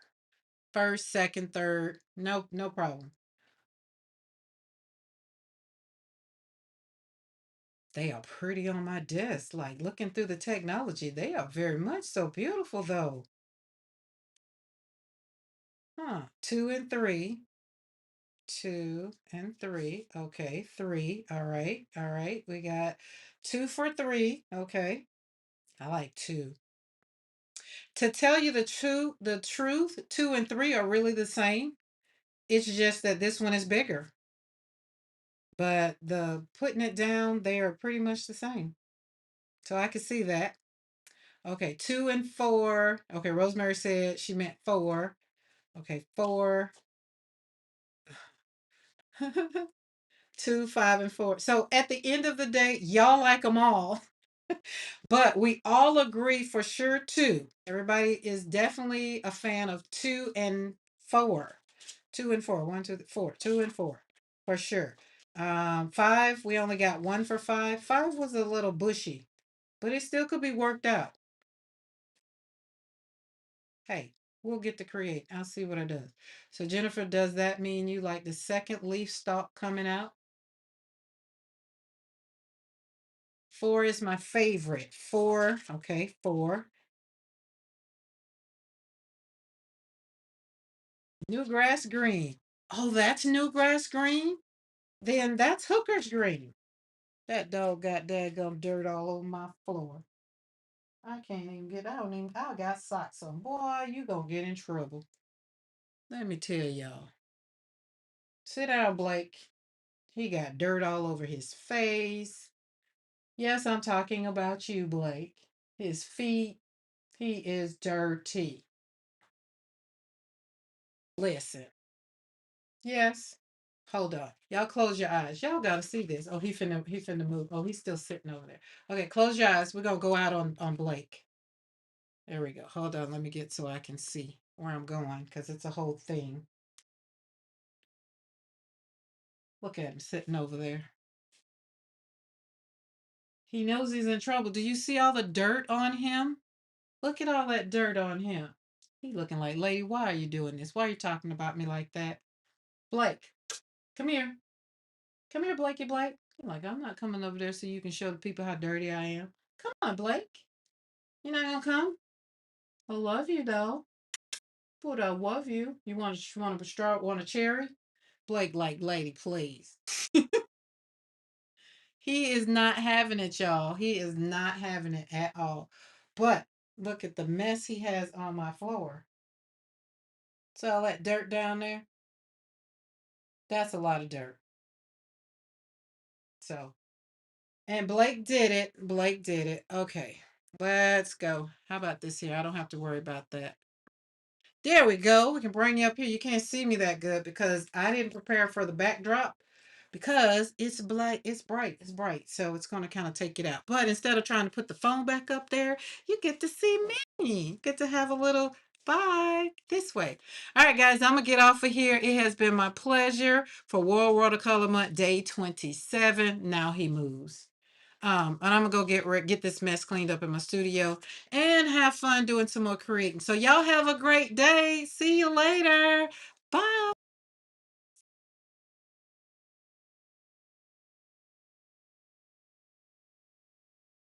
First, second, third. No problem. They are pretty on my desk. Like looking through the technology, they are very much so beautiful though. Huh. Two and three. Two and three. Okay, three. All right. All right. We got two for three. Okay. I like two. To tell you the truth, two and three are really the same. It's just that this one is bigger. But the putting it down, they are pretty much the same. So I can see that. Okay, two and four. Okay, Rosemary said she meant four. Okay, four. Two, five, and four. So at the end of the day, y'all like them all. But we all agree for sure two. Everybody is definitely a fan of two and four. Two and four. One, two, four. Two and four. For sure. Five, we only got one for five. Five was a little bushy, but it still could be worked out. Hey, we'll get to create. I'll see what it does. So Jennifer, does that mean you like the second leaf stalk coming out? Four is my favorite. Four. Okay, four. New grass green. Oh, that's new grass green? Then that's hooker's green. That dog got daggum dirt all over my floor. I can't even get, I don't even, I got socks on. Boy, you gonna get in trouble. Let me tell y'all. Sit down, Blake. He got dirt all over his face. Yes, I'm talking about you, Blake. His feet, he is dirty. Listen. Yes. Hold on. Y'all close your eyes. Y'all gotta see this. Oh, he finna move. Oh, he's still sitting over there. Okay, close your eyes. We're gonna go out on Blake. There we go. Hold on. Let me get so I can see where I'm going because it's a whole thing. Look at him sitting over there. He knows he's in trouble. Do you see all the dirt on him? Look at all that dirt on him. He looking like, lady, why are you doing this? Why are you talking about me like that? Blake, come here. Come here, Blakey Blake. He's like, I'm not coming over there so you can show the people how dirty I am. Come on, Blake. You're not gonna come? I love you though. But I love you. You want a straw? Want a cherry? Blake, like, lady, please. He is not having it, y'all. He is not having it at all. But look at the mess he has on my floor. So all that dirt down there, that's a lot of dirt. So, and Blake did it. Blake did it. Okay, let's go. How about this here? I don't have to worry about that. There we go. We can bring you up here. You can't see me that good because I didn't prepare for the backdrop because it's black, it's bright, it's bright. So it's going to kind of take it out. But instead of trying to put the phone back up there, you get to see me. Get to have a little bye this way. All right, guys, I'm going to get off of here. It has been my pleasure for World Watercolor Month, day 27. Now he moves. And I'm gonna go get this mess cleaned up in my studio and have fun doing some more creating. So y'all have a great day. See you later.